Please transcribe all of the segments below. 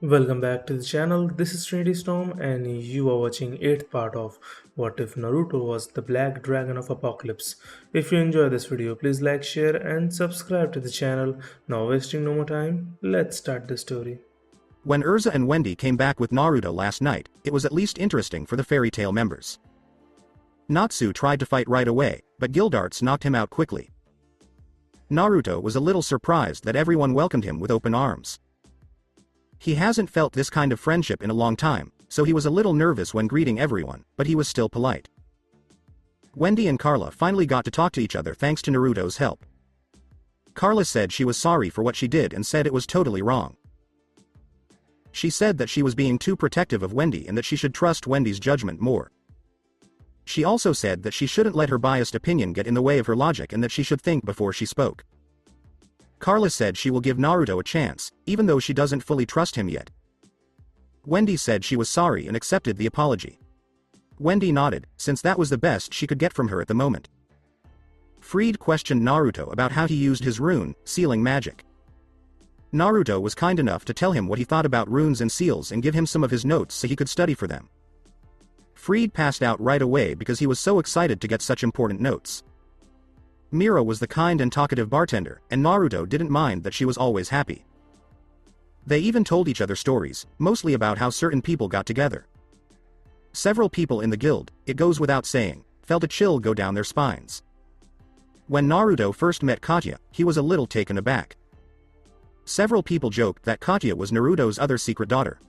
Welcome back to the channel. This is Trinity Storm and you are watching 8th part of What If Naruto Was the Black Dragon of Apocalypse. If you enjoy this video, please like, share and subscribe to the channel. Now wasting no more time, let's start the story. When Urza and Wendy came back with Naruto last night, it was at least interesting for the fairy tale members. Natsu tried to fight right away, but Gildarts knocked him out quickly. Naruto was a little surprised that everyone welcomed him with open arms. He hasn't felt this kind of friendship in a long time, so he was a little nervous when greeting everyone, but he was still polite. Wendy and Carla finally got to talk to each other thanks to Naruto's help. Carla said she was sorry for what she did and said it was totally wrong. She said that she was being too protective of Wendy and that she should trust Wendy's judgment more. She also said that she shouldn't let her biased opinion get in the way of her logic and that she should think before she spoke. Carla said she will give Naruto a chance, even though she doesn't fully trust him yet. Wendy said she was sorry and accepted the apology. Wendy nodded, since that was the best she could get from her at the moment. Freed questioned Naruto about how he used his rune, sealing magic. Naruto was kind enough to tell him what he thought about runes and seals and give him some of his notes so he could study for them. Freed passed out right away because he was so excited to get such important notes. Mira was the kind and talkative bartender, and Naruto didn't mind that she was always happy. They even told each other stories, mostly about how certain people got together. Several people in the guild, it goes without saying, felt a chill go down their spines. When Naruto first met Katya, he was a little taken aback. Several people joked that Katya was Naruto's other secret daughter.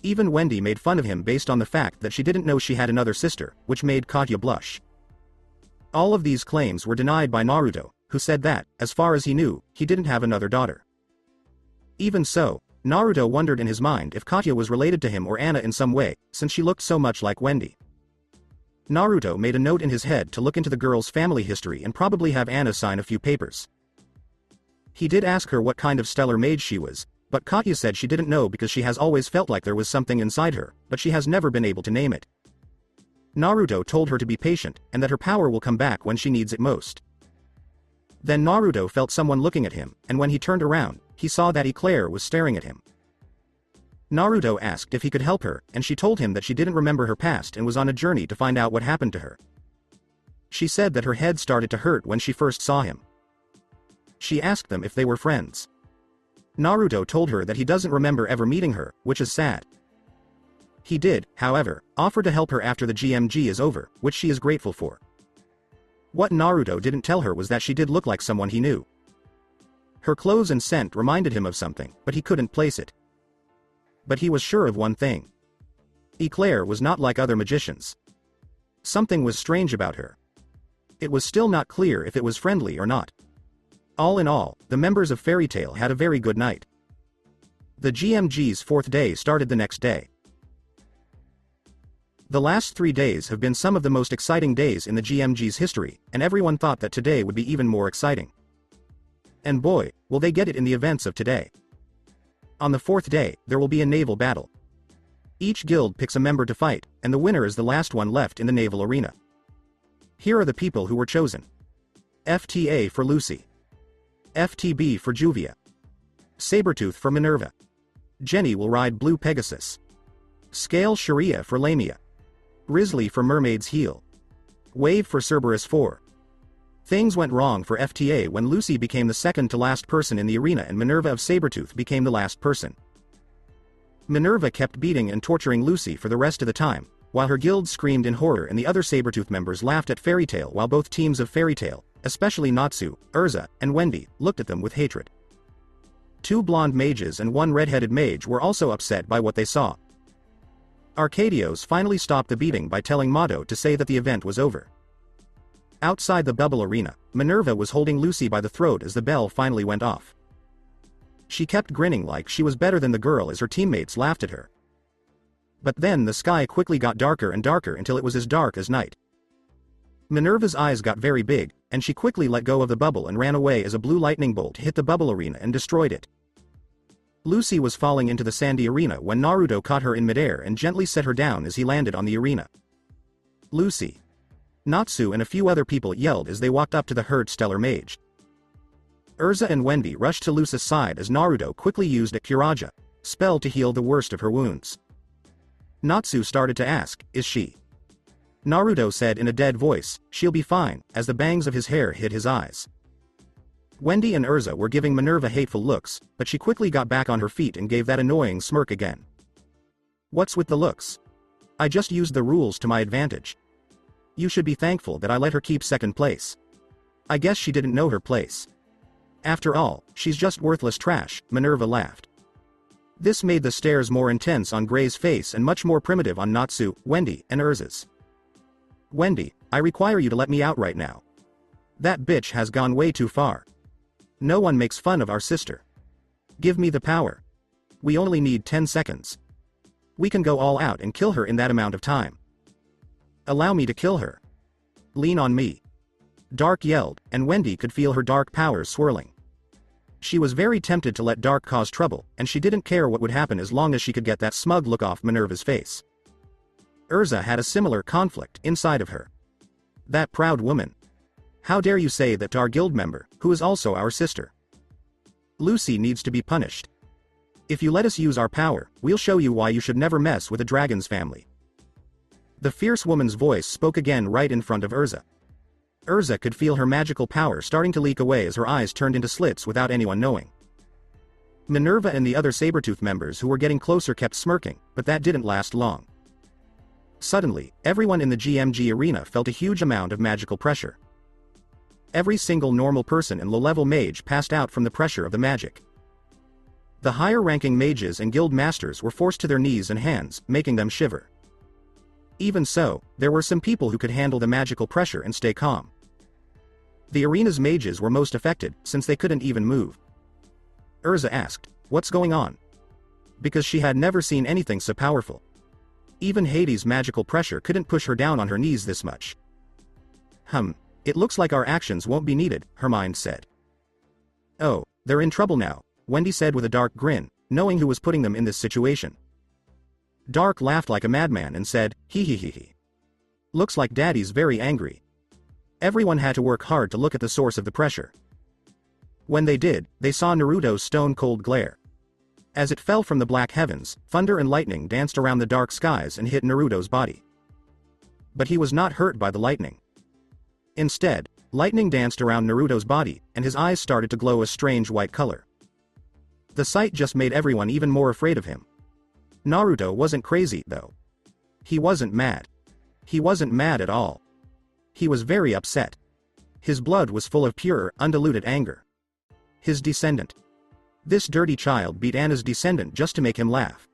Even Wendy made fun of him based on the fact that she didn't know she had another sister, which made Katya blush. All of these claims were denied by Naruto, who said that, as far as he knew, he didn't have another daughter. Even so, Naruto wondered in his mind if Katya was related to him or Anna in some way, since she looked so much like Wendy. Naruto made a note in his head to look into the girl's family history and probably have Anna sign a few papers. He did ask her what kind of stellar mage she was, but Katya said she didn't know because she has always felt like there was something inside her, but she has never been able to name it. Naruto told her to be patient, and that her power will come back when she needs it most. Then Naruto felt someone looking at him, and when he turned around, he saw that Eclair was staring at him. Naruto asked if he could help her, and she told him that she didn't remember her past and was on a journey to find out what happened to her. She said that her head started to hurt when she first saw him. She asked them if they were friends. Naruto told her that he doesn't remember ever meeting her, which is sad. He did, however, offer to help her after the GMG is over, which she is grateful for. What Naruto didn't tell her was that she did look like someone he knew. Her clothes and scent reminded him of something, but he couldn't place it. But he was sure of one thing. Eclair was not like other magicians. Something was strange about her. It was still not clear if it was friendly or not. All in all, the members of Fairy Tail had a very good night. The GMG's fourth day started the next day. The last 3 days have been some of the most exciting days in the GMG's history, and everyone thought that today would be even more exciting. And boy, will they get it in the events of today. On the fourth day, there will be a naval battle. Each guild picks a member to fight, and the winner is the last one left in the naval arena. Here are the people who were chosen. FTA for Lucy. FTB for Juvia. Sabretooth for Minerva. Jenny will ride Blue Pegasus. Scale Sharia for Lamia. Risley for Mermaid's Heel. Wave for Cerberus 4. Things went wrong for FTA when Lucy became the second to last person in the arena and Minerva of Sabretooth became the last person. Minerva kept beating and torturing Lucy for the rest of the time, while her guild screamed in horror and the other Sabretooth members laughed at Fairy Tail while both teams of Fairy Tail, especially Natsu, Urza, and Wendy, looked at them with hatred. 2 blonde mages and 1 red-headed mage were also upset by what they saw. Arcadios finally stopped the beating by telling Mado to say that the event was over. Outside the bubble arena, Minerva was holding Lucy by the throat as the bell finally went off. She kept grinning like she was better than the girl as her teammates laughed at her. But then the sky quickly got darker and darker until it was as dark as night. Minerva's eyes got very big, and she quickly let go of the bubble and ran away as a blue lightning bolt hit the bubble arena and destroyed it. Lucy was falling into the sandy arena when Naruto caught her in midair and gently set her down as he landed on the arena. Lucy. Natsu and a few other people yelled as they walked up to the hurt stellar mage. Urza and Wendy rushed to Lucy's side as Naruto quickly used a Kiraja. spell to heal the worst of her wounds. Natsu started to ask, is she? Naruto said in a dead voice, she'll be fine, as the bangs of his hair hid his eyes. Wendy and Urza were giving Minerva hateful looks, but she quickly got back on her feet and gave that annoying smirk again. What's with the looks? I just used the rules to my advantage. You should be thankful that I let her keep second place. I guess she didn't know her place. After all, she's just worthless trash, Minerva laughed. This made the stares more intense on Gray's face and much more primitive on Natsu, Wendy, and Urza's. Wendy, I require you to let me out right now. That bitch has gone way too far. No one makes fun of our sister. Give me the power. We only need 10 seconds. We can go all out and kill her in that amount of time. Allow me to kill her. Lean on me. Dark yelled, and Wendy could feel her dark powers swirling. She was very tempted to let Dark cause trouble, and she didn't care what would happen as long as she could get that smug look off Minerva's face. Urza had a similar conflict inside of her. That proud woman. How dare you say that to our guild member, who is also our sister? Lucy needs to be punished. If you let us use our power, we'll show you why you should never mess with a dragon's family. The fierce woman's voice spoke again right in front of Urza. Urza could feel her magical power starting to leak away as her eyes turned into slits without anyone knowing. Minerva and the other Sabretooth members who were getting closer kept smirking, but that didn't last long. Suddenly, everyone in the GMG arena felt a huge amount of magical pressure. Every single normal person and low-level mage passed out from the pressure of the magic. The higher-ranking mages and guild masters were forced to their knees and hands, making them shiver. Even so, there were some people who could handle the magical pressure and stay calm. The arena's mages were most affected, since they couldn't even move. Urza asked, "What's going on?" Because she had never seen anything so powerful. Even Hades' magical pressure couldn't push her down on her knees this much. It looks like our actions won't be needed, her mind said. Oh, they're in trouble now, Wendy said with a dark grin, knowing who was putting them in this situation. Dark laughed like a madman and said, hee hee hee hee. Looks like Daddy's very angry. Everyone had to work hard to look at the source of the pressure. When they did, they saw Naruto's stone-cold glare. As it fell from the black heavens, thunder and lightning danced around the dark skies and hit Naruto's body. But he was not hurt by the lightning. Instead, lightning danced around Naruto's body, and his eyes started to glow a strange white color. The sight just made everyone even more afraid of him. Naruto wasn't crazy, though. He wasn't mad. He wasn't mad at all. He was very upset. His blood was full of pure, undiluted anger. His descendant. This dirty child beat Anna's descendant just to make him laugh.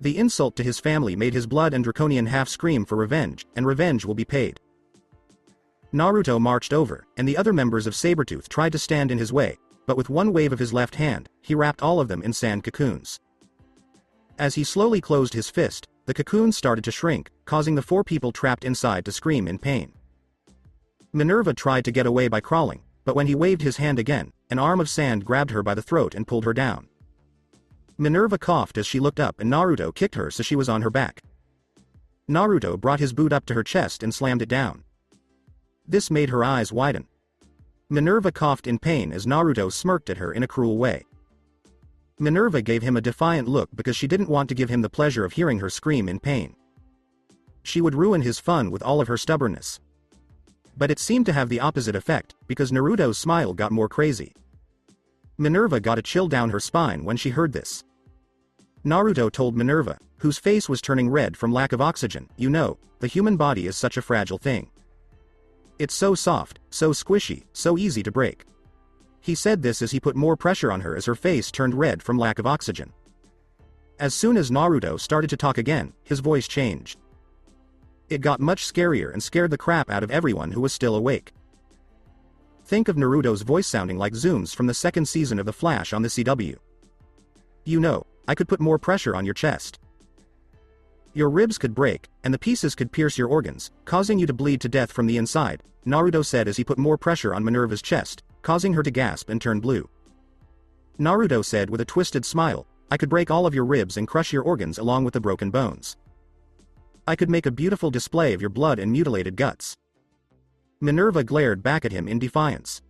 The insult to his family made his blood and draconian half scream for revenge, and revenge will be paid. Naruto marched over, and the other members of Sabretooth tried to stand in his way, but with one wave of his left hand, he wrapped all of them in sand cocoons. As he slowly closed his fist, the cocoons started to shrink, causing the 4 people trapped inside to scream in pain. Minerva tried to get away by crawling, but when he waved his hand again, an arm of sand grabbed her by the throat and pulled her down. Minerva coughed as she looked up and Naruto kicked her so she was on her back. Naruto brought his boot up to her chest and slammed it down. This made her eyes widen. Minerva coughed in pain as Naruto smirked at her in a cruel way. Minerva gave him a defiant look because she didn't want to give him the pleasure of hearing her scream in pain. She would ruin his fun with all of her stubbornness. But it seemed to have the opposite effect, because Naruto's smile got more crazy. Minerva got a chill down her spine when she heard this. Naruto told Minerva, whose face was turning red from lack of oxygen, "You know, the human body is such a fragile thing. It's so soft, so squishy, so easy to break." He said this as he put more pressure on her as her face turned red from lack of oxygen. As soon as Naruto started to talk again, his voice changed. It got much scarier and scared the crap out of everyone who was still awake. Think of Naruto's voice sounding like Zooms from the 2nd season of The Flash on the CW. "You know, I could put more pressure on your chest. Your ribs could break, and the pieces could pierce your organs, causing you to bleed to death from the inside," Naruto said as he put more pressure on Minerva's chest, causing her to gasp and turn blue. Naruto said with a twisted smile, "I could break all of your ribs and crush your organs along with the broken bones. I could make a beautiful display of your blood and mutilated guts." Minerva glared back at him in defiance.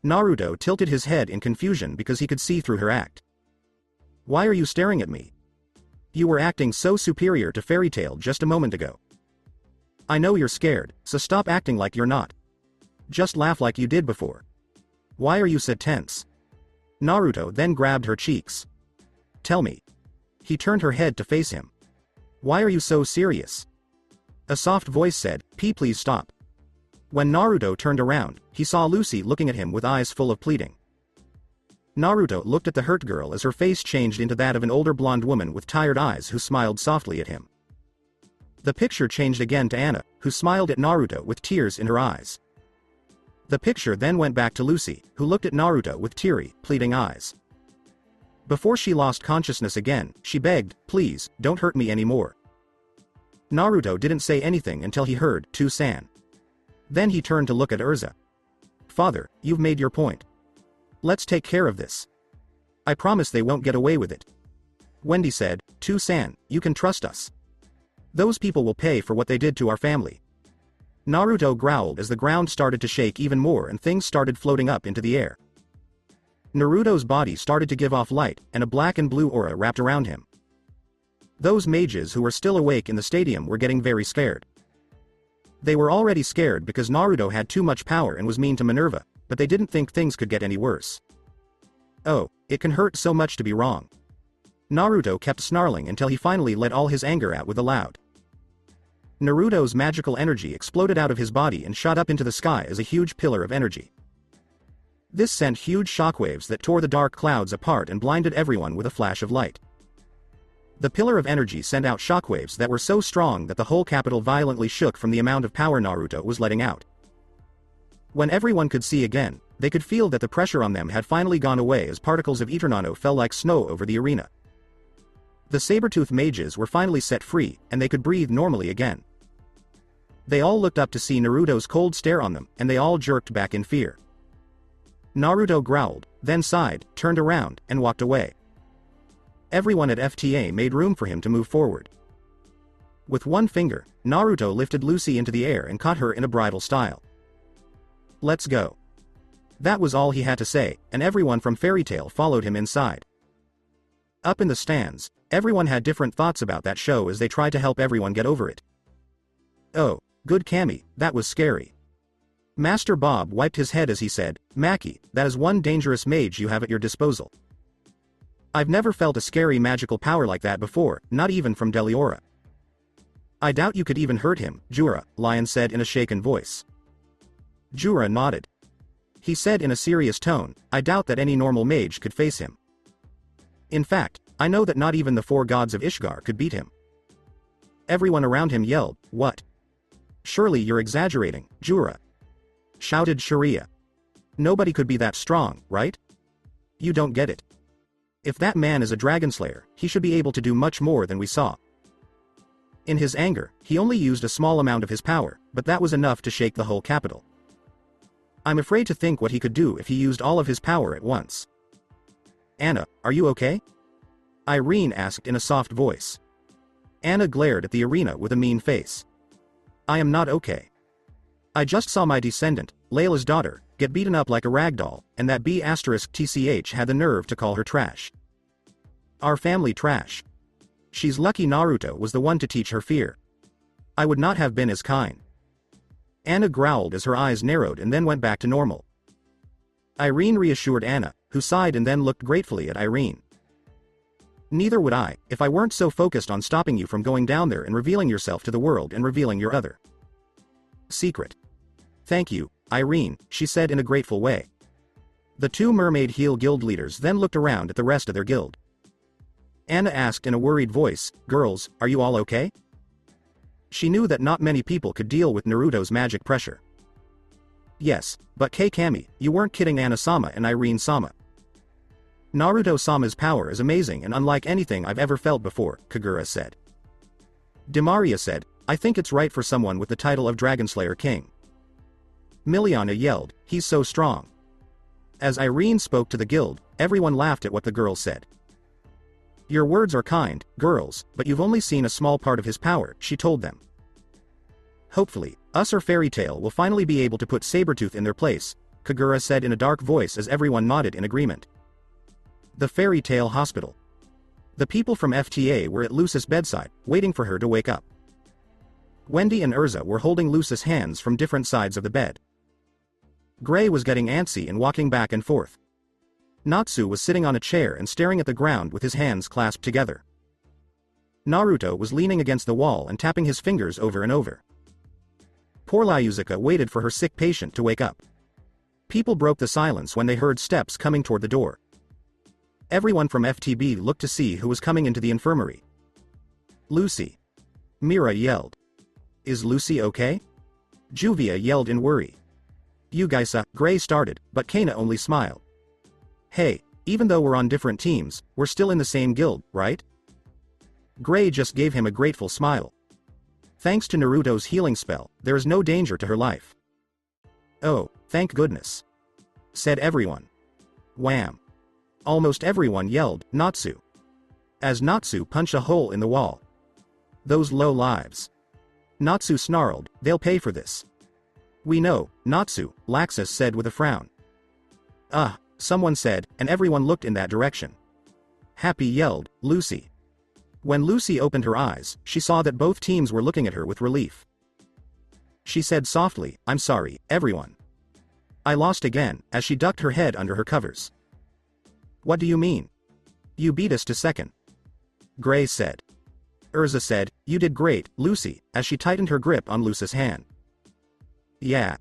Naruto tilted his head in confusion because he could see through her act. Why are you staring at me? You were acting so superior to Fairy Tail just a moment ago. I know you're scared, so stop acting like you're not. Just laugh like you did before. Why are you so tense? Naruto then grabbed her cheeks. Tell me. He turned her head to face him. Why are you so serious? A soft voice said, Please stop. When Naruto turned around, he saw Lucy looking at him with eyes full of pleading. Naruto looked at the hurt girl as her face changed into that of an older blonde woman with tired eyes who smiled softly at him. The picture changed again to Anna, who smiled at Naruto with tears in her eyes. The picture then went back to Lucy, who looked at Naruto with teary, pleading eyes. Before she lost consciousness again, she begged, Please, don't hurt me anymore. Naruto didn't say anything until he heard, To-san. Then he turned to look at Urza. Father, you've made your point. Let's take care of this. I promise they won't get away with it. Wendy said, To-san, you can trust us. Those people will pay for what they did to our family. Naruto growled as the ground started to shake even more and things started floating up into the air. Naruto's body started to give off light, and a black and blue aura wrapped around him. Those mages who were still awake in the stadium were getting very scared. They were already scared because Naruto had too much power and was mean to Minerva, but they didn't think things could get any worse. Oh, it can hurt so much to be wrong. Naruto kept snarling until he finally let all his anger out with a loud. Naruto's magical energy exploded out of his body and shot up into the sky as a huge pillar of energy. This sent huge shockwaves that tore the dark clouds apart and blinded everyone with a flash of light. The pillar of energy sent out shockwaves that were so strong that the whole capital violently shook from the amount of power Naruto was letting out. When everyone could see again, they could feel that the pressure on them had finally gone away as particles of Eternano fell like snow over the arena. The saber-tooth mages were finally set free, and they could breathe normally again. They all looked up to see Naruto's cold stare on them, and they all jerked back in fear. Naruto growled, then sighed, turned around, and walked away. Everyone at FTA made room for him to move forward. With one finger, Naruto lifted Lucy into the air and caught her in a bridal style. Let's go. That was all he had to say, and everyone from Fairy Tail followed him inside. Up in the stands, everyone had different thoughts about that show as they tried to help everyone get over it. Oh, good Kami, that was scary. Master Bob wiped his head as he said, Maki, that is one dangerous mage you have at your disposal. I've never felt a scary magical power like that before, not even from Deliora. I doubt you could even hurt him, Jura, Lion said in a shaken voice. Jura nodded. He said in a serious tone, I doubt that any normal mage could face him. In fact, I know that not even the 4 gods of Ishgar could beat him. Everyone around him yelled, What? Surely you're exaggerating, Jura. Shouted Sharia. Nobody could be that strong, right? You don't get it. If that man is a dragon slayer, he should be able to do much more than we saw. In his anger, he only used a small amount of his power, but that was enough to shake the whole capital. I'm afraid to think what he could do if he used all of his power at once. Anna, are you okay? Irene asked in a soft voice. Anna glared at the arena with a mean face. I am not okay. I just saw my descendant, Layla's daughter, get beaten up like a ragdoll, and that B*TCH had the nerve to call her trash. Our family trash. She's lucky Naruto was the one to teach her fear. I would not have been as kind. Anna growled as her eyes narrowed and then went back to normal. Irene reassured Anna, who sighed and then looked gratefully at Irene. Neither would I, if I weren't so focused on stopping you from going down there and revealing yourself to the world and revealing your other secret. Thank you, Irene, she said in a grateful way. The 2 Mermaid Heel Guild leaders then looked around at the rest of their guild. Anna asked in a worried voice, Girls, are you all okay? She knew that not many people could deal with Naruto's magic pressure. Yes, but Kami, you weren't kidding Anna-sama and Irene-sama. Naruto-sama's power is amazing and unlike anything I've ever felt before, Kagura said. Demaria said, I think it's right for someone with the title of Dragonslayer King. Miliana yelled, he's so strong. As Irene spoke to the guild, everyone laughed at what the girl said. Your words are kind, girls, but you've only seen a small part of his power, she told them. Hopefully, us or Fairy Tail will finally be able to put Sabretooth in their place, Kagura said in a dark voice as everyone nodded in agreement. The Fairy Tail Hospital. The people from FTA were at Lucy's bedside, waiting for her to wake up. Wendy and Urza were holding Lucy's hands from different sides of the bed. Gray was getting antsy and walking back and forth. Natsu was sitting on a chair and staring at the ground with his hands clasped together. Naruto was leaning against the wall and tapping his fingers over and over. Poor Lyuzuka waited for her sick patient to wake up. People broke the silence when they heard steps coming toward the door. Everyone from FTB looked to see who was coming into the infirmary. Lucy. Mira yelled. Is Lucy okay? Juvia yelled in worry. Yugaisa, Gray started, but Kana only smiled. Hey, even though we're on different teams, we're still in the same guild, right? Gray just gave him a grateful smile. Thanks to Naruto's healing spell, there is no danger to her life. Oh, thank goodness. Said everyone. Wham. Almost everyone yelled, Natsu. As Natsu punched a hole in the wall. Those low lives. Natsu snarled, they'll pay for this. We know, Natsu, Laxus said with a frown. Someone said, and everyone looked in that direction. Happy yelled, Lucy. When Lucy opened her eyes, she saw that both teams were looking at her with relief. She said softly, I'm sorry, everyone. I lost again, as she ducked her head under her covers. What do you mean? You beat us to second. Gray said. Urza said, you did great, Lucy, as she tightened her grip on Lucy's hand. Yeah.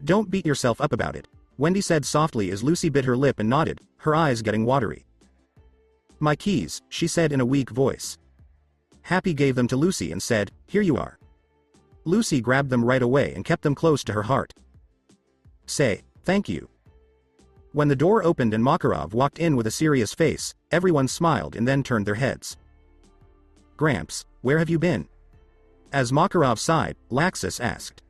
Don't beat yourself up about it, Wendy said softly as Lucy bit her lip and nodded, her eyes getting watery. My keys, she said in a weak voice. Happy gave them to Lucy and said, here you are. Lucy grabbed them right away and kept them close to her heart. Say, thank you. When the door opened and Makarov walked in with a serious face, everyone smiled and then turned their heads. Gramps, where have you been? As Makarov sighed, Laxus asked.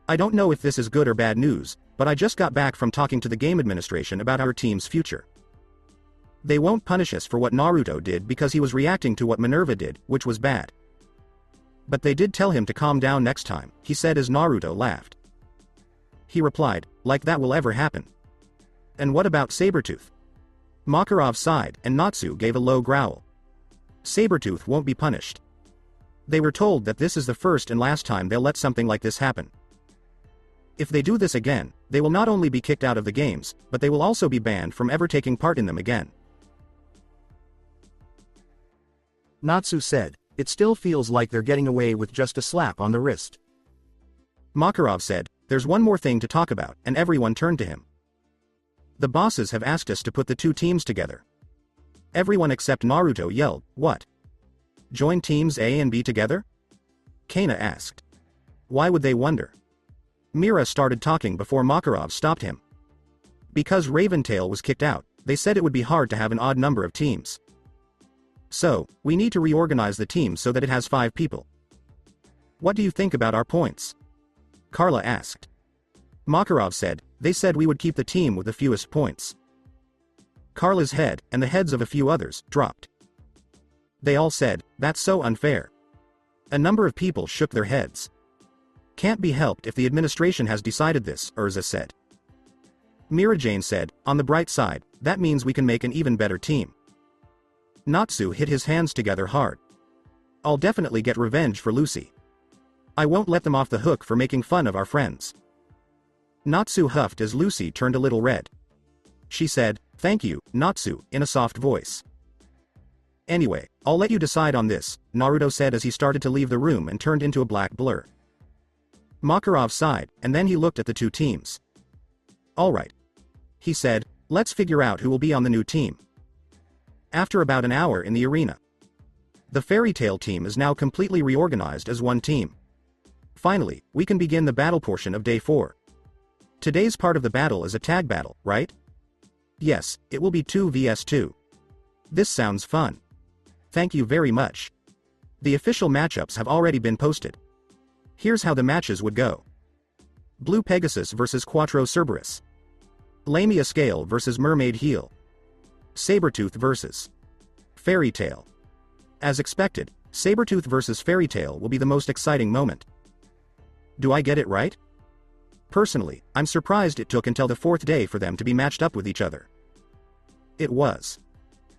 I don't know if this is good or bad news, but I just got back from talking to the game administration about our team's future. They won't punish us for what Naruto did because he was reacting to what Minerva did, which was bad. But they did tell him to calm down next time, he said as Naruto laughed. He replied, like that will ever happen. And what about Sabretooth? Makarov sighed and Natsu gave a low growl. Sabretooth won't be punished. They were told that this is the first and last time they'll let something like this happen. If they do this again, they will not only be kicked out of the games, but they will also be banned from ever taking part in them again. Natsu said, it still feels like they're getting away with just a slap on the wrist. Makarov said, there's one more thing to talk about, and everyone turned to him. The bosses have asked us to put the two teams together. Everyone except Naruto yelled, what? Join teams A and B together? Kana asked. Why would they wonder? Mira started talking before Makarov stopped him. Because Raventail was kicked out, they said it would be hard to have an odd number of teams. So, we need to reorganize the team so that it has 5 people. What do you think about our points? Carla asked. Makarov said, they said we would keep the team with the fewest points. Carla's head, and the heads of a few others, dropped. They all said, that's so unfair. A number of people shook their heads. Can't be helped if the administration has decided this, Urza said. Mira Jane said, on the bright side, that means we can make an even better team. Natsu hit his hands together hard. I'll definitely get revenge for Lucy. I won't let them off the hook for making fun of our friends. Natsu huffed as Lucy turned a little red. She said, thank you, Natsu, in a soft voice. Anyway, I'll let you decide on this, Naruto said as he started to leave the room and turned into a black blur. Makarov sighed, and then he looked at the two teams. Alright. He said, let's figure out who will be on the new team. After about an hour in the arena. The Fairy Tail team is now completely reorganized as one team. Finally, we can begin the battle portion of Day 4. Today's part of the battle is a tag battle, right? Yes, it will be 2 vs 2. This sounds fun. Thank you very much. The official matchups have already been posted. Here's how the matches would go. Blue Pegasus vs Quattro Cerberus. Lamia Scale vs Mermaid Heel. Sabretooth vs Fairy Tail. As expected, Sabretooth vs Fairy Tail will be the most exciting moment. Do I get it right? Personally, I'm surprised it took until the 4th day for them to be matched up with each other. It was.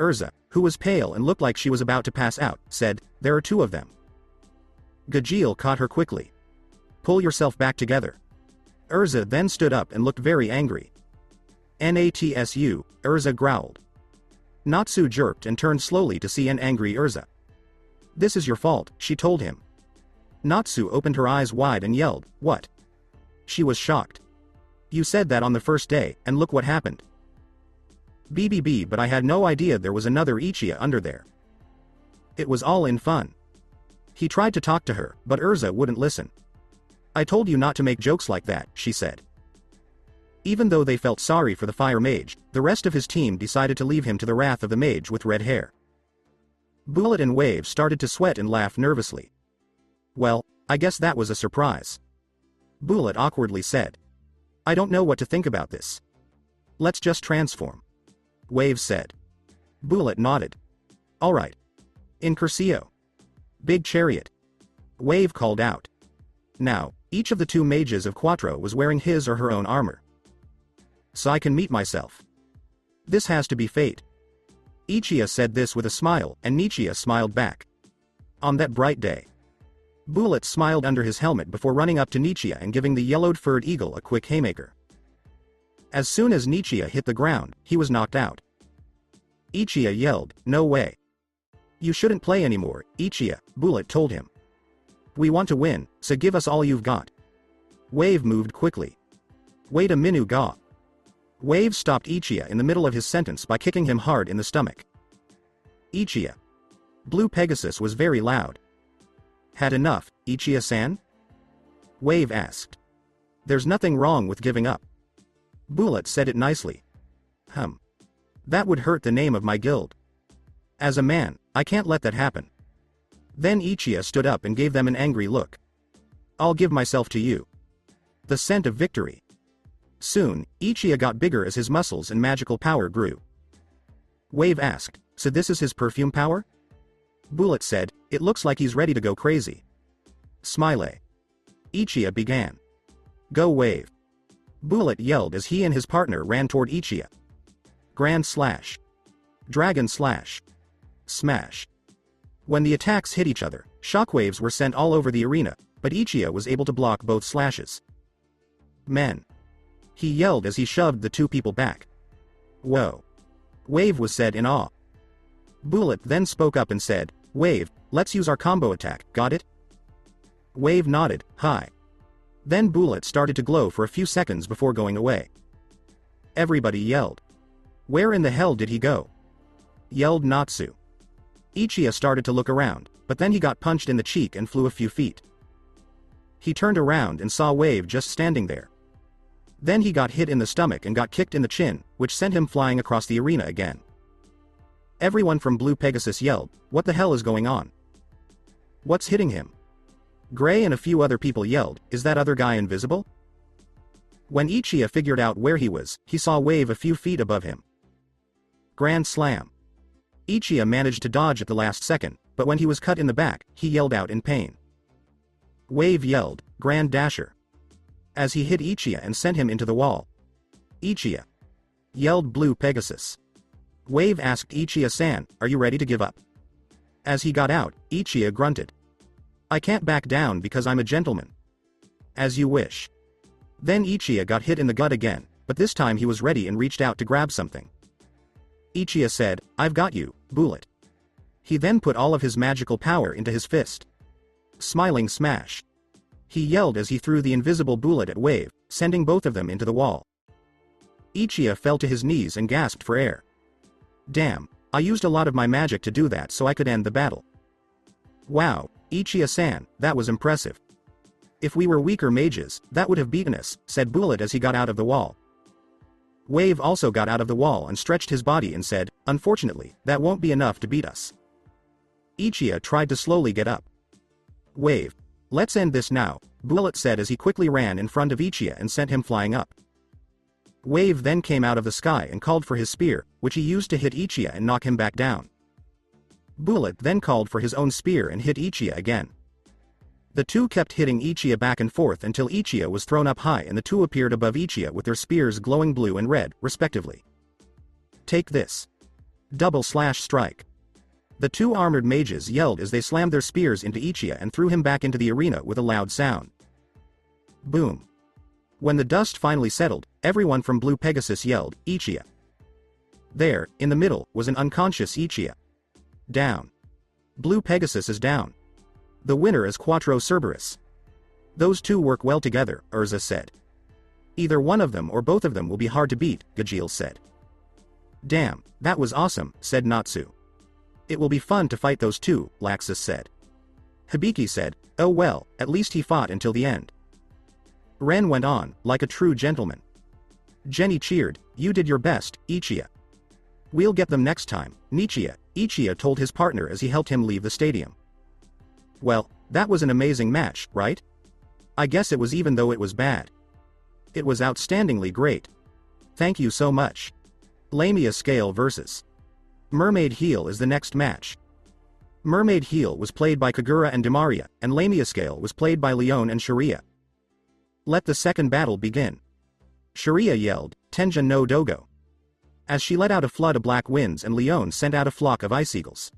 Urza, who was pale and looked like she was about to pass out, said, "There are two of them." Gajeel caught her quickly. "Pull yourself back together." Urza then stood up and looked very angry. "Natsu," Urza growled. Natsu jerked and turned slowly to see an angry Urza. "This is your fault," she told him. Natsu opened her eyes wide and yelled, "What?" She was shocked. "You said that on the first day, and look what happened." "BBB, but I had no idea there was another Ichiya under there. It was all in fun." He tried to talk to her, but Urza wouldn't listen. "I told you not to make jokes like that," she said. Even though they felt sorry for the fire mage, the rest of his team decided to leave him to the wrath of the mage with red hair. Bullet and Wave started to sweat and laugh nervously. "Well, I guess that was a surprise." Bullet awkwardly said. "I don't know what to think about this. Let's just transform." Wave said. Bullet nodded. "Alright. In Curcio. Big chariot." Wave called out. Now, each of the two mages of Quattro was wearing his or her own armor. "So I can meet myself. This has to be fate." Ichiya said this with a smile, and Nichiya smiled back. On that bright day, Bullet smiled under his helmet before running up to Nichiya and giving the yellowed-furred eagle a quick haymaker. As soon as Nichiya hit the ground, he was knocked out. Ichiya yelled, "No way. You shouldn't play anymore, Ichiya," Bullet told him. "We want to win, so give us all you've got." Wave moved quickly. "Wait a minute, ga." Wave stopped Ichiya in the middle of his sentence by kicking him hard in the stomach. "Ichiya." Blue Pegasus was very loud. "Had enough, Ichiya-san?" Wave asked. "There's nothing wrong with giving up." Bullet said it nicely. That would hurt the name of my guild. As a man, I can't let that happen." Then Ichiya stood up and gave them an angry look. "I'll give myself to you." The scent of victory. Soon, Ichiya got bigger as his muscles and magical power grew. Wave asked, "So this is his perfume power?" Bullet said, "It looks like he's ready to go crazy." Smile. Ichiya began. "Go Wave." Bullet yelled as he and his partner ran toward Ichiya. Grand Slash. Dragon Slash. Smash. When the attacks hit each other, shockwaves were sent all over the arena, but Ichiya was able to block both slashes. "Men." He yelled as he shoved the two people back. "Whoa." Wave was said in awe. Bullet then spoke up and said, "Wave, let's use our combo attack, got it?" Wave nodded, "Hi." Then Bullet started to glow for a few seconds before going away. Everybody yelled. "Where in the hell did he go?" Yelled Natsu. Ichiya started to look around, but then he got punched in the cheek and flew a few feet. He turned around and saw Wave just standing there. Then he got hit in the stomach and got kicked in the chin, which sent him flying across the arena again. Everyone from Blue Pegasus yelled, "What the hell is going on? What's hitting him?" Gray and a few other people yelled, "Is that other guy invisible?" When Ichiya figured out where he was, he saw Wave a few feet above him. Grand Slam. Ichiya managed to dodge at the last second, but when he was cut in the back, he yelled out in pain. Wave yelled, "Grand Dasher." As he hit Ichiya and sent him into the wall. "Ichiya!" yelled Blue Pegasus. Wave asked Ichiya-san, "Are you ready to give up?" As he got out, Ichiya grunted. "I can't back down because I'm a gentleman." "As you wish." Then Ichiya got hit in the gut again, but this time he was ready and reached out to grab something. Ichiya said, "I've got you, Bullet." He then put all of his magical power into his fist. Smiling Smash. He yelled as he threw the invisible Bullet at Wave, sending both of them into the wall. Ichiya fell to his knees and gasped for air. "Damn, I used a lot of my magic to do that so I could end the battle." "Wow, Ichiya-san, that was impressive. If we were weaker mages, that would have beaten us," said Bullet as he got out of the wall. Wave also got out of the wall and stretched his body and said, "Unfortunately, that won't be enough to beat us." Ichiya tried to slowly get up. "Wave. Let's end this now," Bullet said as he quickly ran in front of Ichiya and sent him flying up. Wave then came out of the sky and called for his spear, which he used to hit Ichiya and knock him back down. Bullet then called for his own spear and hit Ichiya again. The two kept hitting Ichiya back and forth until Ichiya was thrown up high and the two appeared above Ichiya with their spears glowing blue and red, respectively. "Take this." Double slash strike. The two armored mages yelled as they slammed their spears into Ichiya and threw him back into the arena with a loud sound. Boom. When the dust finally settled, everyone from Blue Pegasus yelled, Ichiya. There, in the middle, was an unconscious Ichiya. Down. Blue Pegasus is down. The winner is Quattro Cerberus. Those two work well together, Urza said. Either one of them or both of them will be hard to beat, Gajeel said. Damn, that was awesome, said Natsu. It will be fun to fight those two, Laxus said. Hibiki said, oh well, at least he fought until the end. Ren went on, like a true gentleman. Jenny cheered, you did your best, Ichiya. We'll get them next time, Nichiya, Ichiya told his partner as he helped him leave the stadium. Well, that was an amazing match, right? I guess it was even though it was bad. It was outstandingly great. Thank you so much. Lamia Scale vs. Mermaid Heel is the next match. Mermaid Heel was played by Kagura and Demaria, and Lamia Scale was played by Leon and Sharia. Let the second battle begin. Sharia yelled, Tenjin no Dogo. As she let out a flood of black winds and Leon sent out a flock of ice eagles.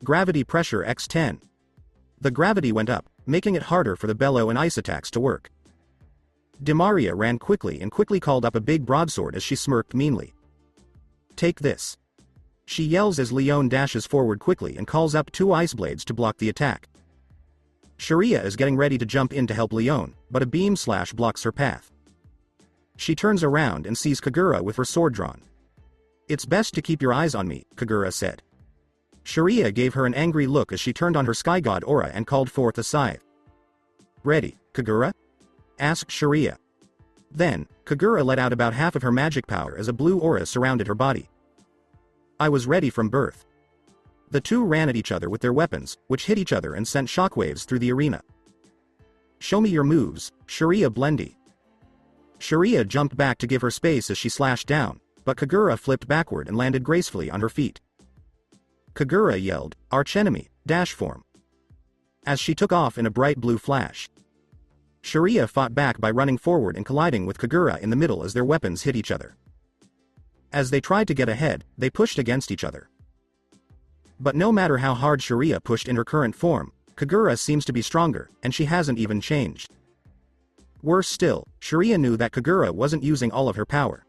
Gravity pressure x10. The gravity went up, making it harder for the bellow and ice attacks to work. Demaria ran quickly and quickly called up a big broadsword as she smirked meanly. Take this. She yells as Leon dashes forward quickly and calls up two ice blades to block the attack. Sharia is getting ready to jump in to help Leon, but a beam slash blocks her path. She turns around and sees Kagura with her sword drawn. It's best to keep your eyes on me, Kagura said. Sharia gave her an angry look as she turned on her sky god aura and called forth a scythe. Ready, Kagura? Asked Sharia. Then, Kagura let out about half of her magic power as a blue aura surrounded her body. I was ready from birth. The two ran at each other with their weapons, which hit each other and sent shockwaves through the arena. Show me your moves, Sharia Blendy. Sharia jumped back to give her space as she slashed down, but Kagura flipped backward and landed gracefully on her feet. Kagura yelled, Archenemy, dash form. As she took off in a bright blue flash. Sharia fought back by running forward and colliding with Kagura in the middle as their weapons hit each other. As they tried to get ahead, they pushed against each other. But no matter how hard Sharia pushed in her current form, Kagura seems to be stronger, and she hasn't even changed. Worse still, Sharia knew that Kagura wasn't using all of her power.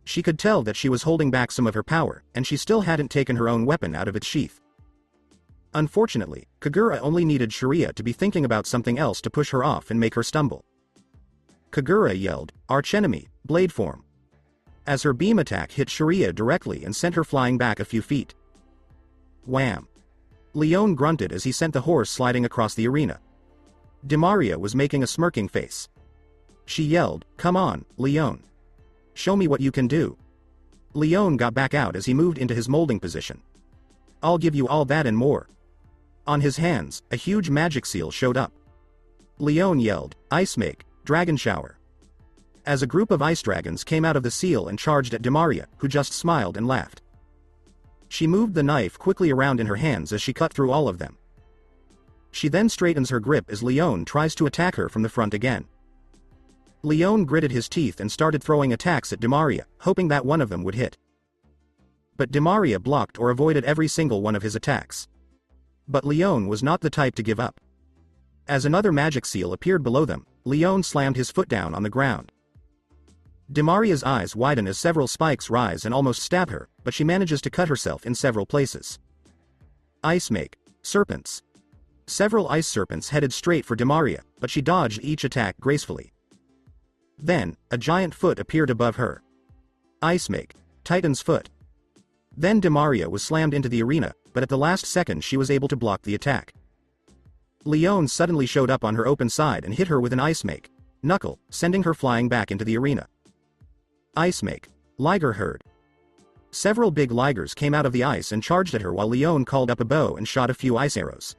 She could tell that she was holding back some of her power, and she still hadn't taken her own weapon out of its sheath. Unfortunately, Kagura only needed Sharia to be thinking about something else to push her off and make her stumble. Kagura yelled, Archenemy, blade form. As her beam attack hit Sharia directly and sent her flying back a few feet. Wham! Leon grunted as he sent the horse sliding across the arena. Demaria was making a smirking face. She yelled, come on, Leon. Show me what you can do. Leon got back out as he moved into his molding position. I'll give you all that and more. On his hands, a huge magic seal showed up. Leon yelled, Ice Make, Dragon Shower. As a group of ice dragons came out of the seal and charged at Demaria, who just smiled and laughed. She moved the knife quickly around in her hands as she cut through all of them. She then straightens her grip as Leon tries to attack her from the front again. Leon gritted his teeth and started throwing attacks at Demaria, hoping that one of them would hit. But Demaria blocked or avoided every single one of his attacks. But Leon was not the type to give up. As another magic seal appeared below them, Leon slammed his foot down on the ground. Demaria's eyes widen as several spikes rise and almost stab her, but she manages to cut herself in several places. Ice Make, Serpents. Several ice serpents headed straight for Demaria, but she dodged each attack gracefully. Then, a giant foot appeared above her. Ice Make, Titan's Foot. Then Demaria was slammed into the arena, but at the last second she was able to block the attack. Leon suddenly showed up on her open side and hit her with an Ice Make, Knuckle, sending her flying back into the arena. Ice Make, Liger Herd. Several big ligers came out of the ice and charged at her while Leon called up a bow and shot a few ice arrows.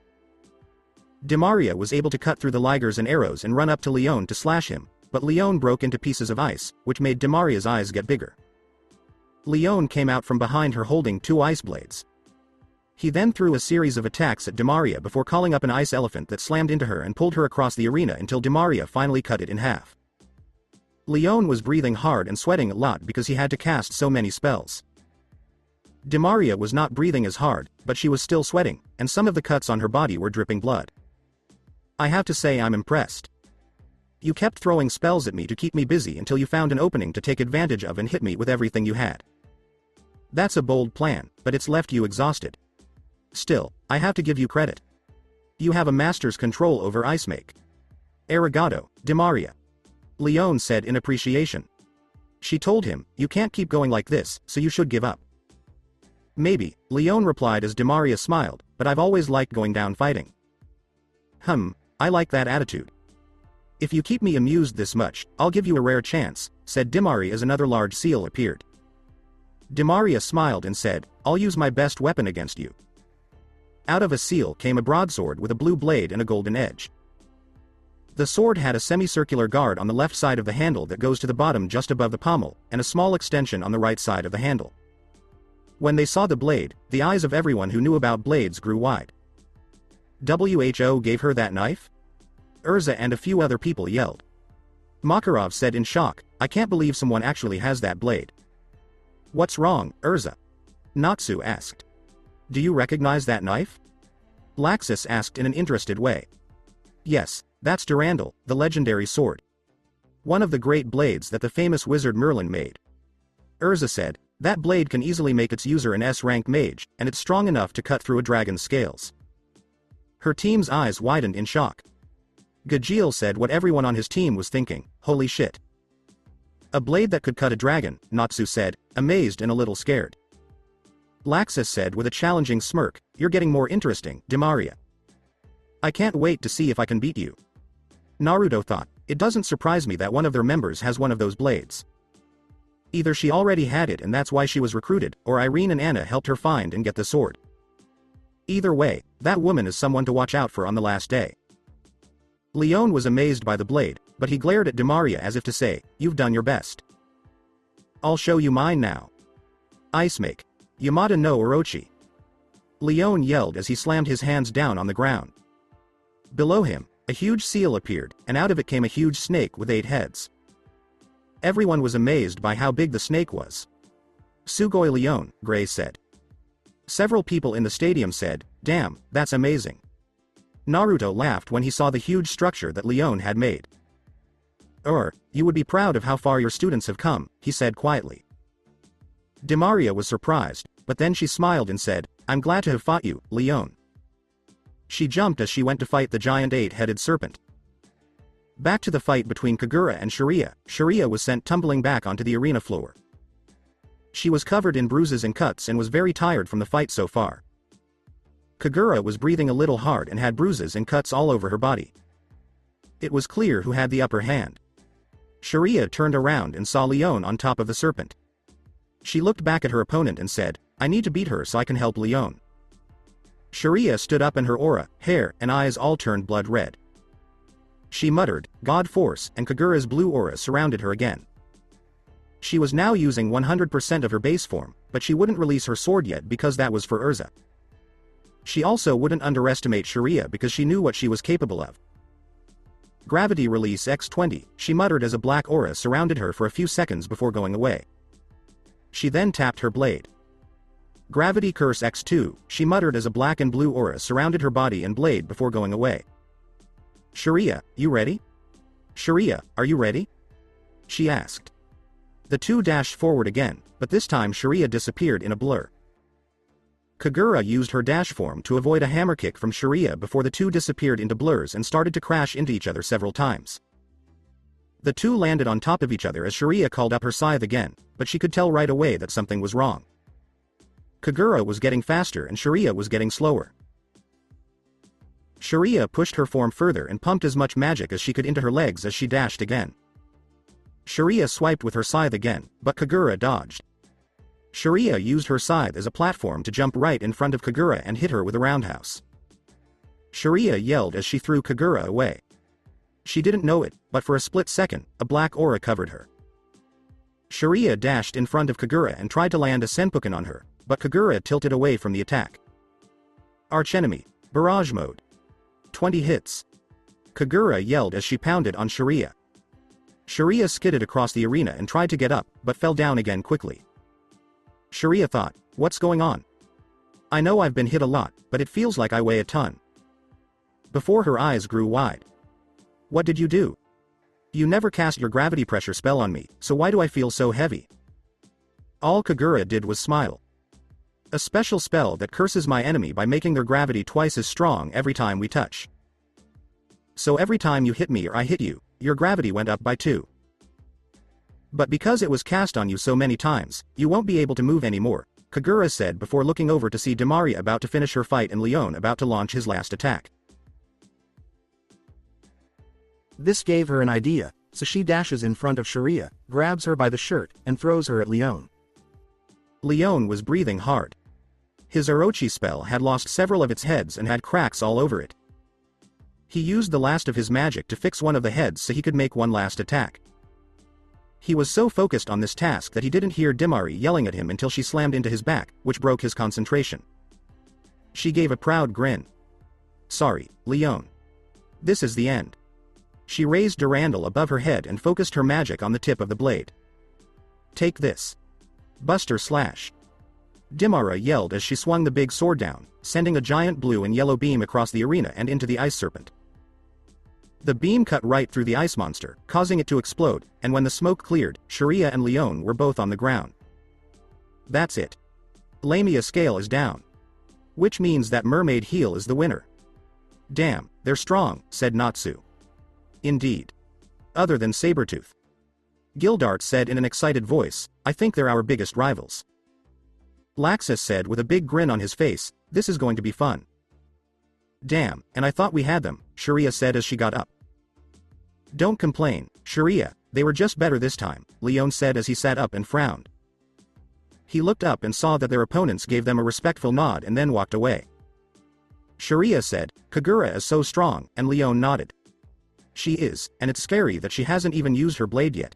Demaria was able to cut through the ligers and arrows and run up to Leon to slash him, but Leon broke into pieces of ice, which made Demaria's eyes get bigger. Leon came out from behind her holding two ice blades. He then threw a series of attacks at Demaria before calling up an ice elephant that slammed into her and pulled her across the arena until Demaria finally cut it in half. Leon was breathing hard and sweating a lot because he had to cast so many spells. Demaria was not breathing as hard, but she was still sweating, and some of the cuts on her body were dripping blood. I have to say I'm impressed. You kept throwing spells at me to keep me busy until you found an opening to take advantage of and hit me with everything you had. That's a bold plan, but it's left you exhausted. Still, I have to give you credit. You have a master's control over ice make. Arigato, Demaria. Leone said in appreciation. She told him, you can't keep going like this, so you should give up. Maybe, Leone replied as Demaria smiled, but I've always liked going down fighting. I like that attitude. If you keep me amused this much, I'll give you a rare chance, said Demaria as another large seal appeared. Demaria smiled and said, I'll use my best weapon against you. Out of a seal came a broadsword with a blue blade and a golden edge. The sword had a semicircular guard on the left side of the handle that goes to the bottom just above the pommel, and a small extension on the right side of the handle. When they saw the blade, the eyes of everyone who knew about blades grew wide. WHO gave her that knife? Urza and a few other people yelled. Makarov said in shock, I can't believe someone actually has that blade. What's wrong, Urza? Natsu asked. Do you recognize that knife? Laxus asked in an interested way. Yes, that's Durandal, the legendary sword. One of the great blades that the famous wizard Merlin made. Urza said, that blade can easily make its user an S-rank mage, and it's strong enough to cut through a dragon's scales. Her team's eyes widened in shock. Gajeel said what everyone on his team was thinking, holy shit. A blade that could cut a dragon, Natsu said, amazed and a little scared. Laxus said with a challenging smirk, you're getting more interesting, Demaria. I can't wait to see if I can beat you. Naruto thought, it doesn't surprise me that one of their members has one of those blades. Either she already had it and that's why she was recruited, or Irene and Anna helped her find and get the sword. Either way, that woman is someone to watch out for on the last day. Leone was amazed by the blade, but he glared at Demaria as if to say, you've done your best. I'll show you mine now. Ice make. Yamada no Orochi. Leone yelled as he slammed his hands down on the ground. Below him, a huge seal appeared, and out of it came a huge snake with 8 heads. Everyone was amazed by how big the snake was. Sugoi Leone, Gray said. Several people in the stadium said, damn, that's amazing. Naruto laughed when he saw the huge structure that Leone had made. You would be proud of how far your students have come, he said quietly. Demaria was surprised, but then she smiled and said, I'm glad to have fought you, Leone. She jumped as she went to fight the giant 8-headed serpent. Back to the fight between Kagura and Sharia. Sharia was sent tumbling back onto the arena floor. She was covered in bruises and cuts and was very tired from the fight so far. Kagura was breathing a little hard and had bruises and cuts all over her body. It was clear who had the upper hand. Sharia turned around and saw Leone on top of the serpent. She looked back at her opponent and said, I need to beat her so I can help Leone. Sharia stood up and her aura, hair, and eyes all turned blood red. She muttered, God Force, and Kagura's blue aura surrounded her again. She was now using 100% of her base form, but she wouldn't release her sword yet because that was for Urza. She also wouldn't underestimate Sharia because she knew what she was capable of. Gravity Release X20, she muttered as a black aura surrounded her for a few seconds before going away. She then tapped her blade. Gravity Curse X2, she muttered as a black and blue aura surrounded her body and blade before going away. Sharia, you ready? Sharia, are you ready? She asked. The two dashed forward again, but this time Sharia disappeared in a blur. Kagura used her dash form to avoid a hammer kick from Sharia before the two disappeared into blurs and started to crash into each other several times. The two landed on top of each other as Sharia called up her scythe again, but she could tell right away that something was wrong. Kagura was getting faster and Sharia was getting slower. Sharia pushed her form further and pumped as much magic as she could into her legs as she dashed again. Sharia swiped with her scythe again, but Kagura dodged. Sharia used her scythe as a platform to jump right in front of Kagura and hit her with a roundhouse. Sharia yelled as she threw Kagura away. She didn't know it, but for a split second, a black aura covered her. Sharia dashed in front of Kagura and tried to land a Senpuken on her, but Kagura tilted away from the attack. Archenemy, Barrage Mode. 20 hits. Kagura yelled as she pounded on Sharia. Sharia skidded across the arena and tried to get up, but fell down again quickly. Sharia thought, What's going on? I know I've been hit a lot, but it feels like I weigh a ton. Before her eyes grew wide. What did you do? You never cast your gravity pressure spell on me, so why do I feel so heavy? All Kagura did was smile. A special spell that curses my enemy by making their gravity twice as strong every time we touch. So every time you hit me or I hit you, your gravity went up by 2. But because it was cast on you so many times, you won't be able to move anymore, Kagura said before looking over to see Demaria about to finish her fight and Leon about to launch his last attack. This gave her an idea, so she dashes in front of Sharia, grabs her by the shirt, and throws her at Leon. Leon was breathing hard. His Orochi spell had lost several of its heads and had cracks all over it. He used the last of his magic to fix one of the heads so he could make one last attack. He was so focused on this task that he didn't hear Dimari yelling at him until she slammed into his back, which broke his concentration. She gave a proud grin. Sorry, Leon. This is the end. She raised Durandal above her head and focused her magic on the tip of the blade. Take this. Buster Slash. Dimara yelled as she swung the big sword down, sending a giant blue and yellow beam across the arena and into the ice serpent. The beam cut right through the ice monster, causing it to explode, and when the smoke cleared, Sharia and Leon were both on the ground. That's it. Lamia scale is down. Which means that Mermaid Heel is the winner. Damn, they're strong, said Natsu. Indeed. Other than Sabretooth. Gildart said in an excited voice, I think they're our biggest rivals. Laxus said with a big grin on his face, this is going to be fun. Damn, and I thought we had them, Sharia said as she got up. Don't complain, Sharia, they were just better this time, Leon said as he sat up and frowned. He looked up and saw that their opponents gave them a respectful nod and then walked away. Sharia said, Kagura is so strong, and Leon nodded. She is, and it's scary that she hasn't even used her blade yet.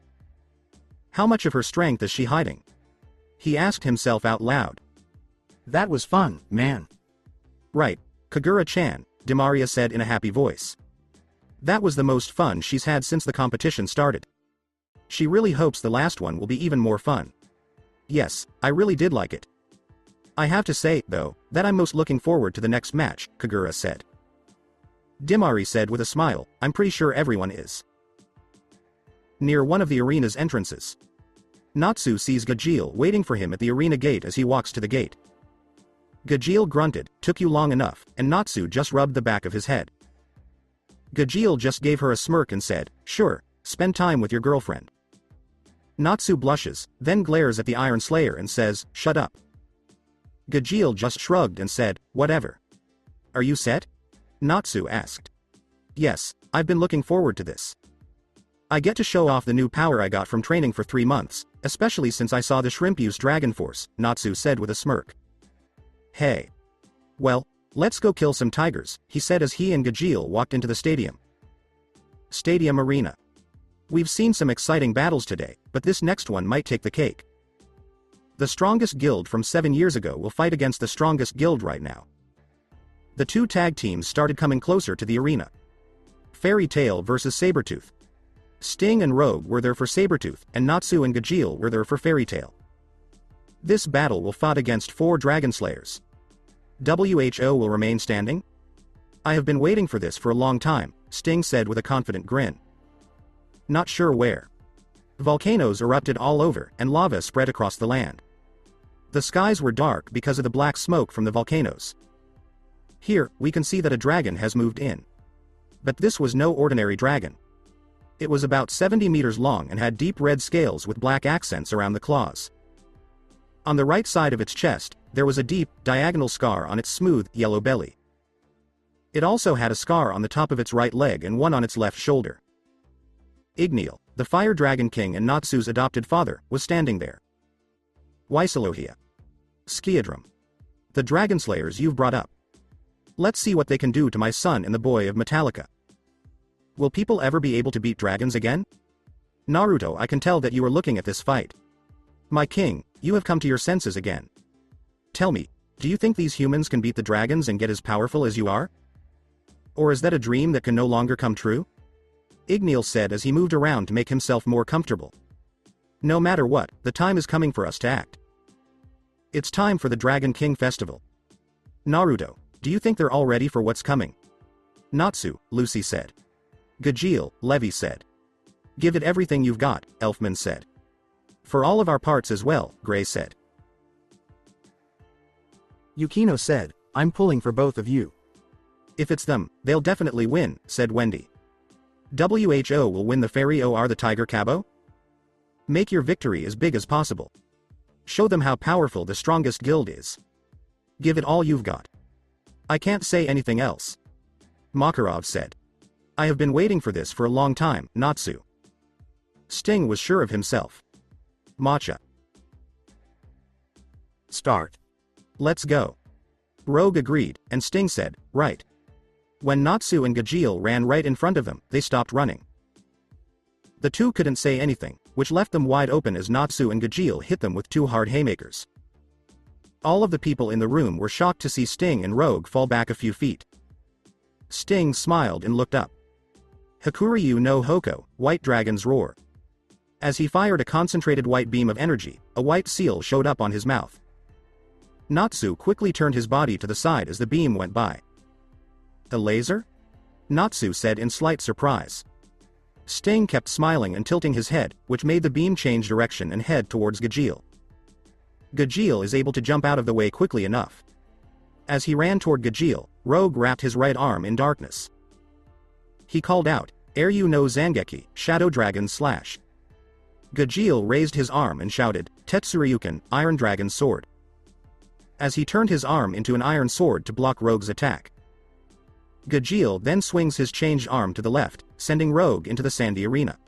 How much of her strength is she hiding? He asked himself out loud. That was fun, man. Right, Kagura-chan, Demaria said in a happy voice. That was the most fun she's had since the competition started. She really hopes the last one will be even more fun. Yes, I really did like it. I have to say, though, that I'm most looking forward to the next match, Kagura said. Dimari said with a smile, I'm pretty sure everyone is. Near one of the arena's entrances. Natsu sees Gajeel waiting for him at the arena gate as he walks to the gate. Gajeel grunted, took you long enough, and Natsu just rubbed the back of his head. Gajeel just gave her a smirk and said, sure, spend time with your girlfriend. Natsu blushes, then glares at the Iron Slayer and says, shut up. Gajeel just shrugged and said, whatever. Are you set? Natsu asked. Yes, I've been looking forward to this. I get to show off the new power I got from training for 3 months, especially since I saw the shrimp use Dragon Force, Natsu said with a smirk. Hey. Well, let's go kill some tigers, he said as he and Gajeel walked into the stadium. Stadium Arena. We've seen some exciting battles today, but this next one might take the cake. The strongest guild from 7 years ago will fight against the strongest guild right now. The two tag teams started coming closer to the arena. Fairy Tail versus Sabretooth. Sting and Rogue were there for Sabretooth, and Natsu and Gajeel were there for Fairy Tail. This battle will fight against 4 Dragon Slayers. WHO will remain standing? I have been waiting for this for a long time, Sting said with a confident grin. Not sure where. Volcanoes erupted all over, and lava spread across the land. The skies were dark because of the black smoke from the volcanoes. Here, we can see that a dragon has moved in. But this was no ordinary dragon. It was about 70 meters long and had deep red scales with black accents around the claws. On the right side of its chest, there was a deep, diagonal scar on its smooth, yellow belly. It also had a scar on the top of its right leg and one on its left shoulder. Igneal, the Fire Dragon King and Natsu's adopted father, was standing there. Acnologia. Skiadrum. The Dragon Slayers you've brought up. Let's see what they can do to my son and the boy of Metallica. Will people ever be able to beat dragons again? Naruto, I can tell that you are looking at this fight. My king, you have come to your senses again. Tell me, do you think these humans can beat the dragons and get as powerful as you are? Or is that a dream that can no longer come true? Igneal said as he moved around to make himself more comfortable. No matter what, the time is coming for us to act. It's time for the Dragon King Festival. Naruto, do you think they're all ready for what's coming? Natsu, Lucy said. Gajeel, Levi said. Give it everything you've got, Elfman said. For all of our parts as well, Gray said. Yukino said, I'm pulling for both of you. If it's them, they'll definitely win, said Wendy. WHO will win the Fairy or the Tiger Cabo? Make your victory as big as possible. Show them how powerful the strongest guild is. Give it all you've got. I can't say anything else. Makarov said. I have been waiting for this for a long time, Natsu. Sting was sure of himself. Matcha. Start. Let's go. Rogue agreed, and Sting said, right. When Natsu and Gajeel ran right in front of them, they stopped running. The two couldn't say anything, which left them wide open as Natsu and Gajeel hit them with two hard haymakers. All of the people in the room were shocked to see Sting and Rogue fall back a few feet. Sting smiled and looked up. Hakuryu no Hoko, White Dragon's Roar. As he fired a concentrated white beam of energy, a white seal showed up on his mouth. Natsu quickly turned his body to the side as the beam went by. A laser? Natsu said in slight surprise. Sting kept smiling and tilting his head, which made the beam change direction and head towards Gajeel. Gajeel is able to jump out of the way quickly enough. As he ran toward Gajeel, Rogue wrapped his right arm in darkness. He called out, Airyu no Zangeki, Shadow Dragon Slash. Gajeel raised his arm and shouted, Tetsuryuken, Iron Dragon's Sword. As he turned his arm into an iron sword to block Rogue's attack. Gajeel then swings his changed arm to the left, sending Rogue into the sandy arena.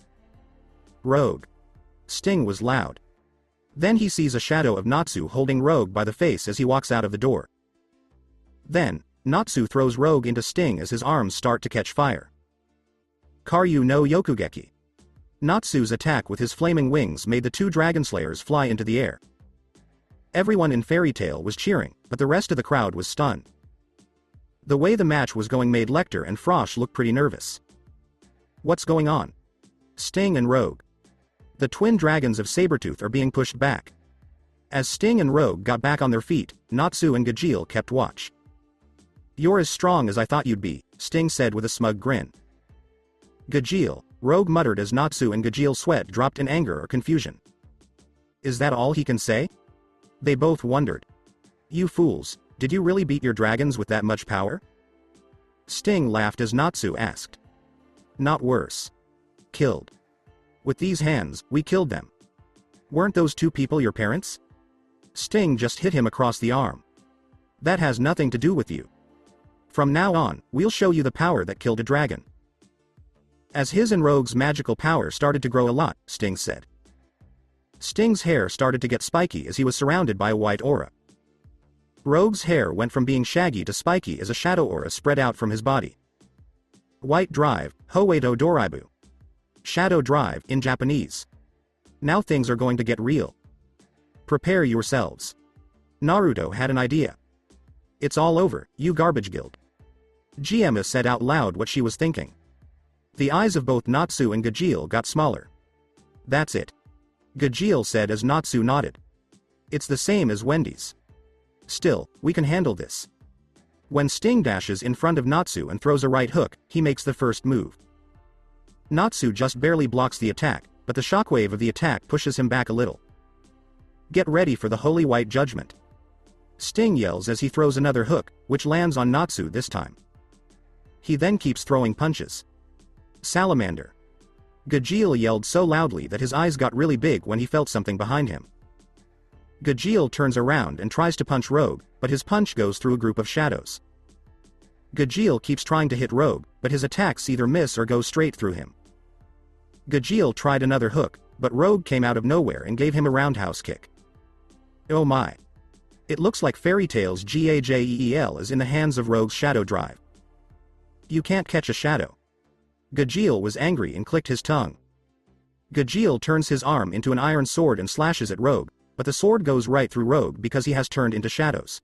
Rogue. Sting was loud. Then he sees a shadow of Natsu holding Rogue by the face as he walks out of the door. Then, Natsu throws Rogue into Sting as his arms start to catch fire. Karyu no Yokugeki. Natsu's attack with his flaming wings made the two Dragonslayers fly into the air. Everyone in Fairy Tail was cheering, but the rest of the crowd was stunned. The way the match was going made Lecter and Frosh look pretty nervous. What's going on? Sting and Rogue. The twin dragons of Sabretooth are being pushed back. As Sting and Rogue got back on their feet, Natsu and Gajeel kept watch. You're as strong as I thought you'd be, Sting said with a smug grin. Gajeel, Rogue muttered as Natsu and Gajeel's sweat dropped in anger or confusion. Is that all he can say? They both wondered. You fools, did you really beat your dragons with that much power? Sting laughed as Natsu asked. Not worse. Killed. With these hands, we killed them. Weren't those two people your parents? Sting just hit him across the arm. That has nothing to do with you. From now on, we'll show you the power that killed a dragon. As his and Rogue's magical power started to grow a lot, Sting said. Sting's hair started to get spiky as he was surrounded by a white aura. Rogue's hair went from being shaggy to spiky as a shadow aura spread out from his body. White Drive, Hoedo Doraibu. Shadow Drive, in Japanese. Now things are going to get real. Prepare yourselves. Naruto had an idea. It's all over, you garbage guild. Giemma said out loud what she was thinking. The eyes of both Natsu and Gajeel got smaller. That's it. Gajeel said as Natsu nodded. It's the same as Wendy's. Still, we can handle this. When Sting dashes in front of Natsu and throws a right hook, he makes the first move. Natsu just barely blocks the attack, but the shockwave of the attack pushes him back a little. Get ready for the Holy White Judgment. Sting yells as he throws another hook, which lands on Natsu this time. He then keeps throwing punches. Salamander. Gajeel yelled so loudly that his eyes got really big when he felt something behind him. Gajeel turns around and tries to punch Rogue, but his punch goes through a group of shadows. Gajeel keeps trying to hit Rogue, but his attacks either miss or go straight through him. Gajeel tried another hook, but Rogue came out of nowhere and gave him a roundhouse kick. Oh my. It looks like Fairy Tail's Gajeel is in the hands of Rogue's Shadow Drive. You can't catch a shadow. Gajeel was angry and clicked his tongue. Gajeel turns his arm into an iron sword and slashes at Rogue, but the sword goes right through Rogue because he has turned into shadows.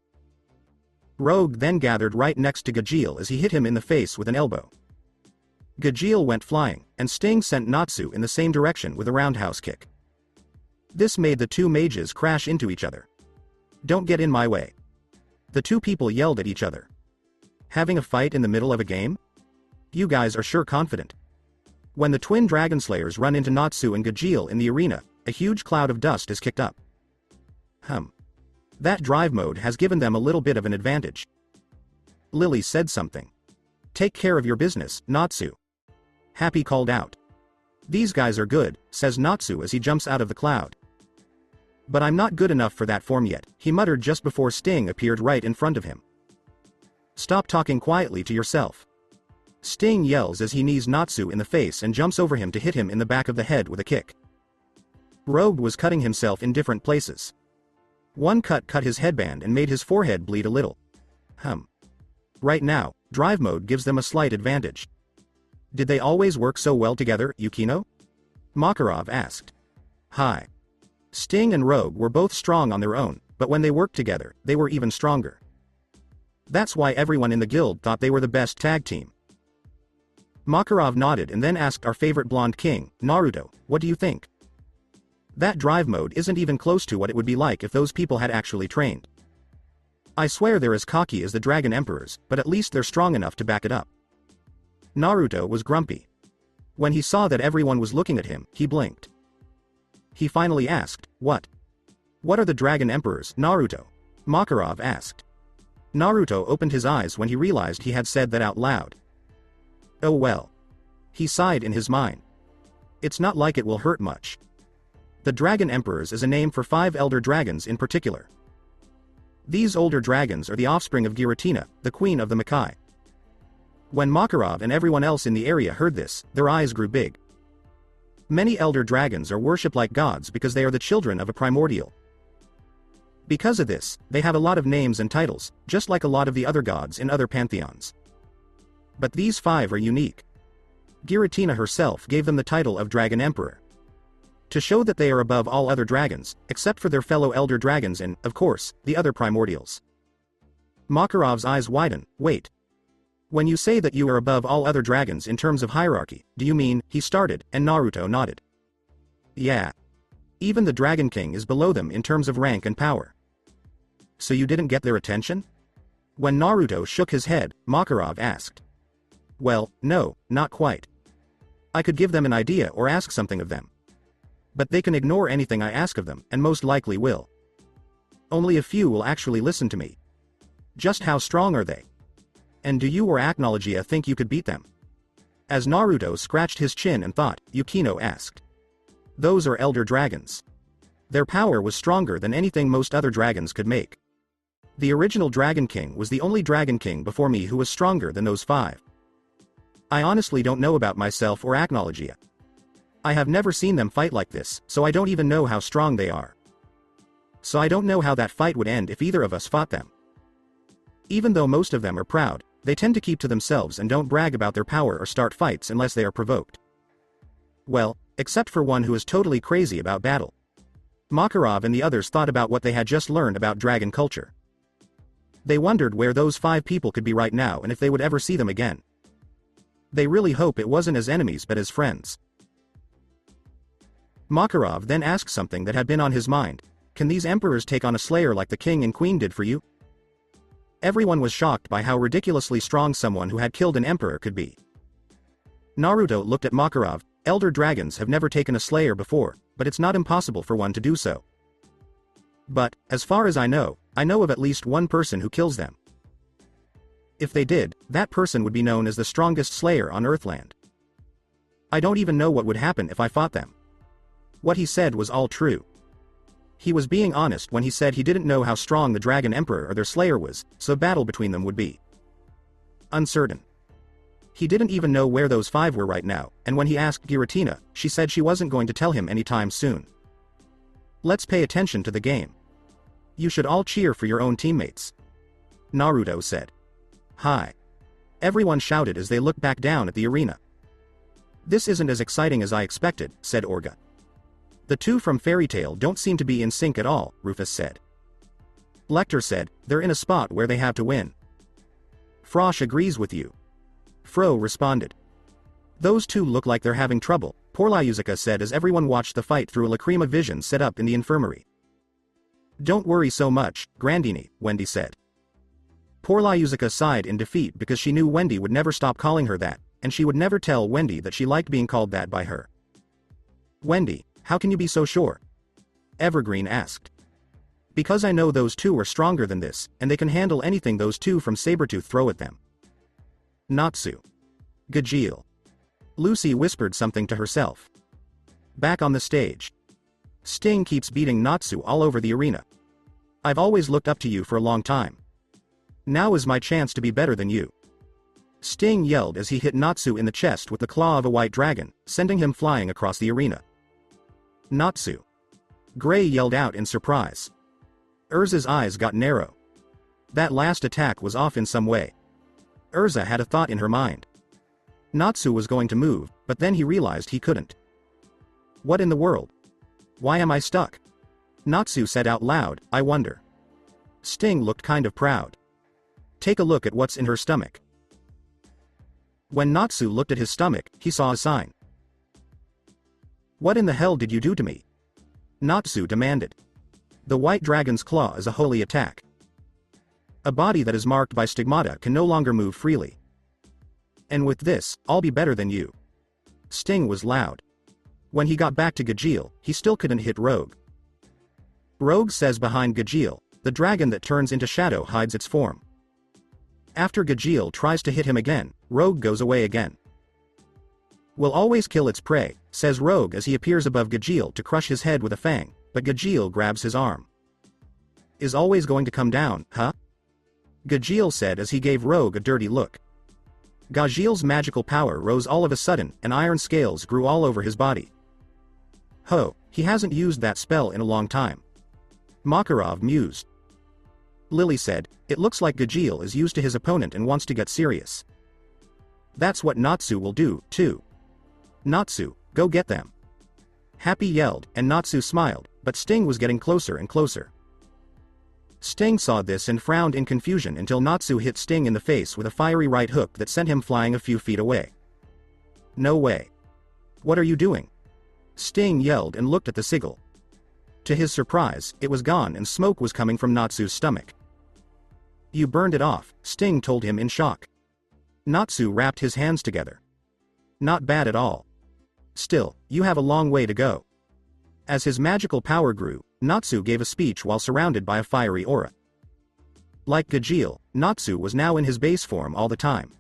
Rogue then gathered right next to Gajeel as he hit him in the face with an elbow. Gajeel went flying, and Sting sent Natsu in the same direction with a roundhouse kick. This made the two mages crash into each other. Don't get in my way. The two people yelled at each other. Having a fight in the middle of a game? You guys are sure confident. When the twin dragon slayers run into Natsu and Gajeel in the arena, a huge cloud of dust is kicked up. That drive mode has given them a little bit of an advantage. Lily said something. Take care of your business, Natsu. Happy called out. These guys are good, says Natsu as he jumps out of the cloud. But I'm not good enough for that form yet, he muttered just before Sting appeared right in front of him. Stop talking quietly to yourself. Sting yells as he knees Natsu in the face and jumps over him to hit him in the back of the head with a kick. Rogue was cutting himself in different places. One cut his headband and made his forehead bleed a little. Right now, drive mode gives them a slight advantage. Did they always work so well together, Yukino? Makarov asked. Hi. Sting and Rogue were both strong on their own, but when they worked together, they were even stronger. That's why everyone in the guild thought they were the best tag team. Makarov nodded and then asked our favorite blonde king, Naruto, what do you think? That drive mode isn't even close to what it would be like if those people had actually trained. I swear they're as cocky as the Dragon Emperors, but at least they're strong enough to back it up. Naruto was grumpy. When he saw that everyone was looking at him, he blinked. He finally asked, What? What are the Dragon Emperors, Naruto? Makarov asked. Naruto opened his eyes when he realized he had said that out loud. Oh well. He sighed in his mind. It's not like it will hurt much. The Dragon Emperors is a name for 5 elder dragons in particular. These older dragons are the offspring of Giratina, the queen of the Makai. When Makarov and everyone else in the area heard this, their eyes grew big. Many elder dragons are worshipped like gods because they are the children of a primordial. Because of this, they have a lot of names and titles, just like a lot of the other gods in other pantheons. But these 5 are unique. Giratina herself gave them the title of Dragon Emperor. To show that they are above all other dragons, except for their fellow elder dragons and, of course, the other primordials. Makarov's eyes widen. Wait. When you say that you are above all other dragons in terms of hierarchy, do you mean, he started, and Naruto nodded. Yeah. Even the Dragon King is below them in terms of rank and power. So you didn't get their attention? When Naruto shook his head, Makarov asked. Well, no, not quite. I could give them an idea or ask something of them. But they can ignore anything I ask of them, and most likely will. Only a few will actually listen to me. Just how strong are they? And do you or Acnologia think you could beat them? As Naruto scratched his chin and thought, Yukino asked. Those are elder dragons. Their power was stronger than anything most other dragons could make. The original Dragon King was the only Dragon King before me who was stronger than those 5. I honestly don't know about myself or Acnologia. I have never seen them fight like this, so I don't even know how strong they are. So I don't know how that fight would end if either of us fought them. Even though most of them are proud, they tend to keep to themselves and don't brag about their power or start fights unless they are provoked. Well, except for one who is totally crazy about battle. Makarov and the others thought about what they had just learned about dragon culture. They wondered where those 5 people could be right now and if they would ever see them again. They really hope it wasn't as enemies but as friends. Makarov then asked something that had been on his mind. Can these emperors take on a slayer like the king and queen did for you? Everyone was shocked by how ridiculously strong someone who had killed an emperor could be. Naruto looked at Makarov. Elder dragons have never taken a slayer before, but it's not impossible for one to do so. But, as far as I know of at least one person who kills them. If they did, that person would be known as the strongest slayer on Earthland. I don't even know what would happen if I fought them. What he said was all true. He was being honest when he said he didn't know how strong the Dragon Emperor or their slayer was, so battle between them would be uncertain. He didn't even know where those 5 were right now, and when he asked Giratina, she said she wasn't going to tell him anytime soon. Let's pay attention to the game. You should all cheer for your own teammates. Naruto said. Hi. Everyone shouted as they looked back down at the arena. This isn't as exciting as I expected, said Orga. The 2 from Fairy Tail don't seem to be in sync at all, Rufus said. Lecter said, they're in a spot where they have to win. Frosh agrees with you. Fro responded. Those 2 look like they're having trouble, Porlyuzica said as everyone watched the fight through a lacrima vision set up in the infirmary. Don't worry so much, Grandini, Wendy said. Poor Lyuzica sighed in defeat because she knew Wendy would never stop calling her that, and she would never tell Wendy that she liked being called that by her. Wendy, how can you be so sure? Evergreen asked. Because I know those two are stronger than this, and they can handle anything those two from Sabretooth throw at them. Natsu. Gajeel. Lucy whispered something to herself. Back on the stage. Sting keeps beating Natsu all over the arena. I've always looked up to you for a long time. Now is my chance to be better than you. Sting yelled as he hit Natsu in the chest with the claw of a white dragon, sending him flying across the arena. Natsu. Gray yelled out in surprise. Urza's eyes got narrow. That last attack was off in some way. Urza had a thought in her mind. Natsu was going to move, but then he realized he couldn't. What in the world? Why am I stuck? Natsu said out loud, I wonder. Sting looked kind of proud. Take a look at what's in her stomach. When Natsu looked at his stomach, he saw a sign. What in the hell did you do to me? Natsu demanded. The white dragon's claw is a holy attack. A body that is marked by stigmata can no longer move freely. And with this, I'll be better than you. Sting was loud. When he got back to Gajeel, he still couldn't hit Rogue. Rogue says behind Gajeel, the dragon that turns into shadow hides its form. After Gajeel tries to hit him again, Rogue goes away again. Will always kill its prey, says Rogue as he appears above Gajeel to crush his head with a fang, but Gajeel grabs his arm. Is always going to come down, huh? Gajeel said as he gave Rogue a dirty look. Gajeel's magical power rose all of a sudden and iron scales grew all over his body. Ho, he hasn't used that spell in a long time. Makarov mused. Lily said, it looks like Gajeel is used to his opponent and wants to get serious. That's what Natsu will do, too. Natsu, go get them. Happy yelled, and Natsu smiled, but Sting was getting closer and closer. Sting saw this and frowned in confusion until Natsu hit Sting in the face with a fiery right hook that sent him flying a few feet away. No way. What are you doing? Sting yelled and looked at the sigil. To his surprise, it was gone and smoke was coming from Natsu's stomach. You burned it off, Sting told him in shock. Natsu wrapped his hands together. Not bad at all. Still, you have a long way to go. As his magical power grew, Natsu gave a speech while surrounded by a fiery aura. Like Gajeel, Natsu was now in his base form all the time.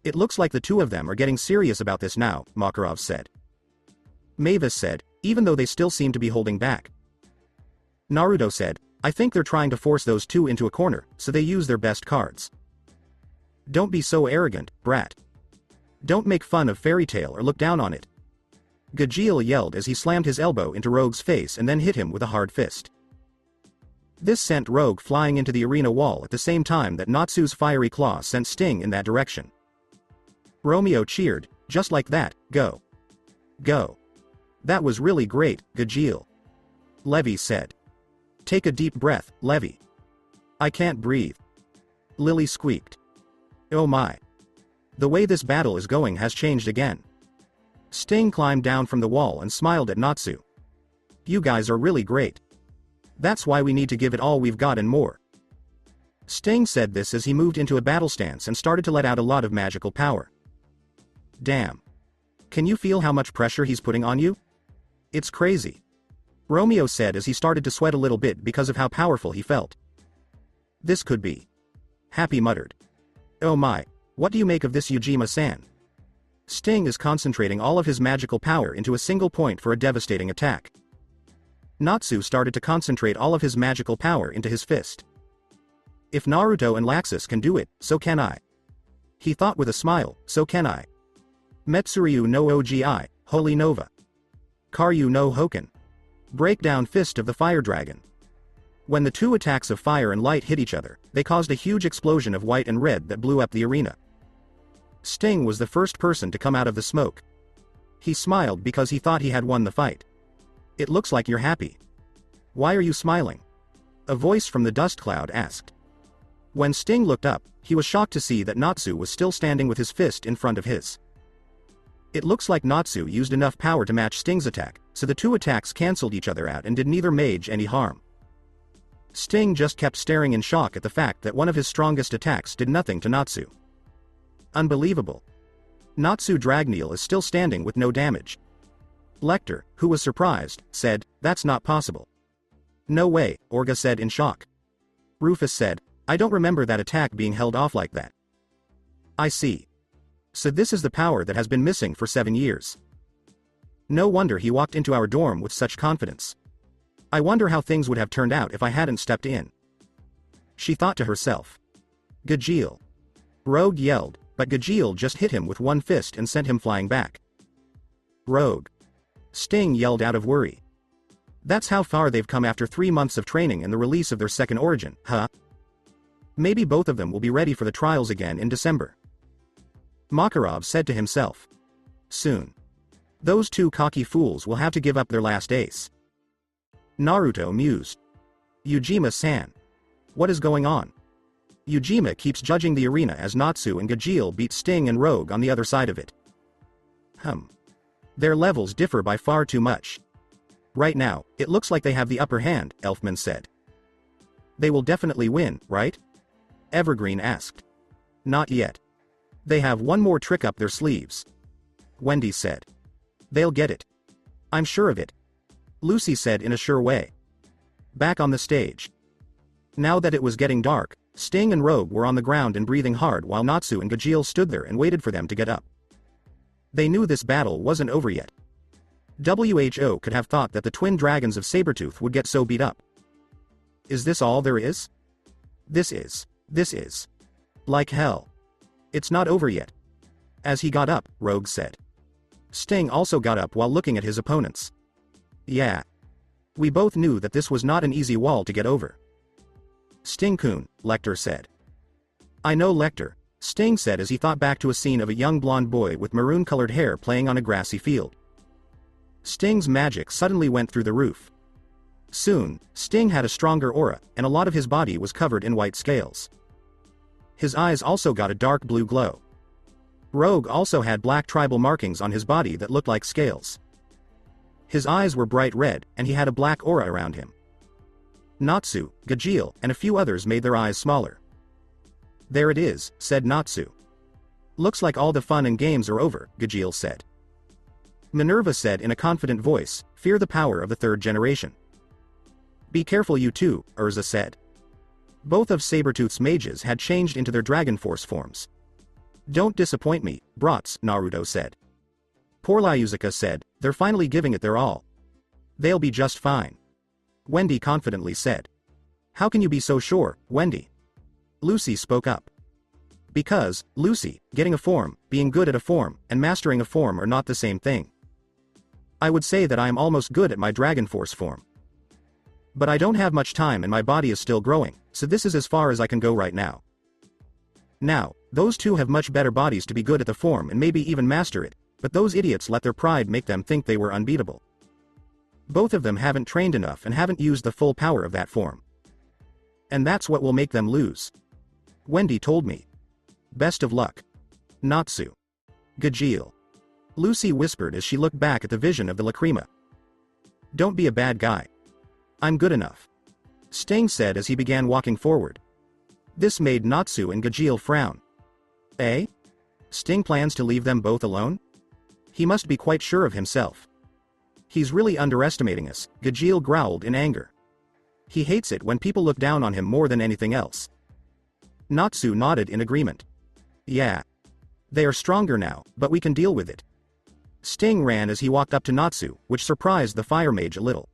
It looks like the two of them are getting serious about this now, Makarov said. Mavis said, even though they still seem to be holding back. Naruto said, I think they're trying to force those two into a corner, so they use their best cards. Don't be so arrogant, brat. Don't make fun of Fairy Tail or look down on it. Gajeel yelled as he slammed his elbow into Rogue's face and then hit him with a hard fist. This sent Rogue flying into the arena wall at the same time that Natsu's fiery claw sent Sting in that direction. Romeo cheered, just like that, go. Go. That was really great, Gajeel. Levy said. Take a deep breath, Levy. I can't breathe. Lily squeaked. Oh my. The way this battle is going has changed again. Sting climbed down from the wall and smiled at Natsu. You guys are really great. That's why we need to give it all we've got and more. Sting said this as he moved into a battle stance and started to let out a lot of magical power. Damn. Can you feel how much pressure he's putting on you? It's crazy. Romeo said as he started to sweat a little bit because of how powerful he felt. This could be. Happy muttered. Oh my, what do you make of this Ujima-san? Sting is concentrating all of his magical power into a single point for a devastating attack. Natsu started to concentrate all of his magical power into his fist. If Naruto and Laxus can do it, so can I. He thought with a smile, so can I. Metsuryu no Ogi, Holy Nova. Karyu no Hoken. Breakdown Fist of the Fire Dragon. When the two attacks of fire and light hit each other, they caused a huge explosion of white and red that blew up the arena. Sting was the first person to come out of the smoke. He smiled because he thought he had won the fight. It looks like you're happy. Why are you smiling? A voice from the dust cloud asked. When Sting looked up, he was shocked to see that Natsu was still standing with his fist in front of his. It looks like Natsu used enough power to match Sting's attack, so the two attacks cancelled each other out and did neither mage any harm. Sting just kept staring in shock at the fact that one of his strongest attacks did nothing to Natsu. Unbelievable. Natsu Dragneel is still standing with no damage. Lecter, who was surprised, said, "That's not possible." "No way," Orga said in shock. Rufus said, "I don't remember that attack being held off like that." "I see. So this is the power that has been missing for 7 years. No wonder he walked into our dorm with such confidence. I wonder how things would have turned out if I hadn't stepped in." She thought to herself. "Gajeel." Rogue yelled, but Gajeel just hit him with one fist and sent him flying back. "Rogue." Sting yelled out of worry. That's how far they've come after 3 months of training and the release of their second origin, huh? Maybe both of them will be ready for the trials again in December. Makarov said to himself. Soon. Those two cocky fools will have to give up their last ace. Naruto mused. Ujima-san. What is going on? Ujima keeps judging the arena as Natsu and Gajeel beat Sting and Rogue on the other side of it. Their levels differ by far too much. Right now, it looks like they have the upper hand, Elfman said. They will definitely win, right? Evergreen asked. Not yet. They have one more trick up their sleeves. Wendy said. They'll get it. I'm sure of it. Lucy said in a sure way. Back on the stage. Now that it was getting dark, Sting and Rogue were on the ground and breathing hard while Natsu and Gajeel stood there and waited for them to get up. They knew this battle wasn't over yet. WHO could have thought that the twin dragons of Sabretooth would get so beat up. Is this all there is? This is. Like hell. It's not over yet. As he got up, Rogue said. Sting also got up while looking at his opponents. Yeah. We both knew that this was not an easy wall to get over. Sting-kun, Lecter said. I know Lecter, Sting said as he thought back to a scene of a young blonde boy with maroon-colored hair playing on a grassy field. Sting's magic suddenly went through the roof. Soon, Sting had a stronger aura, and a lot of his body was covered in white scales. His eyes also got a dark blue glow. Rogue also had black tribal markings on his body that looked like scales. His eyes were bright red, and he had a black aura around him. Natsu, Gajeel, and a few others made their eyes smaller. There it is, said Natsu. Looks like all the fun and games are over, Gajeel said. Minerva said in a confident voice, fear the power of the third generation. Be careful you two, Urza said. Both of Sabretooth's mages had changed into their Dragon Force forms. Don't disappoint me, Bratz, Naruto said. Poor Lyuzuka said, they're finally giving it their all. They'll be just fine. Wendy confidently said. How can you be so sure, Wendy? Lucy spoke up. Because, Lucy, getting a form, being good at a form, and mastering a form are not the same thing. I would say that I am almost good at my Dragon Force form. But I don't have much time and my body is still growing, so this is as far as I can go right now. Now, those two have much better bodies to be good at the form and maybe even master it, but those idiots let their pride make them think they were unbeatable. Both of them haven't trained enough and haven't used the full power of that form. And that's what will make them lose. Wendy told me. Best of luck. Natsu. Gajeel. Lucy whispered as she looked back at the vision of the Lacrima. Don't be a bad guy. I'm good enough. Sting said as he began walking forward. This made Natsu and Gajeel frown. Eh? Sting plans to leave them both alone? He must be quite sure of himself. He's really underestimating us, Gajeel growled in anger. He hates it when people look down on him more than anything else. Natsu nodded in agreement. Yeah. They are stronger now, but we can deal with it. Sting ran as he walked up to Natsu, which surprised the fire mage a little.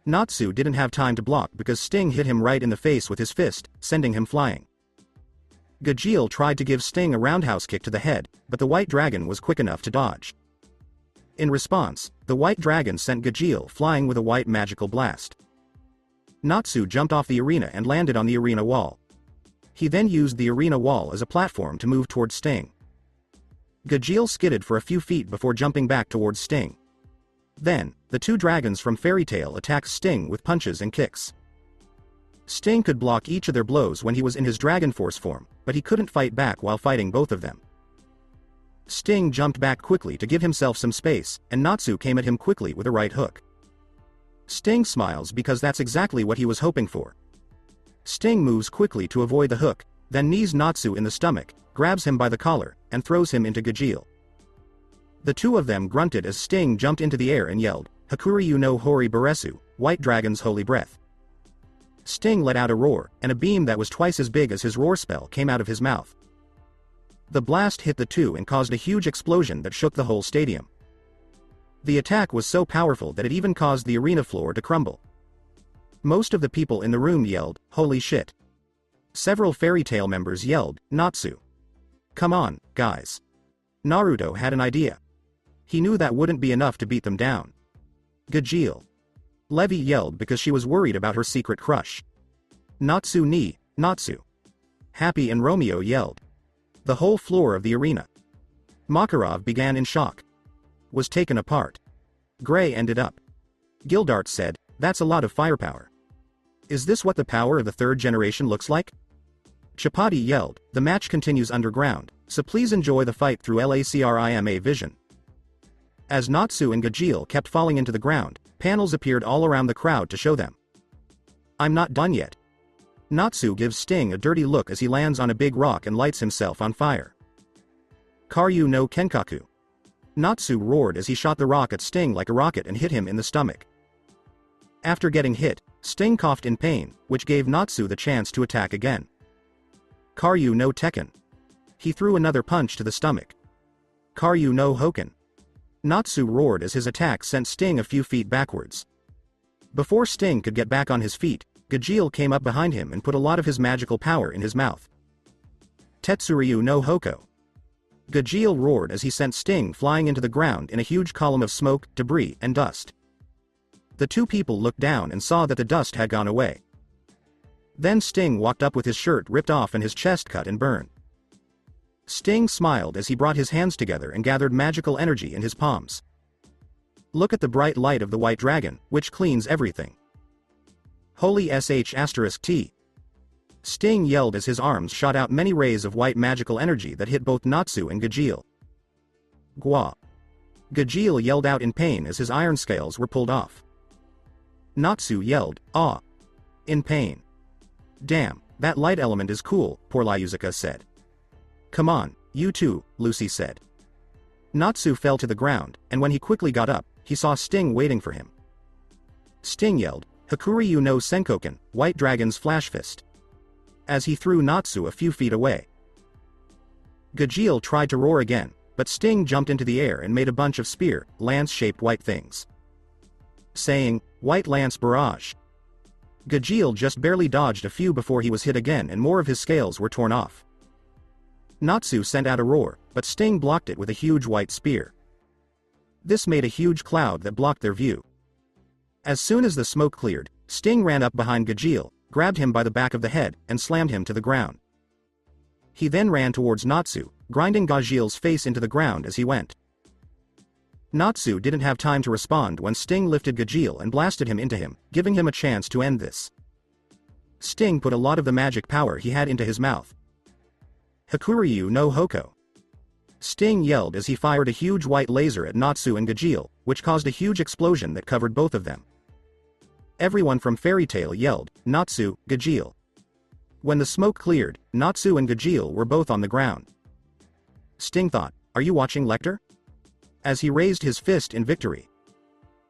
Natsu didn't have time to block because Sting hit him right in the face with his fist, sending him flying. Gajeel tried to give Sting a roundhouse kick to the head, but the white dragon was quick enough to dodge. In response, the white dragon sent Gajeel flying with a white magical blast. Natsu jumped off the arena and landed on the arena wall. He then used the arena wall as a platform to move towards Sting. Gajeel skidded for a few feet before jumping back towards Sting. Then, the two dragons from Fairy Tail attacked Sting with punches and kicks. Sting could block each of their blows when he was in his Dragon Force form, but he couldn't fight back while fighting both of them. Sting jumped back quickly to give himself some space, and Natsu came at him quickly with a right hook. Sting smiles because that's exactly what he was hoping for. Sting moves quickly to avoid the hook, then knees Natsu in the stomach, grabs him by the collar, and throws him into Gajeel. The two of them grunted as Sting jumped into the air and yelled, "Hakuryu no Hori Baresu, White Dragon's Holy Breath." Sting let out a roar, and a beam that was twice as big as his roar spell came out of his mouth. The blast hit the two and caused a huge explosion that shook the whole stadium. The attack was so powerful that it even caused the arena floor to crumble. Most of the people in the room yelled, "Holy shit." Several Fairy Tail members yelled, "Natsu. Come on, guys." Naruto had an idea. He knew that wouldn't be enough to beat them down. Gajeel. Levi yelled because she was worried about her secret crush. "Natsu ni, Natsu." Happy and Romeo yelled. The whole floor of the arena. Makarov began in shock. Was taken apart. Gray ended up. Gildart said, "That's a lot of firepower. Is this what the power of the third generation looks like?" Chapati yelled, "The match continues underground, so please enjoy the fight through LACRIMA vision." As Natsu and Gajeel kept falling into the ground, panels appeared all around the crowd to show them. "I'm not done yet." Natsu gives Sting a dirty look as he lands on a big rock and lights himself on fire. "Karyu no Kenkaku." Natsu roared as he shot the rock at Sting like a rocket and hit him in the stomach. After getting hit, Sting coughed in pain, which gave Natsu the chance to attack again. "Karyu no Tekken." He threw another punch to the stomach. "Karyu no Hoken." Natsu roared as his attack sent Sting a few feet backwards. Before Sting could get back on his feet, Gajeel came up behind him and put a lot of his magical power in his mouth. "Tetsuryu no Hoko." Gajeel roared as he sent Sting flying into the ground in a huge column of smoke, debris, and dust. The two people looked down and saw that the dust had gone away. Then Sting walked up with his shirt ripped off and his chest cut and burned. Sting smiled as he brought his hands together and gathered magical energy in his palms. "Look at the bright light of the White Dragon, which cleans everything. Holy sh*T. Sting yelled as his arms shot out many rays of white magical energy that hit both Natsu and Gajeel. "Gwa." Gajeel yelled out in pain as his iron scales were pulled off. Natsu yelled, "Ah!" in pain. "Damn, that light element is cool," poor Lyuzuka said. "Come on, you too," Lucy said. Natsu fell to the ground, and when he quickly got up, he saw Sting waiting for him. Sting yelled, "Hakuryu no Senkoken, White Dragon's Flash Fist," as he threw Natsu a few feet away. Gajeel tried to roar again, but Sting jumped into the air and made a bunch of spear, lance-shaped white things. Saying, "White Lance Barrage." Gajeel just barely dodged a few before he was hit again and more of his scales were torn off. Natsu sent out a roar, but Sting blocked it with a huge white spear. This made a huge cloud that blocked their view. As soon as the smoke cleared, Sting ran up behind Gajeel, grabbed him by the back of the head, and slammed him to the ground. He then ran towards Natsu, grinding Gajeel's face into the ground as he went. Natsu didn't have time to respond when Sting lifted Gajeel and blasted him into him, giving him a chance to end this. Sting put a lot of the magic power he had into his mouth. "Hakuryu no Hoko." Sting yelled as he fired a huge white laser at Natsu and Gajeel, which caused a huge explosion that covered both of them. Everyone from Fairy Tail yelled, "Natsu, Gajeel." When the smoke cleared, Natsu and Gajeel were both on the ground. Sting thought, "Are you watching Lecter?" as he raised his fist in victory.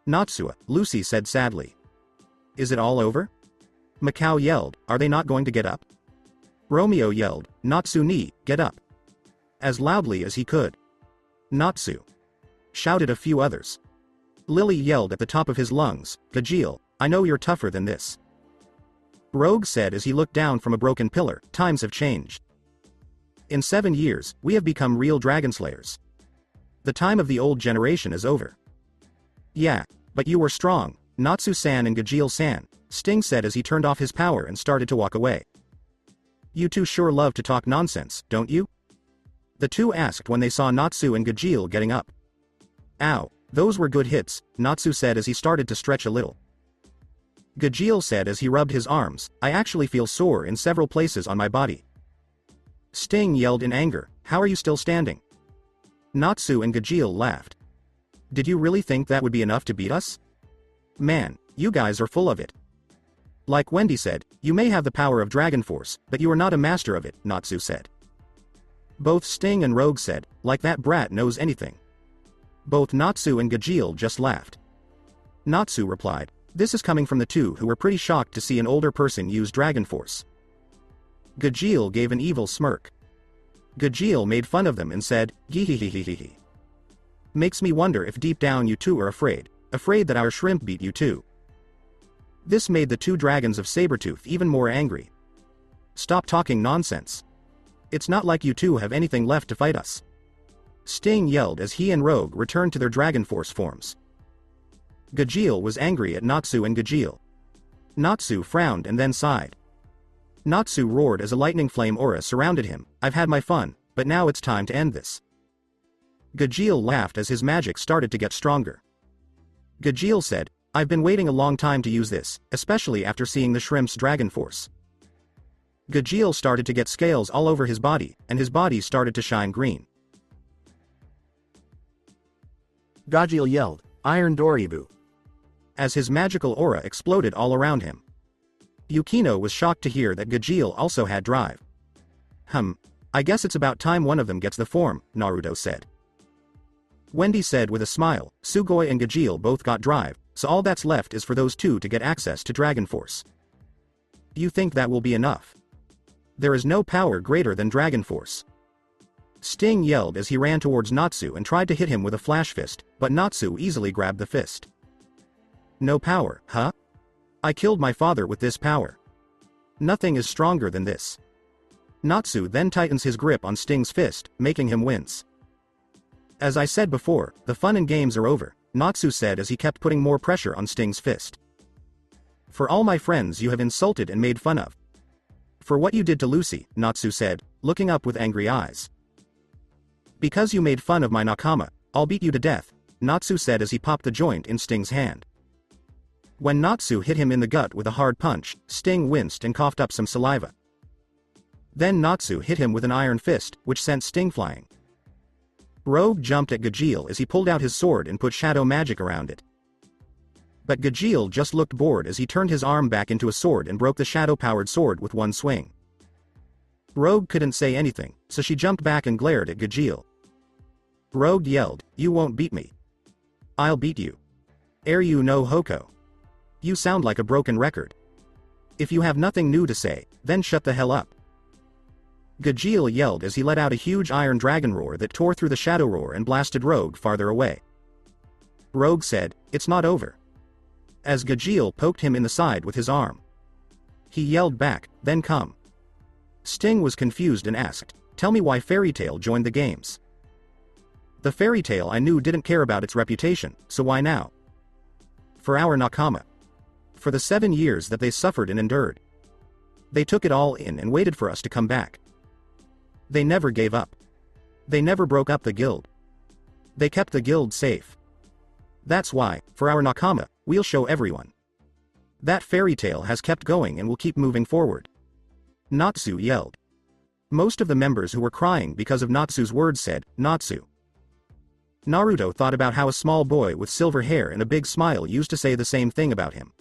"Natsu," Lucy said sadly. "Is it all over?" Macau yelled, "Are they not going to get up?" Romeo yelled, "Natsu ni, get up," as loudly as he could. "Natsu!" shouted a few others. Lily yelled at the top of his lungs, "Gajeel, I know you're tougher than this." Rogue said as he looked down from a broken pillar, "Times have changed. In 7 years, we have become real dragon slayers. The time of the old generation is over." "Yeah, but you were strong, Natsu-san and Gajeel-san," Sting said as he turned off his power and started to walk away. "You two sure love to talk nonsense, don't you?" the two asked when they saw Natsu and Gajeel getting up. "Ow, those were good hits," Natsu said as he started to stretch a little. Gajeel said as he rubbed his arms, "I actually feel sore in several places on my body." Sting yelled in anger, "How are you still standing?" Natsu and Gajeel laughed. "Did you really think that would be enough to beat us? Man, you guys are full of it. Like Wendy said, you may have the power of Dragon Force, but you are not a master of it, Natsu said. Both Sting and Rogue said, like that brat knows anything. Both Natsu and Gajeel just laughed. Natsu replied, this is coming from the two who were pretty shocked to see an older person use Dragon Force. Gajeel gave an evil smirk. Gajeel made fun of them and said, "Gehehehehe. Makes me wonder if deep down you two are afraid that our shrimp beat you too." This made the two dragons of Sabretooth even more angry. Stop talking nonsense. It's not like you two have anything left to fight us. Sting yelled as he and Rogue returned to their Dragon Force forms. Gajeel was angry at Natsu and Gajeel. Natsu frowned and then sighed. Natsu roared as a lightning flame aura surrounded him, "I've had my fun, but now it's time to end this." Gajeel laughed as his magic started to get stronger. Gajeel said, "I've been waiting a long time to use this, especially after seeing the shrimp's Dragon Force." Gajeel started to get scales all over his body, and his body started to shine green. Gajeel yelled, "Iron Doribu!" As his magical aura exploded all around him. Yukino was shocked to hear that Gajeel also had drive. I guess it's about time one of them gets the form," Naruto said. Wendy said with a smile, "Sugoi and Gajeel both got drive, so all that's left is for those two to get access to Dragon Force. You think that will be enough? There is no power greater than Dragon Force." Sting yelled as he ran towards Natsu and tried to hit him with a flash fist, but Natsu easily grabbed the fist. "No power, huh? I killed my father with this power. Nothing is stronger than this." Natsu then tightens his grip on Sting's fist, making him wince. "As I said before, the fun and games are over," Natsu said as he kept putting more pressure on Sting's fist. "For all my friends you have insulted and made fun of. For what you did to Lucy," Natsu said, looking up with angry eyes. "Because you made fun of my nakama, I'll beat you to death," Natsu said as he popped the joint in Sting's hand. When Natsu hit him in the gut with a hard punch, Sting winced and coughed up some saliva. Then Natsu hit him with an iron fist, which sent Sting flying. Rogue jumped at Gajeel as he pulled out his sword and put shadow magic around it. But Gajeel just looked bored as he turned his arm back into a sword and broke the shadow-powered sword with one swing. Rogue couldn't say anything, so she jumped back and glared at Gajeel. Rogue yelled, "You won't beat me. I'll beat you. You no Hoko. You sound like a broken record. If you have nothing new to say, then shut the hell up." Gajeel yelled as he let out a huge iron dragon roar that tore through the shadow roar and blasted Rogue farther away. Rogue said, "It's not over." As Gajeel poked him in the side with his arm. He yelled back, "Then come." Sting was confused and asked, "Tell me why Fairy Tail joined the games." "The Fairy Tail I knew didn't care about its reputation, so why now?" "For our nakama. For the 7 years that they suffered and endured. They took it all in and waited for us to come back. They never gave up. They never broke up the guild. They kept the guild safe. That's why, for our nakama, we'll show everyone. That fairy tale has kept going and will keep moving forward." Natsu yelled. Most of the members who were crying because of Natsu's words said, "Natsu." Naruto thought about how a small boy with silver hair and a big smile used to say the same thing about him.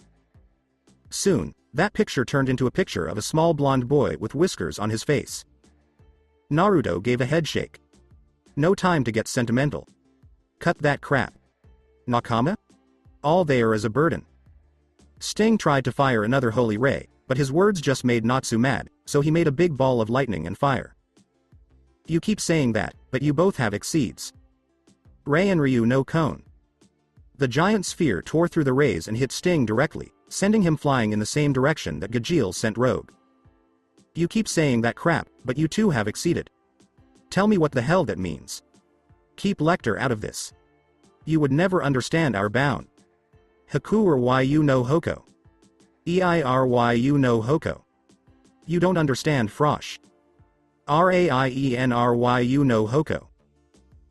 Soon, that picture turned into a picture of a small blonde boy with whiskers on his face. Naruto gave a headshake. "No time to get sentimental. Cut that crap. Nakama? All there is a burden." Sting tried to fire another holy ray, but his words just made Natsu mad, so he made a big ball of lightning and fire. "You keep saying that, but you both have exceeds. Ray and Ryu no cone." The giant sphere tore through the rays and hit Sting directly, sending him flying in the same direction that Gajeel sent Rogue. "You keep saying that crap, but you two have exceeded. Tell me what the hell that means. Keep Lecter out of this. You would never understand our bound. Haku or Yu no Hoko. Eiryu no Hoko. You don't understand Frosh. Rainryu no Hoko."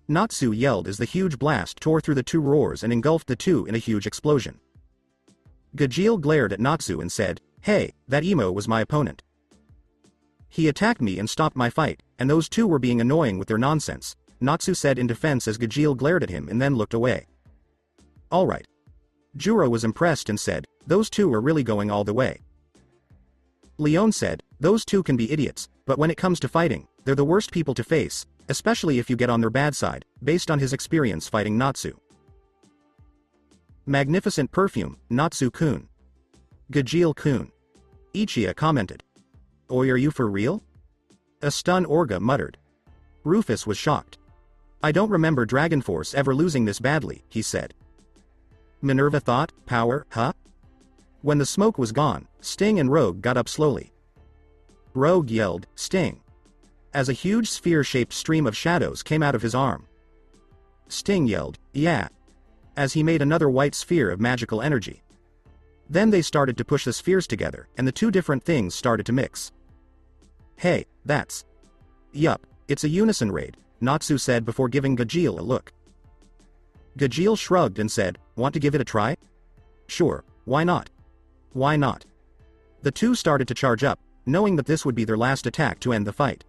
Natsu yelled as the huge blast tore through the two roars and engulfed the two in a huge explosion. Gajeel glared at Natsu and said, "Hey, that emo was my opponent. He attacked me and stopped my fight, and those two were being annoying with their nonsense," Natsu said in defense as Gajeel glared at him and then looked away. "Alright. Juro was impressed and said, those two are really going all the way. Leon said, those two can be idiots, but when it comes to fighting, they're the worst people to face, especially if you get on their bad side, based on his experience fighting Natsu. Magnificent perfume, Natsu-kun. Gajeel-kun. Ichiya commented. Oi, are you for real? A stunned Orga muttered. Rufus was shocked. I don't remember Dragon Force ever losing this badly, he said. Minerva thought, power, huh? When the smoke was gone, Sting and Rogue got up slowly. Rogue yelled, Sting. As a huge sphere-shaped stream of shadows came out of his arm. Sting yelled, yeah. As he made another white sphere of magical energy. Then they started to push the spheres together, and the two different things started to mix. Hey, that's... Yup, it's a unison raid, Natsu said before giving Gajeel a look. Gajeel shrugged and said, want to give it a try? Sure, why not? Why not? The two started to charge up, knowing that this would be their last attack to end the fight.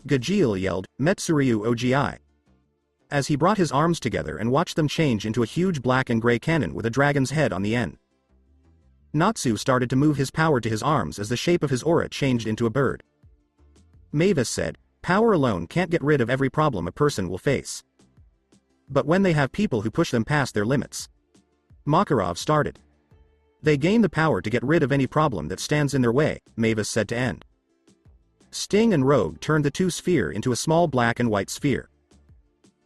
Gajeel yelled, Metsuryu Ogi. As he brought his arms together and watched them change into a huge black and gray cannon with a dragon's head on the end. Natsu started to move his power to his arms as the shape of his aura changed into a bird. Mavis said, power alone can't get rid of every problem a person will face. But when they have people who push them past their limits. Makarov started. They gain the power to get rid of any problem that stands in their way, Mavis said to end. Sting and Rogue turned the two sphere into a small black and white sphere.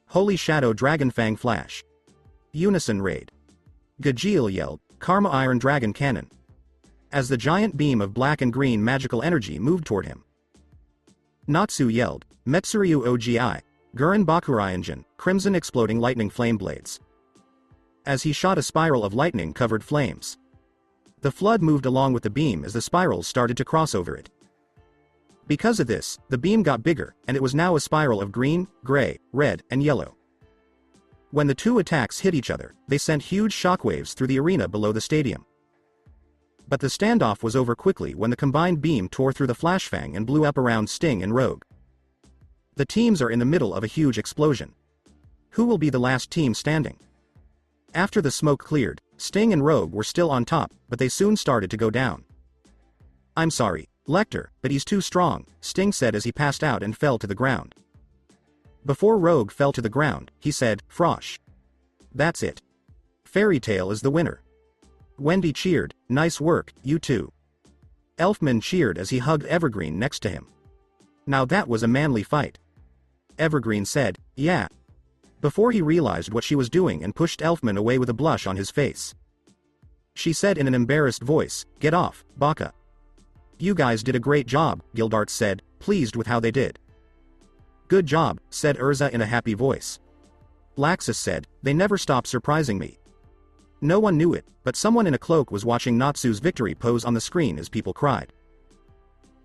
Holy Shadow Dragon Fang Flash. Unison Raid. Gajeel yelled, Karma Iron Dragon Cannon. As the giant beam of black and green magical energy moved toward him. Natsu yelled, Metsuryu Ogi, Gurren Bakuraianjin, Crimson Exploding Lightning Flame Blades. As he shot a spiral of lightning-covered flames. The flood moved along with the beam as the spirals started to cross over it. Because of this, the beam got bigger, and it was now a spiral of green, gray, red, and yellow. When the two attacks hit each other, they sent huge shockwaves through the arena below the stadium. But the standoff was over quickly when the combined beam tore through the flashfang and blew up around Sting and Rogue. The teams are in the middle of a huge explosion. Who will be the last team standing? After the smoke cleared, Sting and Rogue were still on top, but they soon started to go down. I'm sorry, Lecter, but he's too strong, Sting said as he passed out and fell to the ground. Before Rogue fell to the ground, he said, Frosh. That's it. Fairy Tail is the winner. Wendy cheered, nice work, you two. Elfman cheered as he hugged Evergreen next to him. Now that was a manly fight. Evergreen said, yeah. Before he realized what she was doing and pushed Elfman away with a blush on his face. She said in an embarrassed voice, get off, Baka. You guys did a great job, Gildart said, pleased with how they did. Good job, said Urza in a happy voice. Laxus said, they never stop surprising me. No one knew it, but someone in a cloak was watching Natsu's victory pose on the screen as people cried.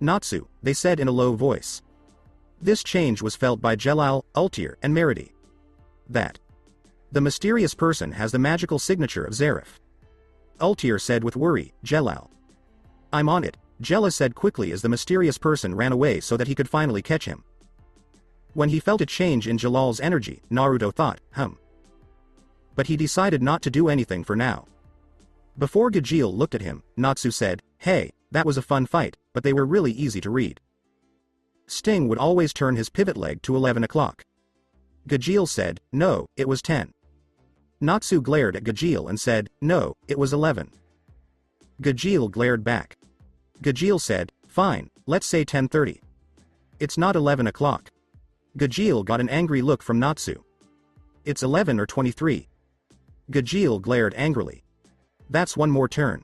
Natsu, they said in a low voice. This change was felt by Jelal, Ultir, and Meridi. That. The mysterious person has the magical signature of Zeref. Ultir said with worry, Jelal. I'm on it, Jella said quickly as the mysterious person ran away so that he could finally catch him. When he felt a change in Jalal's energy, Naruto thought, But he decided not to do anything for now. Before Gajeel looked at him, Natsu said, hey, that was a fun fight, but they were really easy to read. Sting would always turn his pivot leg to 11 o'clock. Gajeel said, no, it was 10. Natsu glared at Gajeel and said, no, it was 11. Gajeel glared back. Gajeel said, fine, let's say 10:30. It's not 11 o'clock. Gajeel got an angry look from Natsu. It's 11 or 23. Gajeel glared angrily. That's one more turn.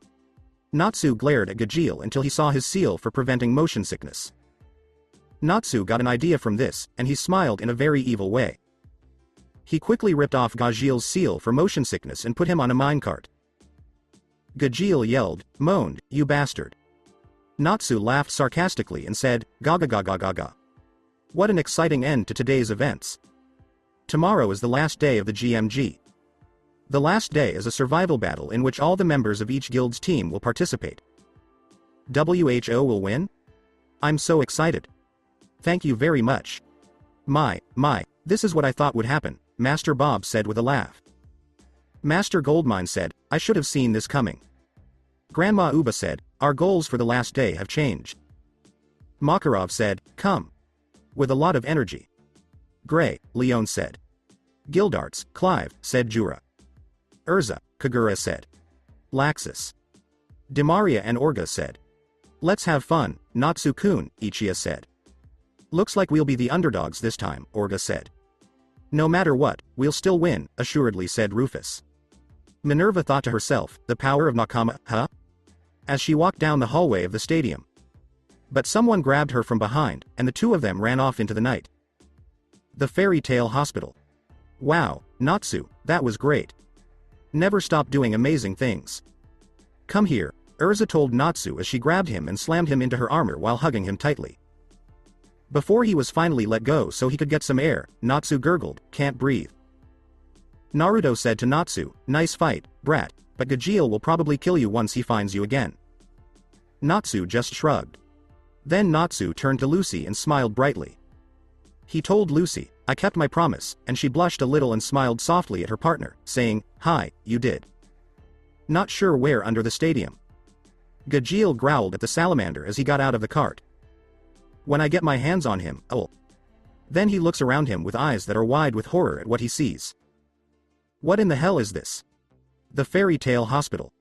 Natsu glared at Gajeel until he saw his seal for preventing motion sickness. Natsu got an idea from this, and he smiled in a very evil way. He quickly ripped off Gajeel's seal for motion sickness and put him on a minecart. Gajeel yelled, moaned, you bastard. Natsu laughed sarcastically and said, gaga gaga gaga. What an exciting end to today's events. Tomorrow is the last day of the GMG. The last day is a survival battle in which all the members of each guild's team will participate. WHO will win? I'm so excited. Thank you very much. My, this is what I thought would happen, Master Bob said with a laugh. Master Goldmine said, I should have seen this coming. Grandma Uba said, our goals for the last day have changed. Makarov said, come. With a lot of energy. Gray, Leon said. Gildarts, Clive, said Jura. Urza, Kagura said. Laxus. Demaria and Orga said. Let's have fun, Natsu-kun, Ichiya said. Looks like we'll be the underdogs this time, Orga said. No matter what, we'll still win, assuredly said Rufus. Minerva thought to herself, the power of Nakama, huh? As she walked down the hallway of the stadium. But someone grabbed her from behind, and the two of them ran off into the night. The Fairy Tale Hospital. Wow, Natsu, that was great. Never stop doing amazing things. Come here, Urza told Natsu as she grabbed him and slammed him into her armor while hugging him tightly. Before he was finally let go so he could get some air, Natsu gurgled, can't breathe. Naruto said to Natsu, nice fight, brat, but Gajeel will probably kill you once he finds you again. Natsu just shrugged. Then Natsu turned to Lucy and smiled brightly. He told Lucy, I kept my promise, and she blushed a little and smiled softly at her partner, saying, hi, you did. Not sure where under the stadium. Gajeel growled at the salamander as he got out of the cart. When I get my hands on him, I'll. Then he looks around him with eyes that are wide with horror at what he sees. What in the hell is this? The Fairy Tale Hospital.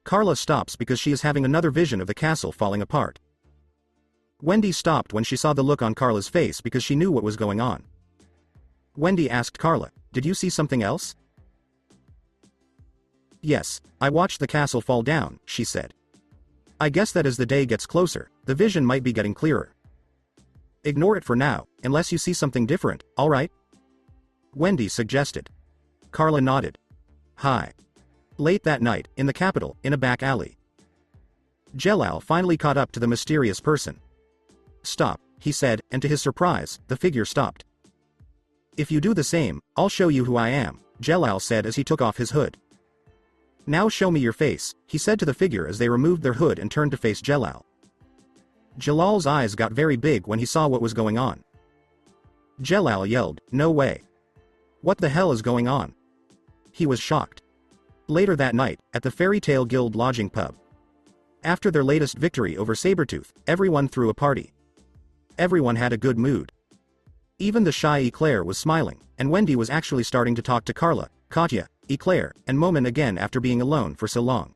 Carla stops because she is having another vision of the castle falling apart. Wendy stopped when she saw the look on Carla's face because she knew what was going on. Wendy asked Carla, did you see something else? Yes, I watched the castle fall down, she said. I guess that as the day gets closer, the vision might be getting clearer. Ignore it for now, unless you see something different, alright? Wendy suggested. Carla nodded. Hi. Late that night, in the capital, in a back alley. Jelal finally caught up to the mysterious person. Stop, he said, and to his surprise, the figure stopped. If you do the same, I'll show you who I am, Jelal said as he took off his hood. Now show me your face, he said to the figure as they removed their hood and turned to face Jelal. Jalal's eyes got very big when he saw what was going on. Jelal yelled, no way. What the hell is going on? He was shocked. Later that night, at the Fairy Tale Guild lodging pub. After their latest victory over Sabretooth, everyone threw a party. Everyone had a good mood. Even the shy Eclair was smiling, and Wendy was actually starting to talk to Carla, Katya, Eclair, and Momin again after being alone for so long.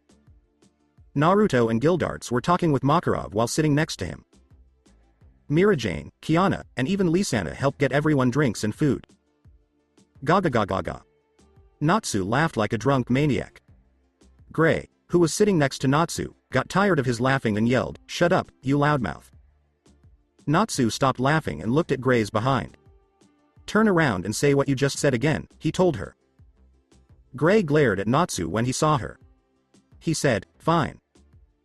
Naruto and Gildarts were talking with Makarov while sitting next to him. Mirajane, Kiana, and even Lisana helped get everyone drinks and food. Gaga gaga gaga. Natsu laughed like a drunk maniac. Gray, who was sitting next to Natsu, got tired of his laughing and yelled, shut up, you loudmouth. Natsu stopped laughing and looked at Gray's behind. Turn around and say what you just said again, he told her. Gray glared at Natsu when he saw her. He said, fine.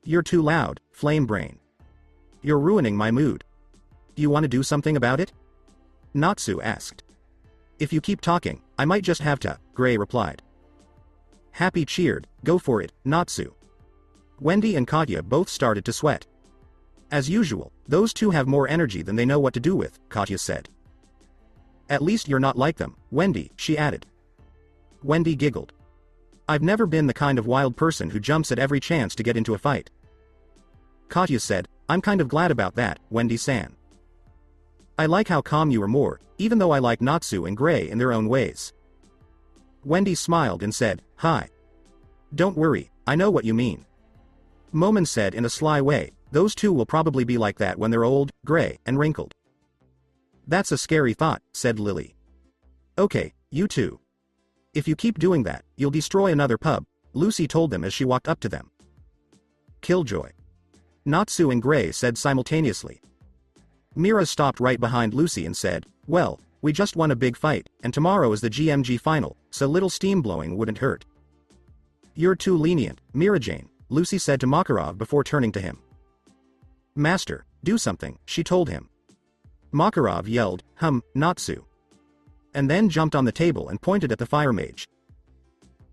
You're too loud, flame brain. You're ruining my mood. You want to do something about it? Natsu asked. If you keep talking, I might just have to, Gray replied. Happy cheered, go for it, Natsu. Wendy and Katya both started to sweat. As usual, those two have more energy than they know what to do with, Katya said. At least you're not like them, Wendy, she added. Wendy giggled. I've never been the kind of wild person who jumps at every chance to get into a fight. Katya said, I'm kind of glad about that, Wendy-san. I like how calm you are more, even though I like Natsu and Gray in their own ways. Wendy smiled and said, hi. Don't worry, I know what you mean. Momin said in a sly way, those two will probably be like that when they're old, gray, and wrinkled. That's a scary thought, said Lily. Okay, you two. If you keep doing that, you'll destroy another pub, Lucy told them as she walked up to them. Killjoy. Natsu and Gray said simultaneously. Mira stopped right behind Lucy and said, well, we just won a big fight, and tomorrow is the GMG final, so little steam blowing wouldn't hurt. You're too lenient, Mirajane, Lucy said to Makarov before turning to him. Master, do something, she told him. Makarov yelled, Natsu. And then jumped on the table and pointed at the fire mage.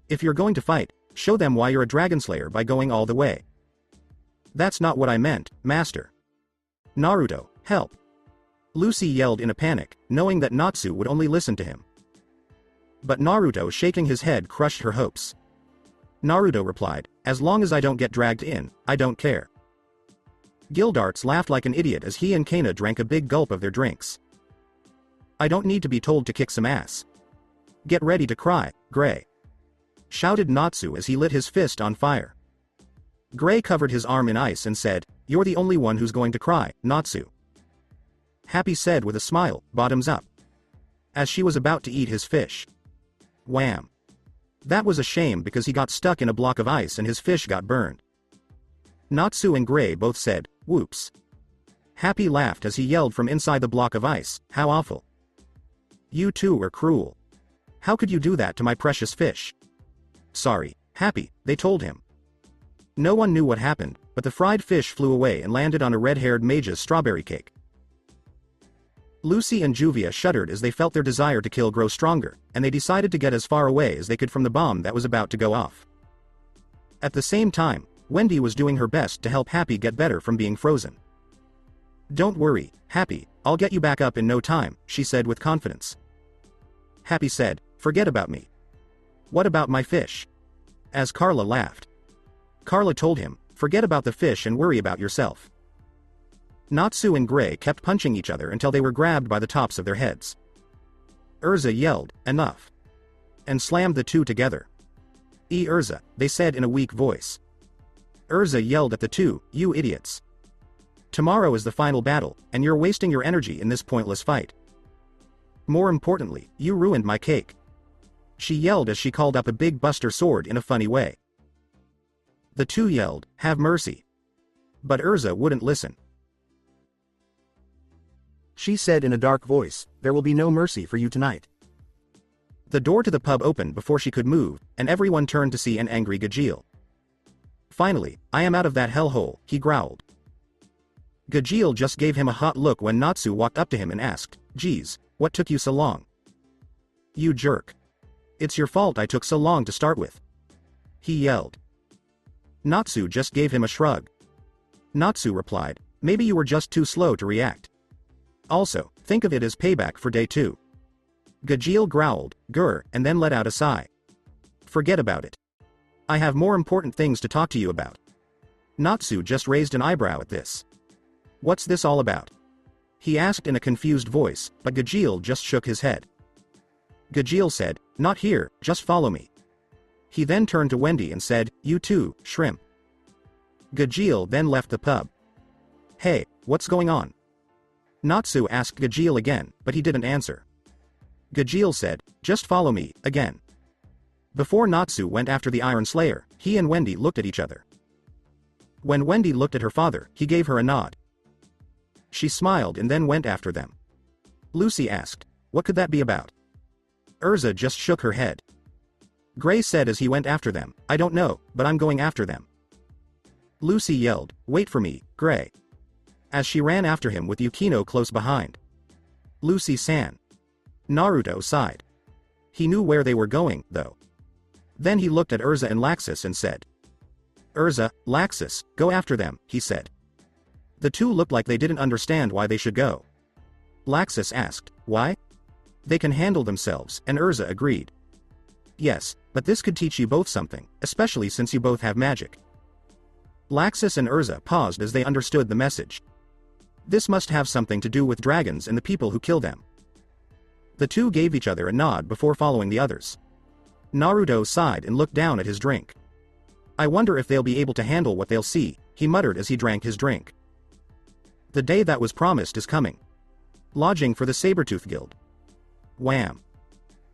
If you're going to fight, show them why you're a dragonslayer by going all the way. That's not what I meant, Master. Naruto, help. Lucy yelled in a panic, knowing that Natsu would only listen to him. But Naruto shaking his head crushed her hopes. Naruto replied, as long as I don't get dragged in, I don't care. Gildarts laughed like an idiot as he and Kana drank a big gulp of their drinks. I don't need to be told to kick some ass. Get ready to cry, Gray. Shouted Natsu as he lit his fist on fire. Gray covered his arm in ice and said, you're the only one who's going to cry, Natsu. Happy said with a smile, bottoms up. As she was about to eat his fish. Wham. That was a shame because he got stuck in a block of ice and his fish got burned. Natsu and Gray both said, whoops. Happy laughed as he yelled from inside the block of ice, how awful. You two were cruel. How could you do that to my precious fish? Sorry, Happy, they told him. No one knew what happened, but the fried fish flew away and landed on a red-haired mage's strawberry cake. Lucy and Juvia shuddered as they felt their desire to kill grow stronger, and they decided to get as far away as they could from the bomb that was about to go off. At the same time, Wendy was doing her best to help Happy get better from being frozen. Don't worry, Happy, I'll get you back up in no time, she said with confidence. Happy said, forget about me. What about my fish? As Carla laughed. Carla told him, forget about the fish and worry about yourself. Natsu and Gray kept punching each other until they were grabbed by the tops of their heads. Urza yelled, enough. And slammed the two together. Urza, they said in a weak voice. Urza yelled at the two, you idiots. Tomorrow is the final battle, and you're wasting your energy in this pointless fight. More importantly, you ruined my cake. She yelled as she called up a big buster sword in a funny way. The two yelled, have mercy. But Urza wouldn't listen. She said in a dark voice, there will be no mercy for you tonight. The door to the pub opened before she could move, and everyone turned to see an angry Gajeel. Finally, I am out of that hellhole, he growled. Gajeel just gave him a hot look when Natsu walked up to him and asked, geez, what took you so long? You jerk. It's your fault I took so long to start with. He yelled. Natsu just gave him a shrug. Natsu replied, maybe you were just too slow to react. Also, think of it as payback for day 2. Gajeel growled, grr, and then let out a sigh. Forget about it. I have more important things to talk to you about. Natsu just raised an eyebrow at this. What's this all about? He asked in a confused voice, but Gajeel just shook his head. Gajeel said, not here, just follow me. He then turned to Wendy and said, you too, shrimp. Gajeel then left the pub. Hey, what's going on? Natsu asked Gajeel again, but he didn't answer. Gajeel said, just follow me, again. Before Natsu went after the Iron Slayer, he and Wendy looked at each other. When Wendy looked at her father, he gave her a nod. She smiled and then went after them. Lucy asked, what could that be about? Urza just shook her head. Gray said as he went after them, I don't know, but I'm going after them. Lucy yelled, wait for me, Gray. As she ran after him with Yukino close behind. Lucy-san. Naruto sighed. He knew where they were going, though. Then he looked at Urza and Laxus and said. Urza, Laxus, go after them, he said. The two looked like they didn't understand why they should go. Laxus asked, why? They can handle themselves, and Urza agreed. Yes, but this could teach you both something, especially since you both have magic. Laxus and Urza paused as they understood the message. This must have something to do with dragons and the people who kill them. The two gave each other a nod before following the others. Naruto sighed and looked down at his drink. I wonder if they'll be able to handle what they'll see, he muttered as he drank his drink. The day that was promised is coming. Lodging for the Sabretooth Guild. Wham.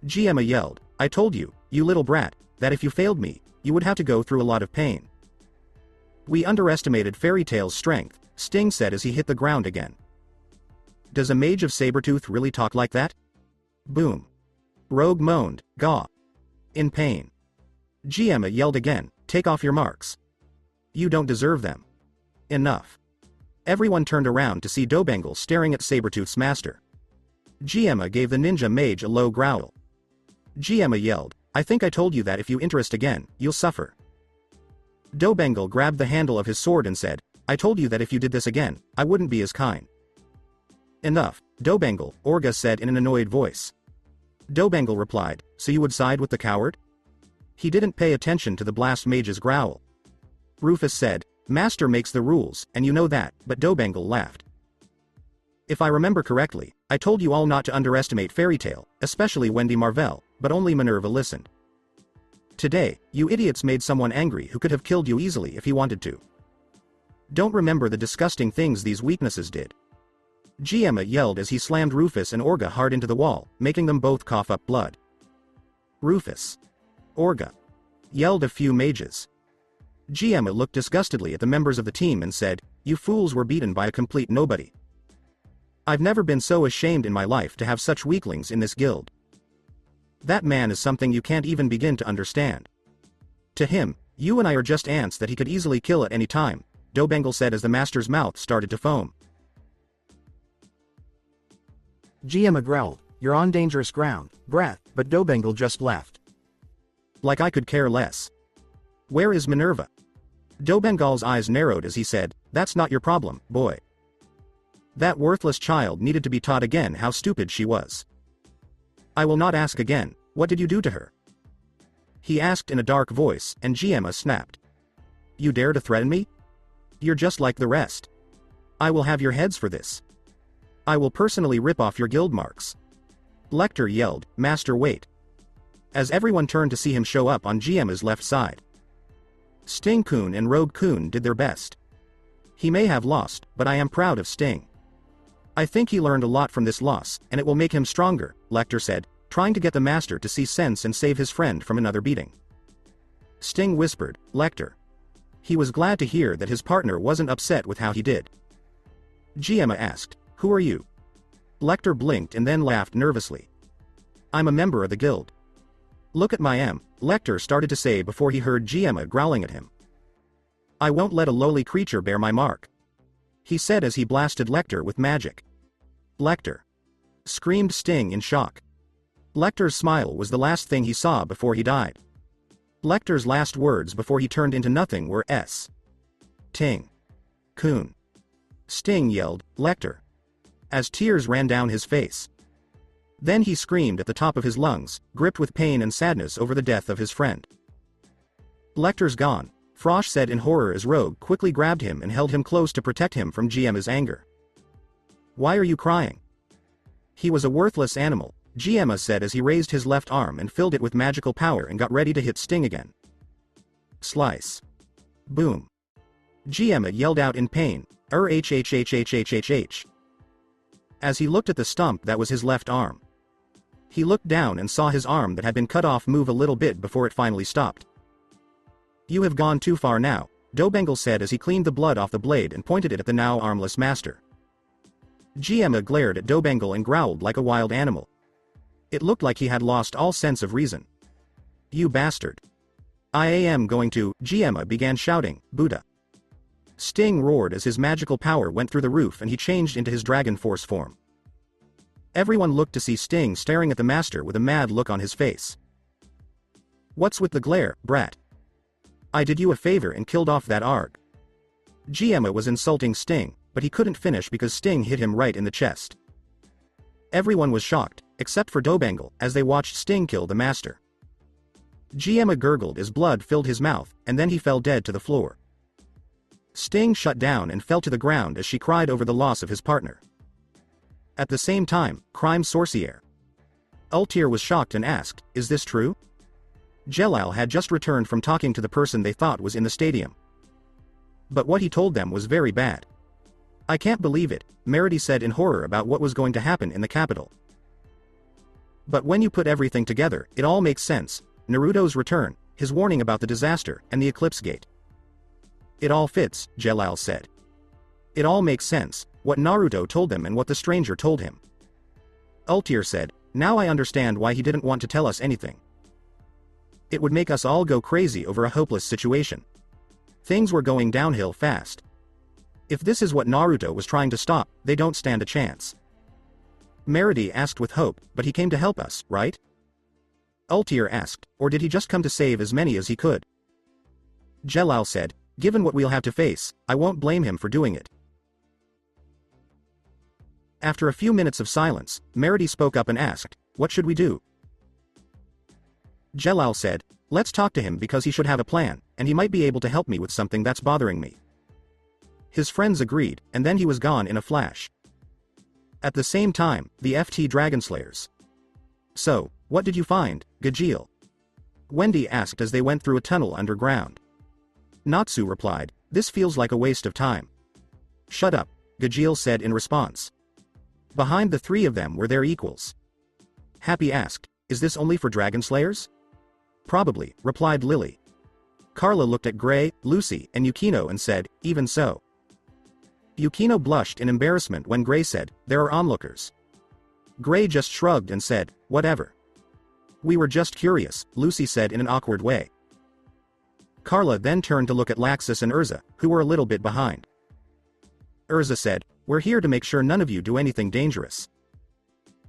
Gemma yelled, I told you, you little brat, that if you failed me, you would have to go through a lot of pain. We underestimated Fairy Tail's strength, Sting said as he hit the ground again. Does a mage of Sabretooth really talk like that? Boom. Rogue moaned, gaw. In pain. Gemma yelled again, take off your marks. You don't deserve them. Enough. Everyone turned around to see Dobangle staring at Sabretooth's master. Gemma gave the ninja mage a low growl. Gemma yelled, I think I told you that if you interest again, you'll suffer. Dobangle grabbed the handle of his sword and said, I told you that if you did this again, I wouldn't be as kind. Enough, Dobangle, Orga said in an annoyed voice. Dobangle replied, so you would side with the coward? He didn't pay attention to the blast mage's growl. Rufus said, Master makes the rules, and you know that, but Dobangle laughed. If I remember correctly, I told you all not to underestimate Fairy Tail, especially Wendy Marvell, but only Minerva listened. Today, you idiots made someone angry who could have killed you easily if he wanted to. Don't remember the disgusting things these weaknesses did. Gemma yelled as he slammed Rufus and Orga hard into the wall, making them both cough up blood. Rufus. Orga. Yelled a few mages. Gemma looked disgustedly at the members of the team and said, You fools were beaten by a complete nobody. I've never been so ashamed in my life to have such weaklings in this guild. That man is something you can't even begin to understand. To him, you and I are just ants that he could easily kill at any time, Dobangle said as the master's mouth started to foam. Gemma growled, You're on dangerous ground, Brat, but Dobangle just laughed. Like I could care less. Where is Minerva? Dobangle's eyes narrowed as he said, That's not your problem, boy. That worthless child needed to be taught again how stupid she was. I will not ask again, what did you do to her? He asked in a dark voice, and Gemma snapped. You dare to threaten me? You're just like the rest. I will have your heads for this. I will personally rip off your guild marks. Lecter yelled, Master wait. As everyone turned to see him show up on Gemma's left side. Sting-kun and Rogue-kun did their best. He may have lost, but I am proud of Sting. I think he learned a lot from this loss, and it will make him stronger, Lecter said, trying to get the master to see sense and save his friend from another beating. Sting whispered, Lecter. He was glad to hear that his partner wasn't upset with how he did. Gemma asked, Who are you? Lecter blinked and then laughed nervously. I'm a member of the guild. Look at my Lecter started to say before he heard Gemma growling at him. I won't let a lowly creature bear my mark. He said as he blasted Lecter with magic. Lecter. Screamed Sting in shock. Lecter's smile was the last thing he saw before he died. Lecter's last words before he turned into nothing were S. Ting. Kun. Sting yelled, Lecter. As tears ran down his face. Then he screamed at the top of his lungs, gripped with pain and sadness over the death of his friend. Lecter's gone, Frosh said in horror as Rogue quickly grabbed him and held him close to protect him from Gemma's anger. Why are you crying? He was a worthless animal, Gemma said as he raised his left arm and filled it with magical power and got ready to hit Sting again. Slice. Boom. Gemma yelled out in pain, hhhhhhhh. As he looked at the stump that was his left arm. He looked down and saw his arm that had been cut off move a little bit before it finally stopped. You have gone too far now, Dobangle said as he cleaned the blood off the blade and pointed it at the now armless master. Gemma glared at Dobangle and growled like a wild animal. It looked like he had lost all sense of reason. You bastard. I am going to, Gemma began shouting, Buddha. Sting roared as his magical power went through the roof and he changed into his dragon force form. Everyone looked to see Sting staring at the master with a mad look on his face. What's with the glare, brat? I did you a favor and killed off that ARG. Gemma was insulting Sting, but he couldn't finish because Sting hit him right in the chest. Everyone was shocked, except for Dobangle, as they watched Sting kill the master. Gemma gurgled as blood filled his mouth, and then he fell dead to the floor. Sting shut down and fell to the ground as she cried over the loss of his partner. At the same time, Crime Sorcier. Ultir was shocked and asked, Is this true? Jelal had just returned from talking to the person they thought was in the stadium. But what he told them was very bad. I can't believe it, Meredy said in horror about what was going to happen in the capital. But when you put everything together, it all makes sense, Naruto's return, his warning about the disaster, and the Eclipse Gate. It all fits, Jelal said. It all makes sense, what Naruto told them and what the stranger told him. Ultir said, Now I understand why he didn't want to tell us anything. It would make us all go crazy over a hopeless situation. Things were going downhill fast. If this is what Naruto was trying to stop, they don't stand a chance. Meredy asked with hope, but he came to help us, right? Ultir asked, or did he just come to save as many as he could? Jelal said, Given what we'll have to face, I won't blame him for doing it. After a few minutes of silence, Meredy spoke up and asked, What should we do? Jelal said, let's talk to him because he should have a plan, and he might be able to help me with something that's bothering me. His friends agreed, and then he was gone in a flash. At the same time, the FT Dragonslayers. So, what did you find, Gajeel? Wendy asked as they went through a tunnel underground. Natsu replied, this feels like a waste of time. Shut up, Gajeel said in response. Behind the three of them were their equals. Happy asked, is this only for Dragonslayers? Probably, replied Lily. Carla looked at Gray, Lucy, and Yukino and said, even so. Yukino blushed in embarrassment when Gray said, there are onlookers. Gray just shrugged and said, whatever. We were just curious, Lucy said in an awkward way. Carla then turned to look at Laxus and Urza, who were a little bit behind. Urza said, we're here to make sure none of you do anything dangerous.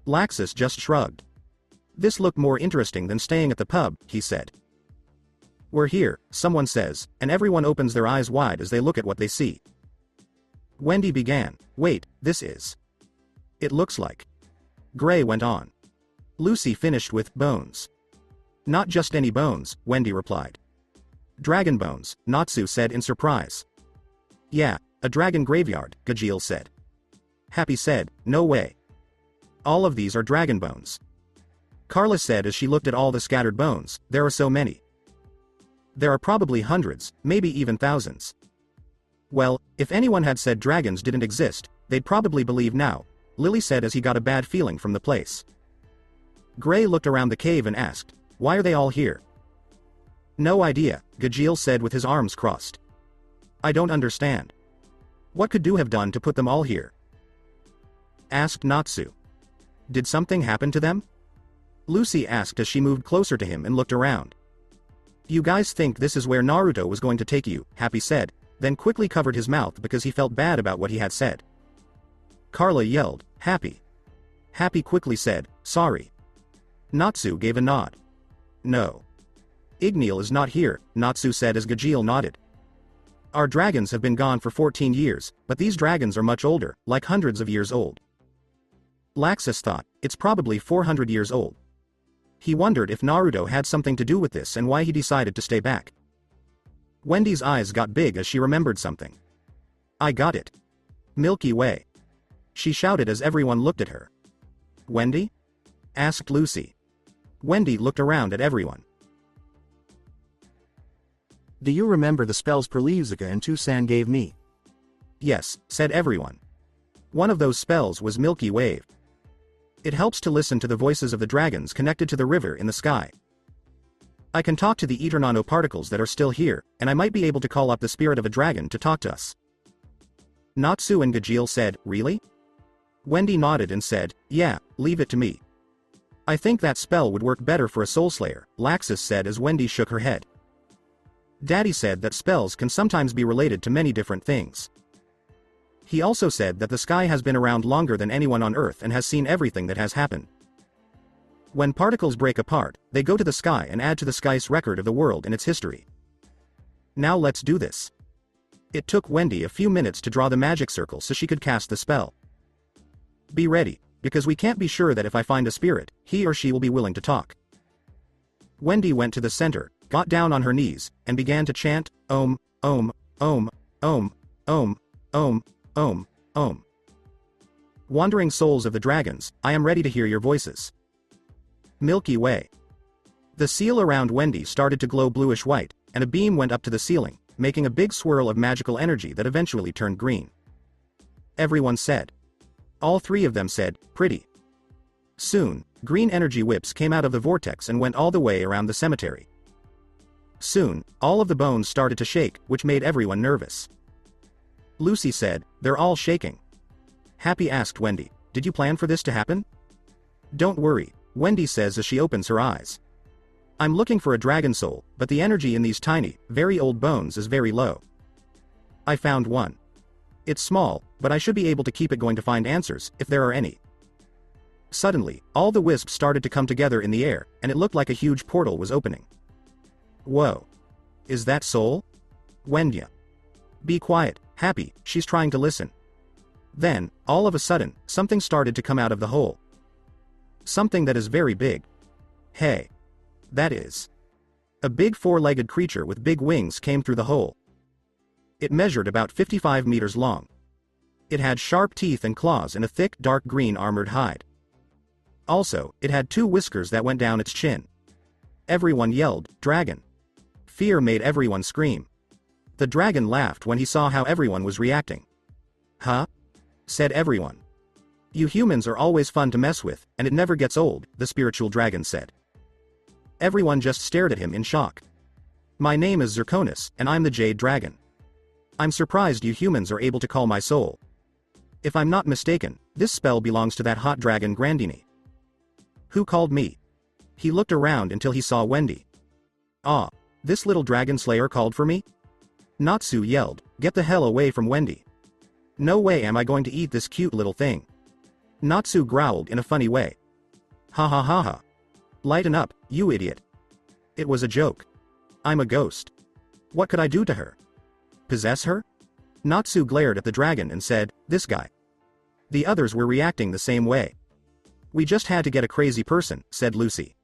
Laxus just shrugged. This looked more interesting than staying at the pub, he said. We're here, someone says, and everyone opens their eyes wide as they look at what they see. Wendy began, wait, this is. It looks like. Gray went on. Lucy finished with bones. Not just any bones, Wendy replied. Dragon bones, Natsu said in surprise. Yeah, a dragon graveyard, Gajeel said. Happy said, no way. All of these are dragon bones. Carla said as she looked at all the scattered bones, there are so many. There are probably hundreds, maybe even thousands. Well, if anyone had said dragons didn't exist, they'd probably believe now, Lily said as he got a bad feeling from the place. Gray looked around the cave and asked, why are they all here? No idea, Gajeel said with his arms crossed. I don't understand. What could Du have done to put them all here? Asked Natsu. Did something happen to them? Lucy asked as she moved closer to him and looked around. You guys think this is where Naruto was going to take you, Happy said, then quickly covered his mouth because he felt bad about what he had said. Carla yelled, Happy. Happy quickly said, sorry. Natsu gave a nod. No. Igneel is not here, Natsu said as Gajeel nodded. Our dragons have been gone for 14 years, but these dragons are much older, like hundreds of years old. Laxus thought, it's probably 400 years old. He wondered if Naruto had something to do with this and why he decided to stay back. Wendy's eyes got big as she remembered something. I got it. Milky Way. She shouted as everyone looked at her. Wendy? Asked Lucy. Wendy looked around at everyone. Do you remember the spells Perleuzica and Tucson gave me? Yes, said everyone. One of those spells was Milky Wave. It helps to listen to the voices of the dragons connected to the river in the sky. I can talk to the ether nanoparticles that are still here, and I might be able to call up the spirit of a dragon to talk to us. Natsu and Gajeel said, really? Wendy nodded and said, yeah, leave it to me. I think that spell would work better for a soul slayer, Laxus said as Wendy shook her head. Daddy said that spells can sometimes be related to many different things. He also said that the sky has been around longer than anyone on Earth and has seen everything that has happened. When particles break apart, they go to the sky and add to the sky's record of the world and its history. Now let's do this. It took Wendy a few minutes to draw the magic circle so she could cast the spell. Be ready, because we can't be sure that if I find a spirit, he or she will be willing to talk. Wendy went to the center, got down on her knees, and began to chant, Om, Om, Om, Om, Om, Om, Om, Om. Wandering souls of the dragons, I am ready to hear your voices. Milky Way. The seal around Wendy started to glow bluish white, and a beam went up to the ceiling, making a big swirl of magical energy that eventually turned green. Everyone said. All three of them said, pretty. Soon, green energy whips came out of the vortex and went all the way around the cemetery. Soon, all of the bones started to shake, which made everyone nervous. Lucy said, they're all shaking. Happy asked Wendy, did you plan for this to happen? Don't worry, Wendy says as she opens her eyes. I'm looking for a dragon soul, but the energy in these tiny, very old bones is very low. I found one. It's small, but I should be able to keep it going to find answers, if there are any. Suddenly, all the wisps started to come together in the air, and it looked like a huge portal was opening. Whoa. Is that soul? Wendy. Be quiet, Happy, she's trying to listen. Then, all of a sudden, something started to come out of the hole. Something that is very big. Hey. that is. A big four-legged creature with big wings came through the hole. It measured about 55 meters long. It had sharp teeth and claws and a thick dark green armored hide. Also, it had 2 whiskers that went down its chin. Everyone yelled, "Dragon!" Fear made everyone scream. The dragon laughed when he saw how everyone was reacting. "Huh?" said everyone. "You humans are always fun to mess with, and it never gets old," the spiritual dragon said. Everyone just stared at him in shock. "My name is Zirconis, and I'm the Jade Dragon. I'm surprised you humans are able to call my soul. If I'm not mistaken, this spell belongs to that hot dragon Grandini." "Who called me?" He looked around until he saw Wendy. "Ah, this little dragon slayer called for me?" Natsu yelled, "Get the hell away from Wendy. No way am I going to eat this cute little thing." Natsu growled in a funny way. "Ha ha ha ha. Lighten up, you idiot. It was a joke. I'm a ghost. What could I do to her? Possess her?" Natsu glared at the dragon and said, "This guy." The others were reacting the same way. "We just had to get a crazy person," said Lucy.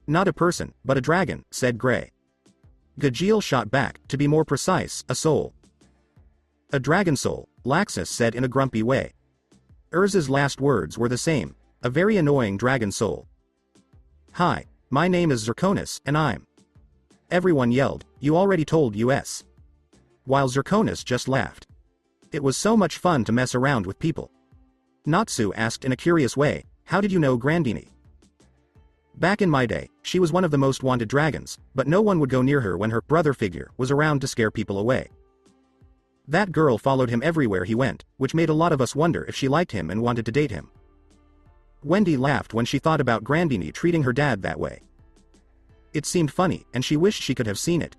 "Not a person, but a dragon," said Gray. Gajeel shot back, "To be more precise, a soul." "A dragon soul," Laxus said in a grumpy way. Urza's last words were the same, "A very annoying dragon soul." "Hi, my name is Zirconis, and I'm..." Everyone yelled, "You already told us." While Zirconis just laughed. It was so much fun to mess around with people. Natsu asked in a curious way, "How did you know Grandini?" "Back in my day, she was one of the most wanted dragons, but no one would go near her when her brother figure was around to scare people away. That girl followed him everywhere he went, which made a lot of us wonder if she liked him and wanted to date him." Wendy laughed when she thought about Grandini treating her dad that way. It seemed funny, and she wished she could have seen it.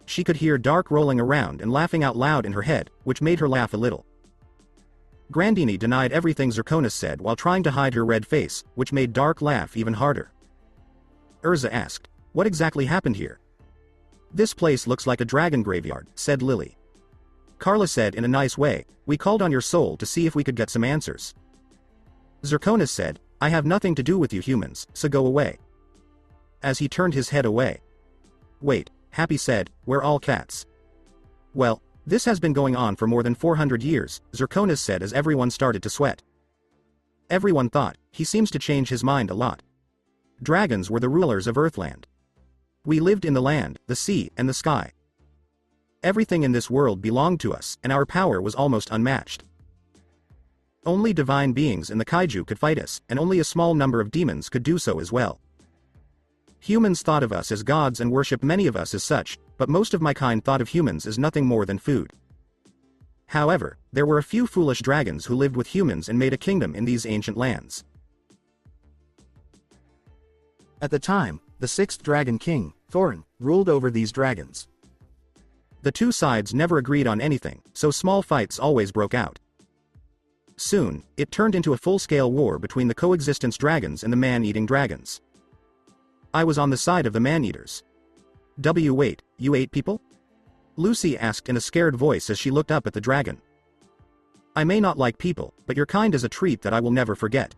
She could hear Dark rolling around and laughing out loud in her head, which made her laugh a little. Grandini denied everything Zirconis said while trying to hide her red face, which made Dark laugh even harder. Urza asked, "What exactly happened here?" "This place looks like a dragon graveyard," said Lily. Carla said in a nice way, "We called on your soul to see if we could get some answers." Zirconis said, "I have nothing to do with you humans, so go away." As he turned his head away. "Wait," Happy said, "we're all cats." "Well, this has been going on for more than 400 years, Zirconis said as everyone started to sweat. Everyone thought, he seems to change his mind a lot. Dragons were the rulers of Earthland. We lived in the land, the sea, and the sky. Everything in this world belonged to us, and our power was almost unmatched. Only divine beings in the kaiju could fight us, and only a small number of demons could do so as well. Humans thought of us as gods and worshipped many of us as such, but most of my kind thought of humans as nothing more than food. However, there were a few foolish dragons who lived with humans and made a kingdom in these ancient lands. At the time, the 6th Dragon King, Thorin, ruled over these dragons. The two sides never agreed on anything, so small fights always broke out. Soon, it turned into a full-scale war between the coexistence dragons and the man-eating dragons. I was on the side of the man-eaters. Wait, you ate people? Lucy asked in a scared voice as she looked up at the dragon. I may not like people, but your kind is a treat that I will never forget.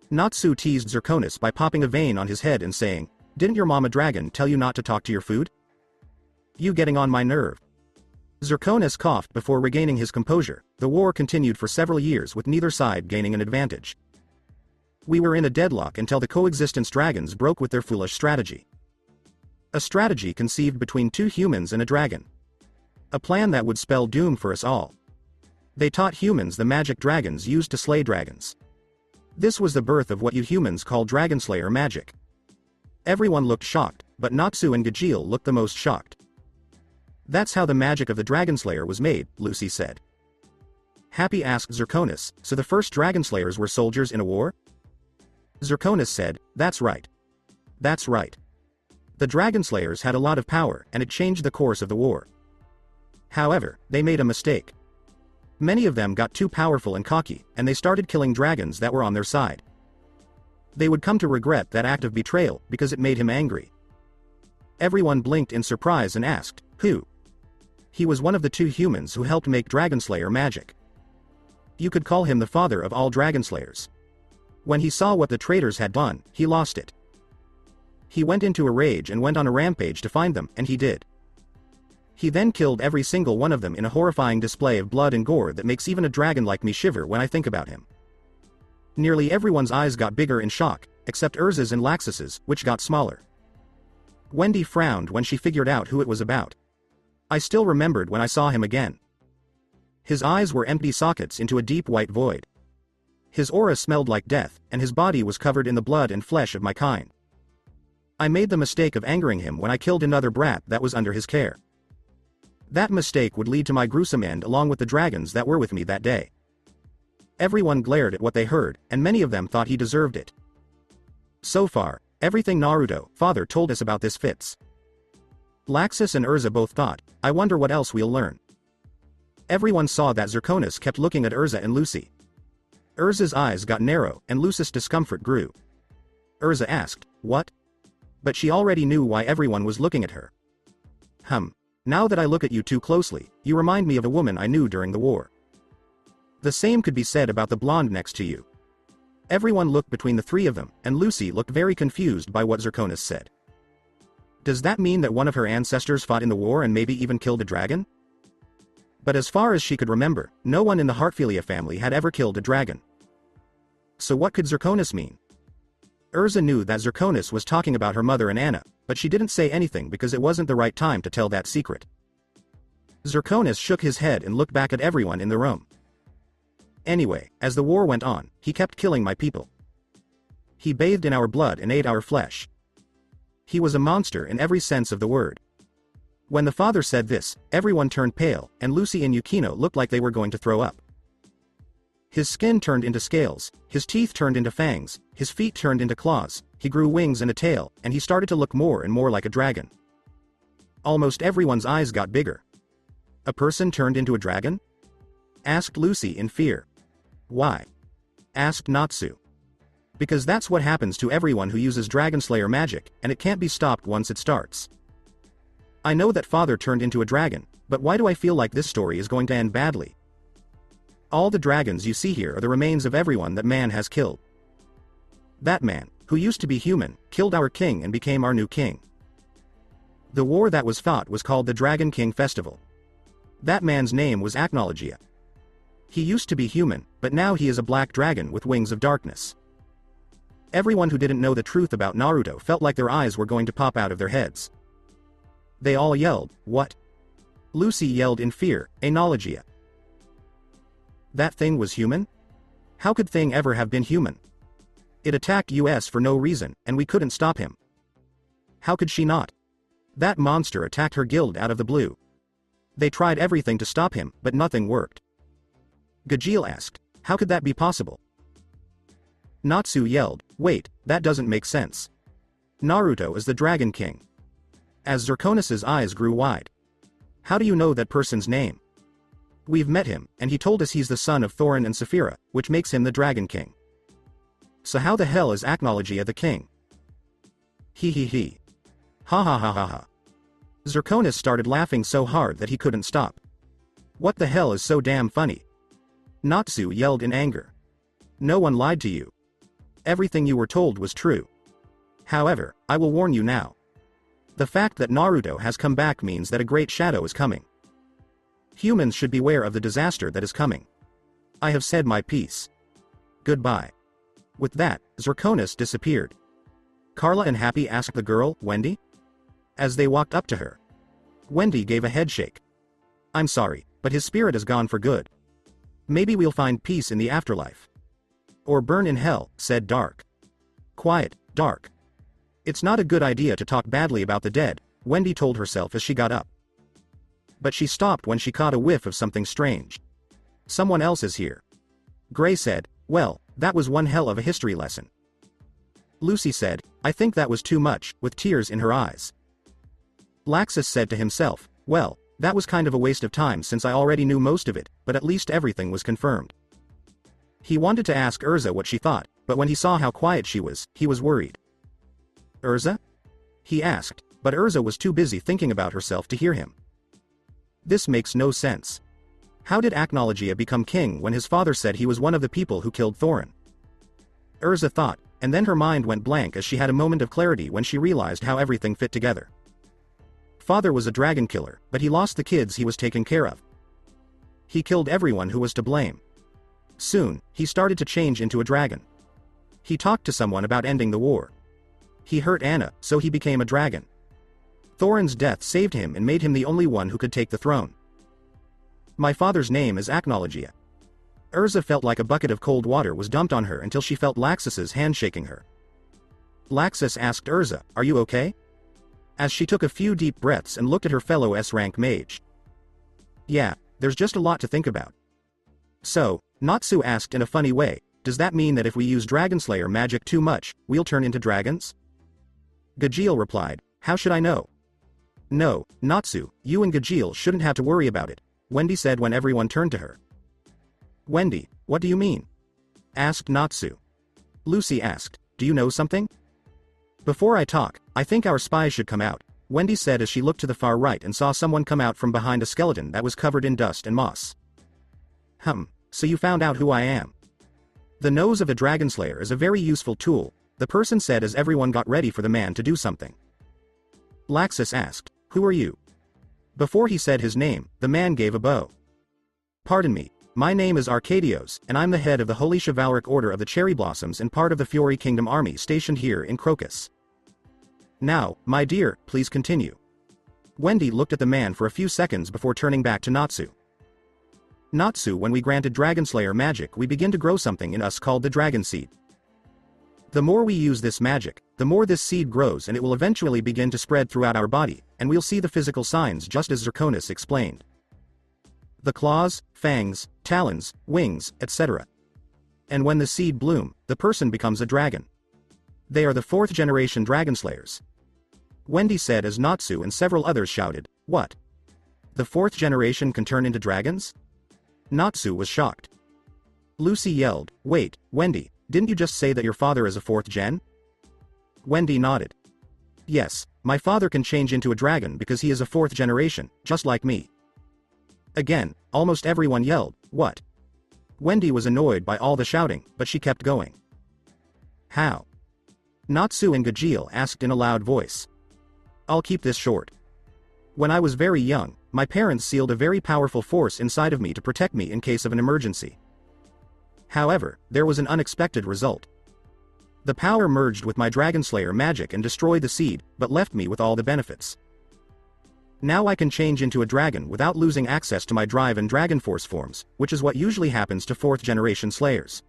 Natsu teased Zirconis by popping a vein on his head and saying, Didn't your mama dragon tell you not to talk to your food? You getting on my nerve. Zirconis coughed before regaining his composure. The war continued for several years with neither side gaining an advantage. We were in a deadlock until the coexistence dragons broke with their foolish strategy. A strategy conceived between two humans and a dragon. A plan that would spell doom for us all. They taught humans the magic dragons used to slay dragons. This was the birth of what you humans call Dragonslayer magic. Everyone looked shocked, but Natsu and Gajeel looked the most shocked. That's how the magic of the Dragonslayer was made, Lucy said. Happy asked Zirconis, so the first Dragonslayers were soldiers in a war? Zirconis said, That's right. That's right. The Dragonslayers had a lot of power, and it changed the course of the war. However, they made a mistake. Many of them got too powerful and cocky, and they started killing dragons that were on their side. They would come to regret that act of betrayal because it made him angry. Everyone blinked in surprise and asked, Who? He was one of the two humans who helped make Dragonslayer magic. You could call him the father of all Dragonslayers. When he saw what the traitors had done, he lost it. He went into a rage and went on a rampage to find them, and he did. He then killed every single one of them in a horrifying display of blood and gore that makes even a dragon like me shiver when I think about him. Nearly everyone's eyes got bigger in shock, except Urza's and Laxus's, which got smaller. Wendy frowned when she figured out who it was about. I still remembered when I saw him again. His eyes were empty sockets into a deep white void. His aura smelled like death, and his body was covered in the blood and flesh of my kind. I made the mistake of angering him when I killed another brat that was under his care. That mistake would lead to my gruesome end along with the dragons that were with me that day. Everyone glared at what they heard, and many of them thought he deserved it. So far, everything Naruto, father, told us about this fits. Laxus and Urza both thought, I wonder what else we'll learn. Everyone saw that Zirconis kept looking at Urza and Lucy. Urza's eyes got narrow, and Lucy's discomfort grew. Urza asked, what? But she already knew why everyone was looking at her. Now that I look at you too closely, you remind me of a woman I knew during the war. The same could be said about the blonde next to you. Everyone looked between the three of them, and Lucy looked very confused by what Zirconis said. Does that mean that one of her ancestors fought in the war and maybe even killed a dragon? But as far as she could remember, no one in the Heartfilia family had ever killed a dragon. So what could Zirconis mean? Urza knew that Zirconis was talking about her mother and Anna, but she didn't say anything because it wasn't the right time to tell that secret. Zirconis shook his head and looked back at everyone in the room. Anyway, as the war went on, he kept killing my people. He bathed in our blood and ate our flesh. He was a monster in every sense of the word. When the father said this, everyone turned pale, and Lucy and Yukino looked like they were going to throw up. His skin turned into scales, his teeth turned into fangs, his feet turned into claws, he grew wings and a tail, and he started to look more and more like a dragon. Almost everyone's eyes got bigger. A person turned into a dragon? Asked Lucy in fear. Why? Asked Natsu. Because that's what happens to everyone who uses Dragon Slayer magic, and it can't be stopped once it starts. I know that father turned into a dragon, but why do I feel like this story is going to end badly? All the dragons you see here are the remains of everyone that man has killed. That man, who used to be human, killed our king and became our new king. The war that was fought was called the Dragon King Festival. That man's name was Acnologia. He used to be human, but now he is a black dragon with wings of darkness. Everyone who didn't know the truth about Naruto felt like their eyes were going to pop out of their heads. They all yelled, what? Lucy yelled in fear, Acnologia. That thing was human? How could thing ever have been human? It attacked us for no reason, and we couldn't stop him. How could she not? That monster attacked her guild out of the blue. They tried everything to stop him, but nothing worked. Gajeel asked, how could that be possible? Natsu yelled, wait, that doesn't make sense. Naruto is the Dragon King. As Zirconis's eyes grew wide. How do you know that person's name? We've met him, and he told us he's the son of Thorin and Saphira, which makes him the Dragon King. So how the hell is Acnologia the king? He. Ha ha ha ha ha. Zirconis started laughing so hard that he couldn't stop. What the hell is so damn funny? Natsu yelled in anger. No one lied to you. Everything you were told was true. However, I will warn you now. The fact that Naruto has come back means that a great shadow is coming. Humans should beware of the disaster that is coming. I have said my piece. Goodbye. With that, Zirconis disappeared. Carla and Happy asked the girl, Wendy? As they walked up to her. Wendy gave a headshake. I'm sorry, but his spirit is gone for good. Maybe we'll find peace in the afterlife. Or burn in hell, said Dark. Quiet, Dark. It's not a good idea to talk badly about the dead, Wendy told herself as she got up. But she stopped when she caught a whiff of something strange. Someone else is here. Gray said, well, that was one hell of a history lesson. Lucy said, I think that was too much, with tears in her eyes. Laxus said to himself, well, that was kind of a waste of time since I already knew most of it, but at least everything was confirmed. He wanted to ask Urza what she thought, but when he saw how quiet she was, he was worried. Urza? He asked, but Urza was too busy thinking about herself to hear him. This makes no sense. How did Acnologia become king when his father said he was one of the people who killed Thorin? Urza thought, and then her mind went blank as she had a moment of clarity when she realized how everything fit together. Father was a dragon killer, but he lost the kids he was taking care of. He killed everyone who was to blame. Soon, he started to change into a dragon. He talked to someone about ending the war. He hurt Anna, so he became a dragon. Thorin's death saved him and made him the only one who could take the throne. My father's name is Acnologia. Urza felt like a bucket of cold water was dumped on her until she felt Laxus's hand shaking her. Laxus asked Urza, "Are you okay?" As she took a few deep breaths and looked at her fellow S-rank mage. "Yeah, there's just a lot to think about." So, Natsu asked in a funny way, "Does that mean that if we use Dragonslayer magic too much, we'll turn into dragons?" Gajeel replied, "How should I know?" "No, Natsu, you and Gajeel shouldn't have to worry about it," Wendy said when everyone turned to her. "Wendy, what do you mean?" asked Natsu. Lucy asked, "Do you know something?" "Before I talk, I think our spies should come out," Wendy said as she looked to the far right and saw someone come out from behind a skeleton that was covered in dust and moss. So you found out who I am." "The nose of a Dragonslayer is a very useful tool," the person said as everyone got ready for the man to do something. Laxus asked, "Who are you?" Before he said his name, the man gave a bow. "Pardon me, my name is Arcadios, and I'm the head of the Holy Chivalric Order of the Cherry Blossoms and part of the Fury Kingdom army stationed here in Crocus." "Now, my dear, please continue." Wendy looked at the man for a few seconds before turning back to Natsu. "Natsu, when we granted Dragonslayer magic, we begin to grow something in us called the Dragon Seed. The more we use this magic, the more this seed grows and it will eventually begin to spread throughout our body, and we'll see the physical signs just as Zirconis explained. The claws, fangs, talons, wings, etc. And when the seed bloom, the person becomes a dragon. They are the 4th generation Dragonslayers." Wendy said as Natsu and several others shouted, "What? The 4th generation can turn into dragons?" Natsu was shocked. Lucy yelled, "Wait, Wendy, didn't you just say that your father is a 4th gen?" Wendy nodded. "Yes, my father can change into a dragon because he is a 4th generation, just like me." Again, almost everyone yelled, "What?" Wendy was annoyed by all the shouting, but she kept going. "How?" Natsu and Gajeel asked in a loud voice. "I'll keep this short. When I was very young, my parents sealed a very powerful force inside of me to protect me in case of an emergency. However, there was an unexpected result. The power merged with my Dragonslayer magic and destroyed the seed, but left me with all the benefits. Now I can change into a dragon without losing access to my drive and dragon force forms, which is what usually happens to 4th generation slayers.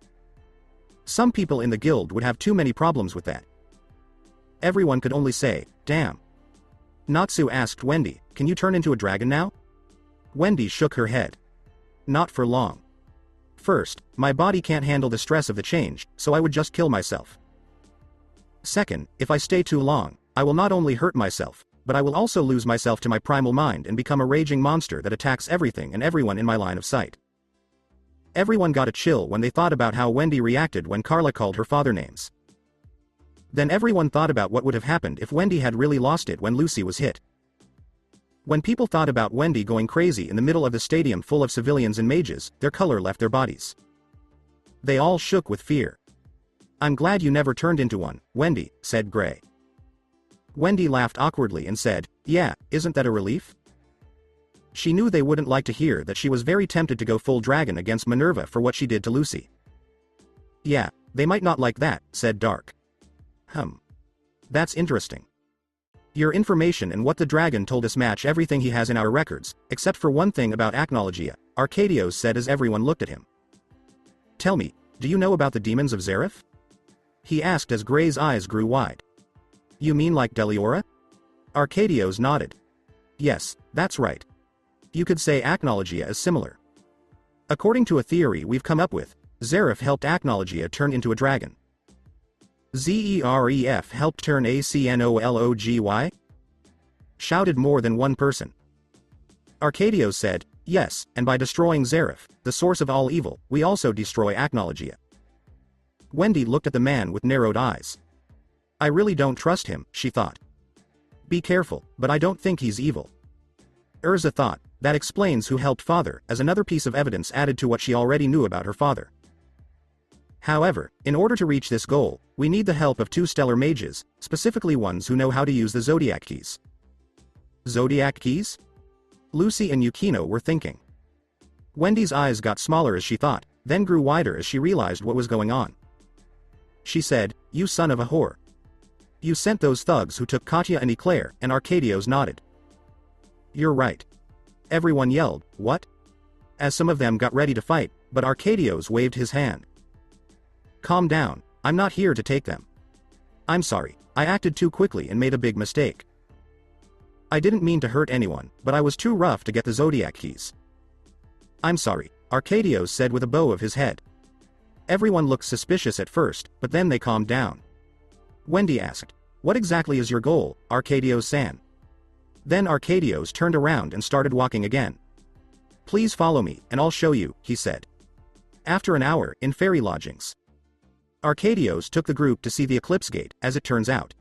Some people in the guild would have too many problems with that." Everyone could only say, "Damn." Natsu asked Wendy, "Can you turn into a dragon now?" Wendy shook her head. "Not for long. First, my body can't handle the stress of the change, so I would just kill myself. Second, if I stay too long, I will not only hurt myself, but I will also lose myself to my primal mind and become a raging monster that attacks everything and everyone in my line of sight." Everyone got a chill when they thought about how Wendy reacted when Carla called her father names. Then everyone thought about what would have happened if Wendy had really lost it when Lucy was hit. When people thought about Wendy going crazy in the middle of the stadium full of civilians and mages, their color left their bodies. They all shook with fear. "I'm glad you never turned into one, Wendy," said Gray. Wendy laughed awkwardly and said, "Yeah, isn't that a relief?" She knew they wouldn't like to hear that she was very tempted to go full dragon against Minerva for what she did to Lucy. "Yeah, they might not like that," said Dark. That's interesting. Your information and what the dragon told us match everything he has in our records, except for one thing about Acnologia," Arcadios said as everyone looked at him. "Tell me, do you know about the demons of Zeref?" he asked as Gray's eyes grew wide. "You mean like Deliora?" Arcadios nodded. "Yes, that's right. You could say Acnologia is similar. According to a theory we've come up with, Zeref helped Acnologia turn into a dragon." "Zeref helped turn Acnology?" shouted more than one person. Arcadios said, "Yes, and by destroying Zeref, the source of all evil, we also destroy Acnologia." Wendy looked at the man with narrowed eyes. "I really don't trust him," she thought. "Be careful, but I don't think he's evil." Urza thought, that explains who helped father, as another piece of evidence added to what she already knew about her father. However, in order to reach this goal, we need the help of 2 stellar mages, specifically ones who know how to use the Zodiac keys. Zodiac keys? Lucy and Yukino were thinking. Wendy's eyes got smaller as she thought, then grew wider as she realized what was going on. She said, "You son of a whore. You sent those thugs who took Katya and Eclair," and Arcadios nodded. "You're right." Everyone yelled, "What?" as some of them got ready to fight, but Arcadios waved his hand. "Calm down, I'm not here to take them. I'm sorry, I acted too quickly and made a big mistake. I didn't mean to hurt anyone, but I was too rough to get the Zodiac keys." "I'm sorry," Arcadios said with a bow of his head. Everyone looked suspicious at first, but then they calmed down. Wendy asked, "What exactly is your goal, Arcadios-san?" Then Arcadios turned around and started walking again. "Please follow me, and I'll show you," he said. After an hour, in fairy lodgings, Arcadios took the group to see the Eclipse Gate, as it turns out.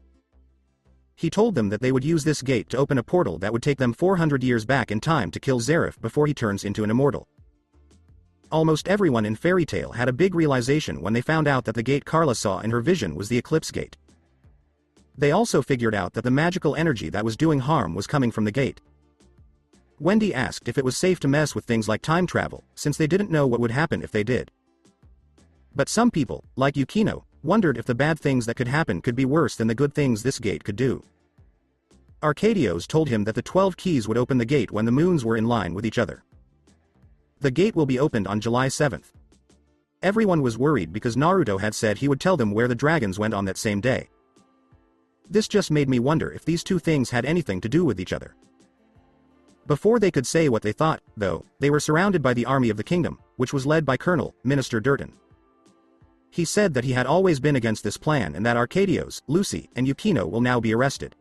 He told them that they would use this gate to open a portal that would take them 400 years back in time to kill Zeref before he turns into an immortal. Almost everyone in Fairy Tail had a big realization when they found out that the gate Carla saw in her vision was the Eclipse Gate. They also figured out that the magical energy that was doing harm was coming from the gate. Wendy asked if it was safe to mess with things like time travel, since they didn't know what would happen if they did. But some people, like Yukino, wondered if the bad things that could happen could be worse than the good things this gate could do. Arcadios told him that the 12 keys would open the gate when the moons were in line with each other. The gate will be opened on July 7th. Everyone was worried because Naruto had said he would tell them where the dragons went on that same day. This just made me wonder if these 2 things had anything to do with each other. Before they could say what they thought, though, they were surrounded by the army of the kingdom, which was led by Colonel, Minister Durton. He said that he had always been against this plan and that Arcadios, Lucy, and Yukino will now be arrested.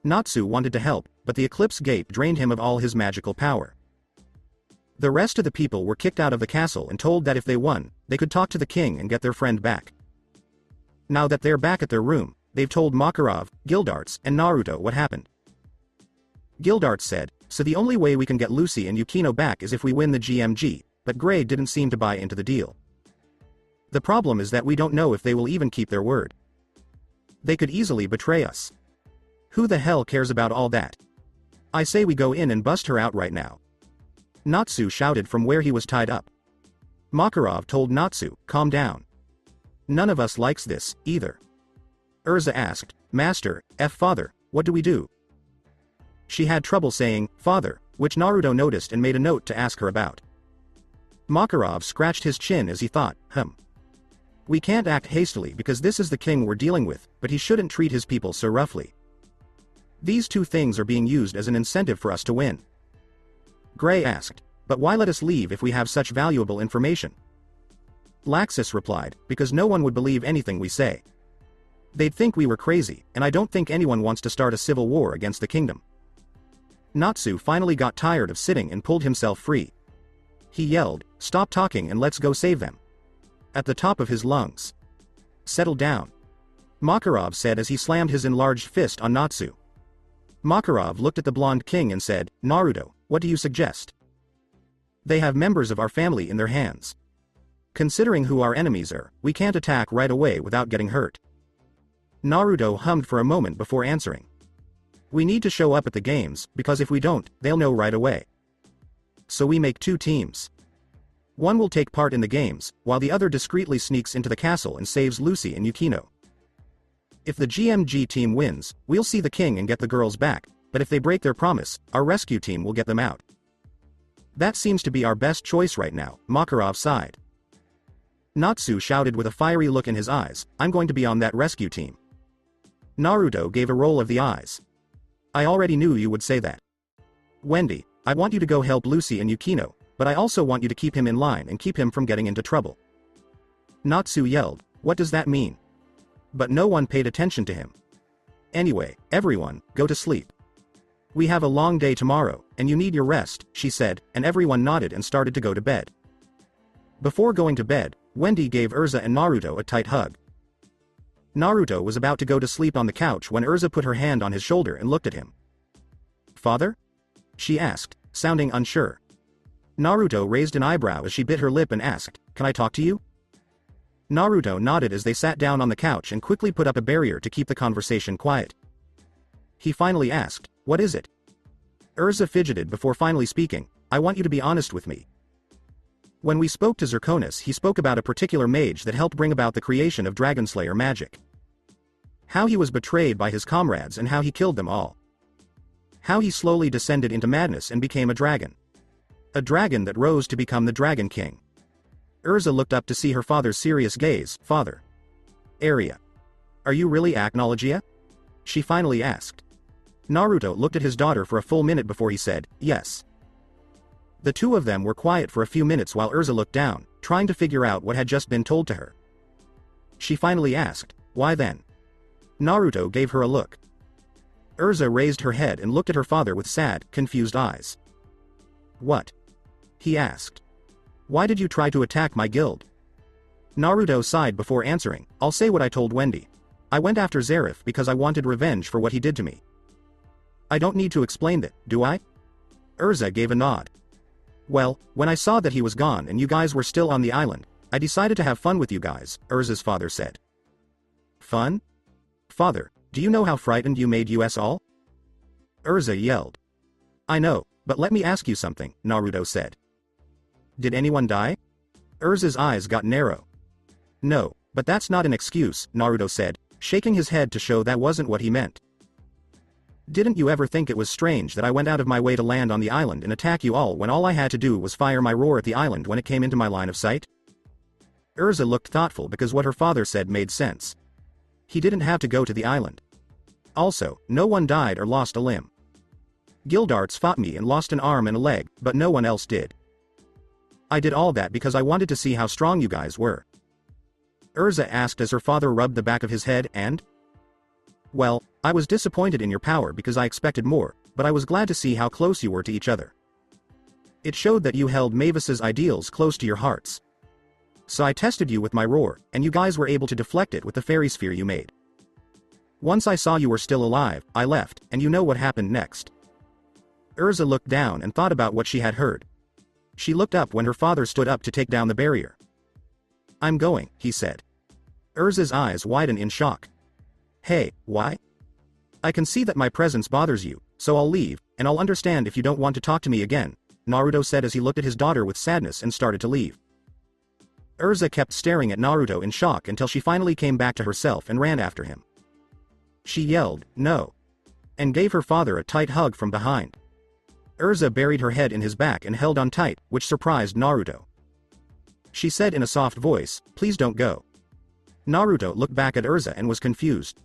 Natsu wanted to help, but the Eclipse Gate drained him of all his magical power. The rest of the people were kicked out of the castle and told that if they won, they could talk to the king and get their friend back. Now that they're back at their room, they've told Makarov, Gildarts, and Naruto what happened. Gildarts said, "So the only way we can get Lucy and Yukino back is if we win the GMG, but Gray didn't seem to buy into the deal. The problem is that we don't know if they will even keep their word. They could easily betray us. Who the hell cares about all that? I say we go in and bust her out right now." Natsu shouted from where he was tied up. Makarov told Natsu, "Calm down. None of us likes this, either." Urza asked, "Master, Father, what do we do?" She had trouble saying, "Father," which Naruto noticed and made a note to ask her about. Makarov scratched his chin as he thought, "We can't act hastily because this is the king we're dealing with, but he shouldn't treat his people so roughly. These 2 things are being used as an incentive for us to win." Gray asked, "But why let us leave if we have such valuable information?" Laxus replied, "Because no one would believe anything we say. They'd think we were crazy, and I don't think anyone wants to start a civil war against the kingdom." Natsu finally got tired of sitting and pulled himself free. He yelled, "Stop talking and let's go save them." At the top of his lungs. "Settle down," Makarov said as he slammed his enlarged fist on Natsu. Makarov looked at the blonde king and said, "Naruto, what do you suggest? They have members of our family in their hands. Considering who our enemies are, we can't attack right away without getting hurt." Naruto hummed for a moment before answering. "We need to show up at the games, because if we don't, they'll know right away. So we make 2 teams. One will take part in the games, while the other discreetly sneaks into the castle and saves Lucy and Yukino. If the GMG team wins, we'll see the king and get the girls back, but if they break their promise, our rescue team will get them out. That seems to be our best choice right now," Makarov sighed. Natsu shouted with a fiery look in his eyes, "I'm going to be on that rescue team." Naruto gave a roll of the eyes. "I already knew you would say that. Wendy, I want you to go help Lucy and Yukino, but I also want you to keep him in line and keep him from getting into trouble." Natsu yelled, "What does that mean?" But no one paid attention to him. "Anyway, everyone, go to sleep. We have a long day tomorrow, and you need your rest," she said, and everyone nodded and started to go to bed. Before going to bed, Wendy gave Urza and Naruto a tight hug. Naruto was about to go to sleep on the couch when Urza put her hand on his shoulder and looked at him. "Father?" she asked, sounding unsure. Naruto raised an eyebrow as she bit her lip and asked, "Can I talk to you?" Naruto nodded as they sat down on the couch and quickly put up a barrier to keep the conversation quiet. He finally asked, "What is it?" Urza fidgeted before finally speaking, "I want you to be honest with me. When we spoke to Zirconis, he spoke about a particular mage that helped bring about the creation of Dragonslayer magic. How he was betrayed by his comrades and how he killed them all. How he slowly descended into madness and became a dragon. A dragon that rose to become the Dragon King." Urza looked up to see her father's serious gaze. "Father. Area. Are you really Acnologia?" she finally asked. Naruto looked at his daughter for a full minute before he said, "Yes." The two of them were quiet for a few minutes while Urza looked down, trying to figure out what had just been told to her. She finally asked, "Why then?" Naruto gave her a look. Urza raised her head and looked at her father with sad, confused eyes. "What?" he asked. "Why did you try to attack my guild?" Naruto sighed before answering, "I'll say what I told Wendy. I went after Zeref because I wanted revenge for what he did to me. I don't need to explain that, do I?" Urza gave a nod. "Well, when I saw that he was gone and you guys were still on the island, I decided to have fun with you guys," Urza's father said. "Fun? Father, do you know how frightened you made us all?" Urza yelled. "I know, but let me ask you something," Naruto said. "Did anyone die?" Urza's eyes got narrow. "No, but that's not an excuse," Naruto said, shaking his head to show that wasn't what he meant. "Didn't you ever think it was strange that I went out of my way to land on the island and attack you all when all I had to do was fire my roar at the island when it came into my line of sight?" Urza looked thoughtful because what her father said made sense. He didn't have to go to the island. Also, no one died or lost a limb. Gildarts fought me and lost an arm and a leg, but no one else did. I did all that because I wanted to see how strong you guys were." Urza asked as her father rubbed the back of his head and, "Well, I was disappointed in your power because I expected more, but I was glad to see how close you were to each other. It showed that you held Mavis's ideals close to your hearts. So I tested you with my roar, and you guys were able to deflect it with the fairy sphere you made. Once I saw you were still alive, I left, and you know what happened next." Urza looked down and thought about what she had heard. She looked up when her father stood up to take down the barrier. "I'm going," he said. Urza's eyes widened in shock. "Hey, why?" "I can see that my presence bothers you, so I'll leave, and I'll understand if you don't want to talk to me again," Naruto said as he looked at his daughter with sadness and started to leave. Urza kept staring at Naruto in shock until she finally came back to herself and ran after him. She yelled, "No!" and gave her father a tight hug from behind. Urza buried her head in his back and held on tight, which surprised Naruto. She said in a soft voice, "Please don't go." Naruto looked back at Urza and was confused.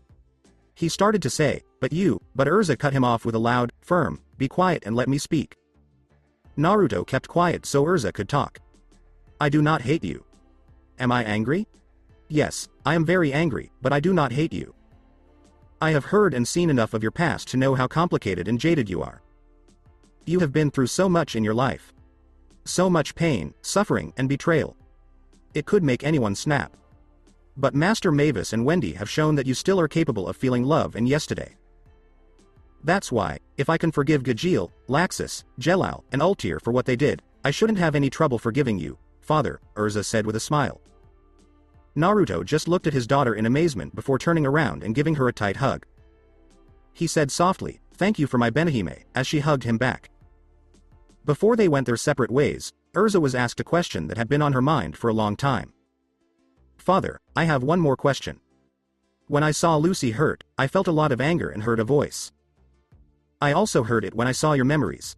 He started to say, but Urza cut him off with a loud, firm, "Be quiet and let me speak." Naruto kept quiet so Urza could talk. "I do not hate you." "Am I angry?" "Yes, I am very angry, but I do not hate you. I have heard and seen enough of your past to know how complicated and jaded you are. You have been through so much in your life. So much pain, suffering, and betrayal. It could make anyone snap. But Master Mavis and Wendy have shown that you still are capable of feeling love and yesterday. That's why, if I can forgive Gajeel, Laxus, Jelal, and Ultir for what they did, I shouldn't have any trouble forgiving you, Father," Urza said with a smile. Naruto just looked at his daughter in amazement before turning around and giving her a tight hug. He said softly, "Thank you for my Benihime," as she hugged him back. Before they went their separate ways, Urza was asked a question that had been on her mind for a long time. "Father, I have one more question. When I saw Lucy hurt, I felt a lot of anger and heard a voice. I also heard it when I saw your memories.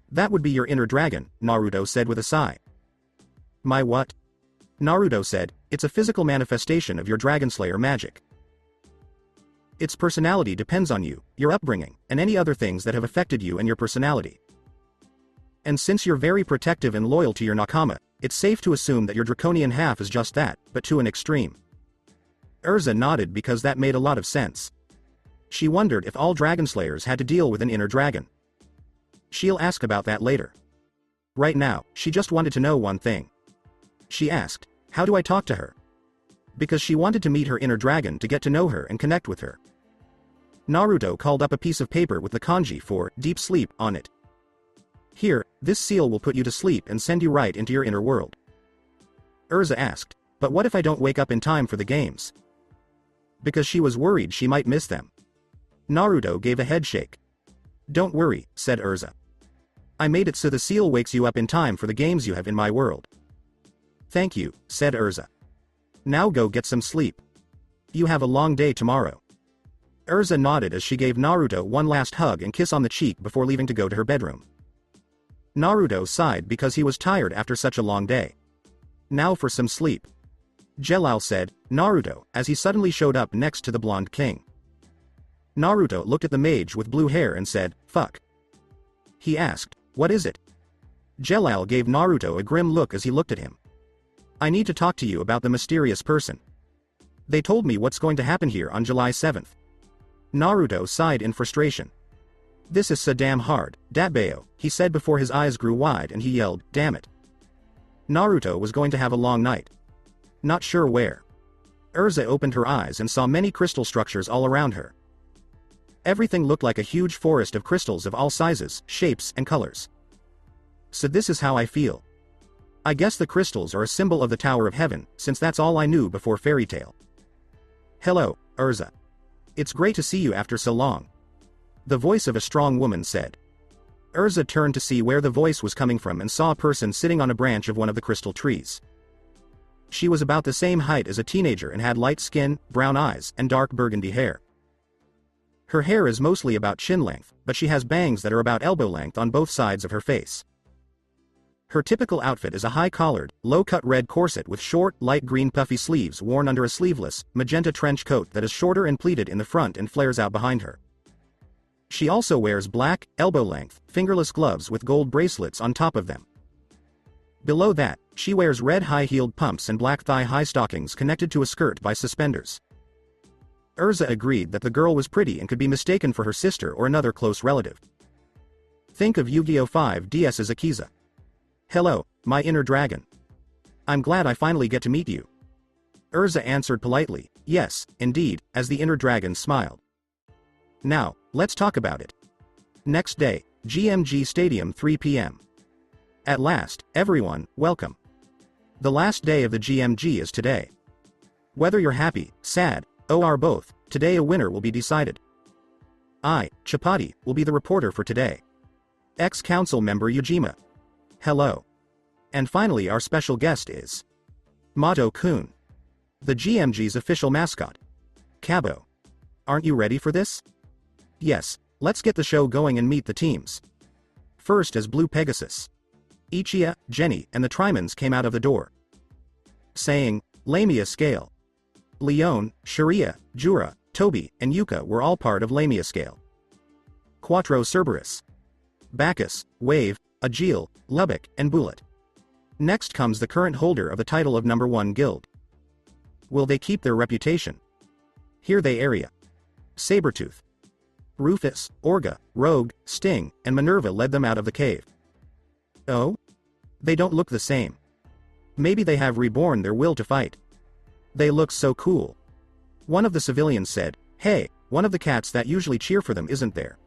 That would be your inner dragon," Naruto said with a sigh. "My what?" Naruto said, "It's a physical manifestation of your Dragonslayer magic. Its personality depends on you, your upbringing, and any other things that have affected you and your personality. And since you're very protective and loyal to your Nakama, it's safe to assume that your draconian half is just that, but to an extreme." Urza nodded because that made a lot of sense. She wondered if all Dragonslayers had to deal with an inner dragon. She'll ask about that later. Right now, she just wanted to know one thing. She asked, "How do I talk to her?" Because she wanted to meet her inner dragon to get to know her and connect with her. Naruto called up a piece of paper with the kanji for deep sleep on it. "Here, this seal will put you to sleep and send you right into your inner world." Urza asked, But what if I don't wake up in time for the games? Because she was worried she might miss them. Naruto gave a headshake. Don't worry, said Urza. I made it so the seal wakes you up in time for the games you have in my world. Thank you, said Urza. Now go get some sleep. You have a long day tomorrow. Urza nodded as she gave Naruto one last hug and kiss on the cheek before leaving to go to her bedroom. Naruto sighed because he was tired after such a long day. Now for some sleep. Jelal said, Naruto, as he suddenly showed up next to the blonde king. Naruto looked at the mage with blue hair and said, fuck. He asked, what is it? Jelal gave Naruto a grim look as he looked at him. I need to talk to you about the mysterious person. They told me what's going to happen here on July 7th. Naruto sighed in frustration. This is so damn hard, Datbeo, he said before his eyes grew wide and he yelled, damn it. Naruto was going to have a long night. Not sure where. Urza opened her eyes and saw many crystal structures all around her. Everything looked like a huge forest of crystals of all sizes, shapes, and colors. So this is how I feel. I guess the crystals are a symbol of the Tower of Heaven, since that's all I knew before Fairy Tail. Hello, Urza. It's great to see you after so long. The voice of a strong woman said. Urza turned to see where the voice was coming from and saw a person sitting on a branch of one of the crystal trees. She was about the same height as a teenager and had light skin, brown eyes, and dark burgundy hair. Her hair is mostly about chin length, but she has bangs that are about elbow length on both sides of her face. Her typical outfit is a high-collared, low-cut red corset with short, light green puffy sleeves worn under a sleeveless, magenta trench coat that is shorter and pleated in the front and flares out behind her. She also wears black, elbow-length, fingerless gloves with gold bracelets on top of them. Below that, she wears red high-heeled pumps and black thigh-high stockings connected to a skirt by suspenders. Urza agreed that the girl was pretty and could be mistaken for her sister or another close relative. Think of Yu-Gi-Oh! 5DS's Akiza. Hello, my inner dragon. I'm glad I finally get to meet you. Urza answered politely, yes, indeed, as the inner dragon smiled. Now, let's talk about it. Next day, GMG Stadium 3 p.m. At last, everyone, welcome. The last day of the GMG is today. Whether you're happy, sad, or both, today a winner will be decided. I, Chapati, will be the reporter for today. Ex-council member Yujima. Hello. And finally our special guest is Mato-kun. The GMG's official mascot. Cabo. Aren't you ready for this? Yes, let's get the show going and meet the teams. First as Blue Pegasus. Ichiya, Jenny, and the Trimans came out of the door. Saying, Lamia Scale. Leon, Sharia, Jura, Toby, and Yuka were all part of Lamia Scale. Quattro Cerberus. Bacchus, Wave, Agil, Lubbock, and Bullet. Next comes the current holder of the title of number 1 guild. Will they keep their reputation? Here they area. Sabretooth. Rufus, Orga, Rogue, Sting, and Minerva led them out of the cave. Oh? They don't look the same. Maybe they have reborn their will to fight. They look so cool. One of the civilians said, hey, one of the cats that usually cheer for them isn't there.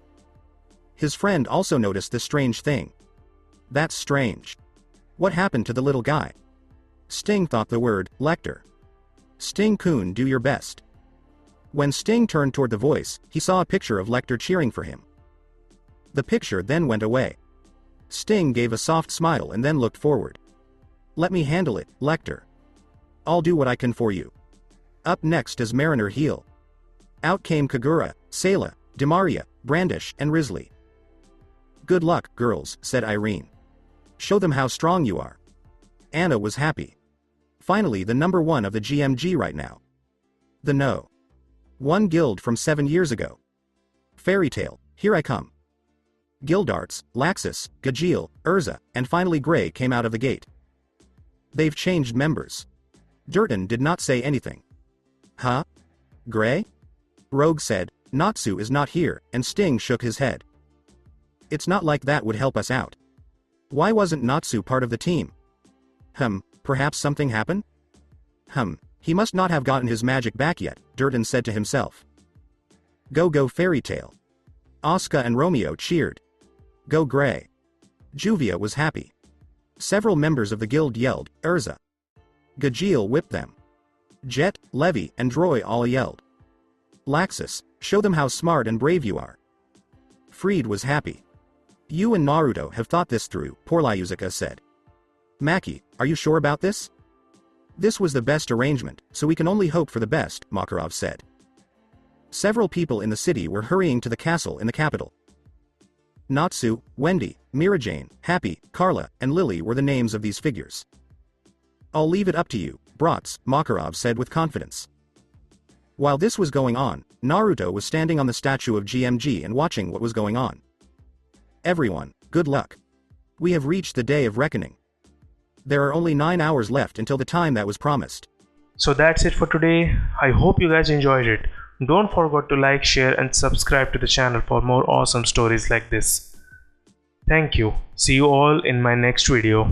His friend also noticed this strange thing. That's strange. What happened to the little guy? Sting thought the word, Lecter. Sting-kun, do your best. When Sting turned toward the voice, he saw a picture of Lecter cheering for him. The picture then went away. Sting gave a soft smile and then looked forward. Let me handle it, Lecter. I'll do what I can for you. Up next is Mariner Heel. Out came Kagura, Sayla, Demaria, Brandish, and Risley. Good luck, girls, said Irene. Show them how strong you are. Anna was happy. Finally the number 1 of the GMG right now. The No. 1 guild from 7 years ago. Fairy Tail, here I come. Gildarts, Laxus, Gajeel, Urza, and finally Gray came out of the gate. They've changed members. Durton did not say anything. Huh? Gray? Rogue said, Natsu is not here, and Sting shook his head. It's not like that would help us out. Why wasn't Natsu part of the team? Perhaps something happened? He must not have gotten his magic back yet, Durton said to himself. Go Fairy Tail. Asuka and Romeo cheered. Go Gray. Juvia was happy. Several members of the guild yelled, Urza. Gajeel whipped them. Jet, Levi, and Droy all yelled. Laxus, show them how smart and brave you are. Freed was happy. You and Naruto have thought this through, Porlyuzuka said. Maki, are you sure about this? This was the best arrangement, so we can only hope for the best, Makarov said. Several people in the city were hurrying to the castle in the capital. Natsu, Wendy, Mirajane, Happy, Carla, and Lily were the names of these figures. I'll leave it up to you, Bratz, Makarov said with confidence. While this was going on, Naruto was standing on the statue of GMG and watching what was going on. Everyone, good luck. We have reached the day of reckoning. There are only 9 hours left until the time that was promised. So that's it for today. I hope you guys enjoyed it. Don't forget to like, share and subscribe to the channel for more awesome stories like this. Thank you. See you all in my next video.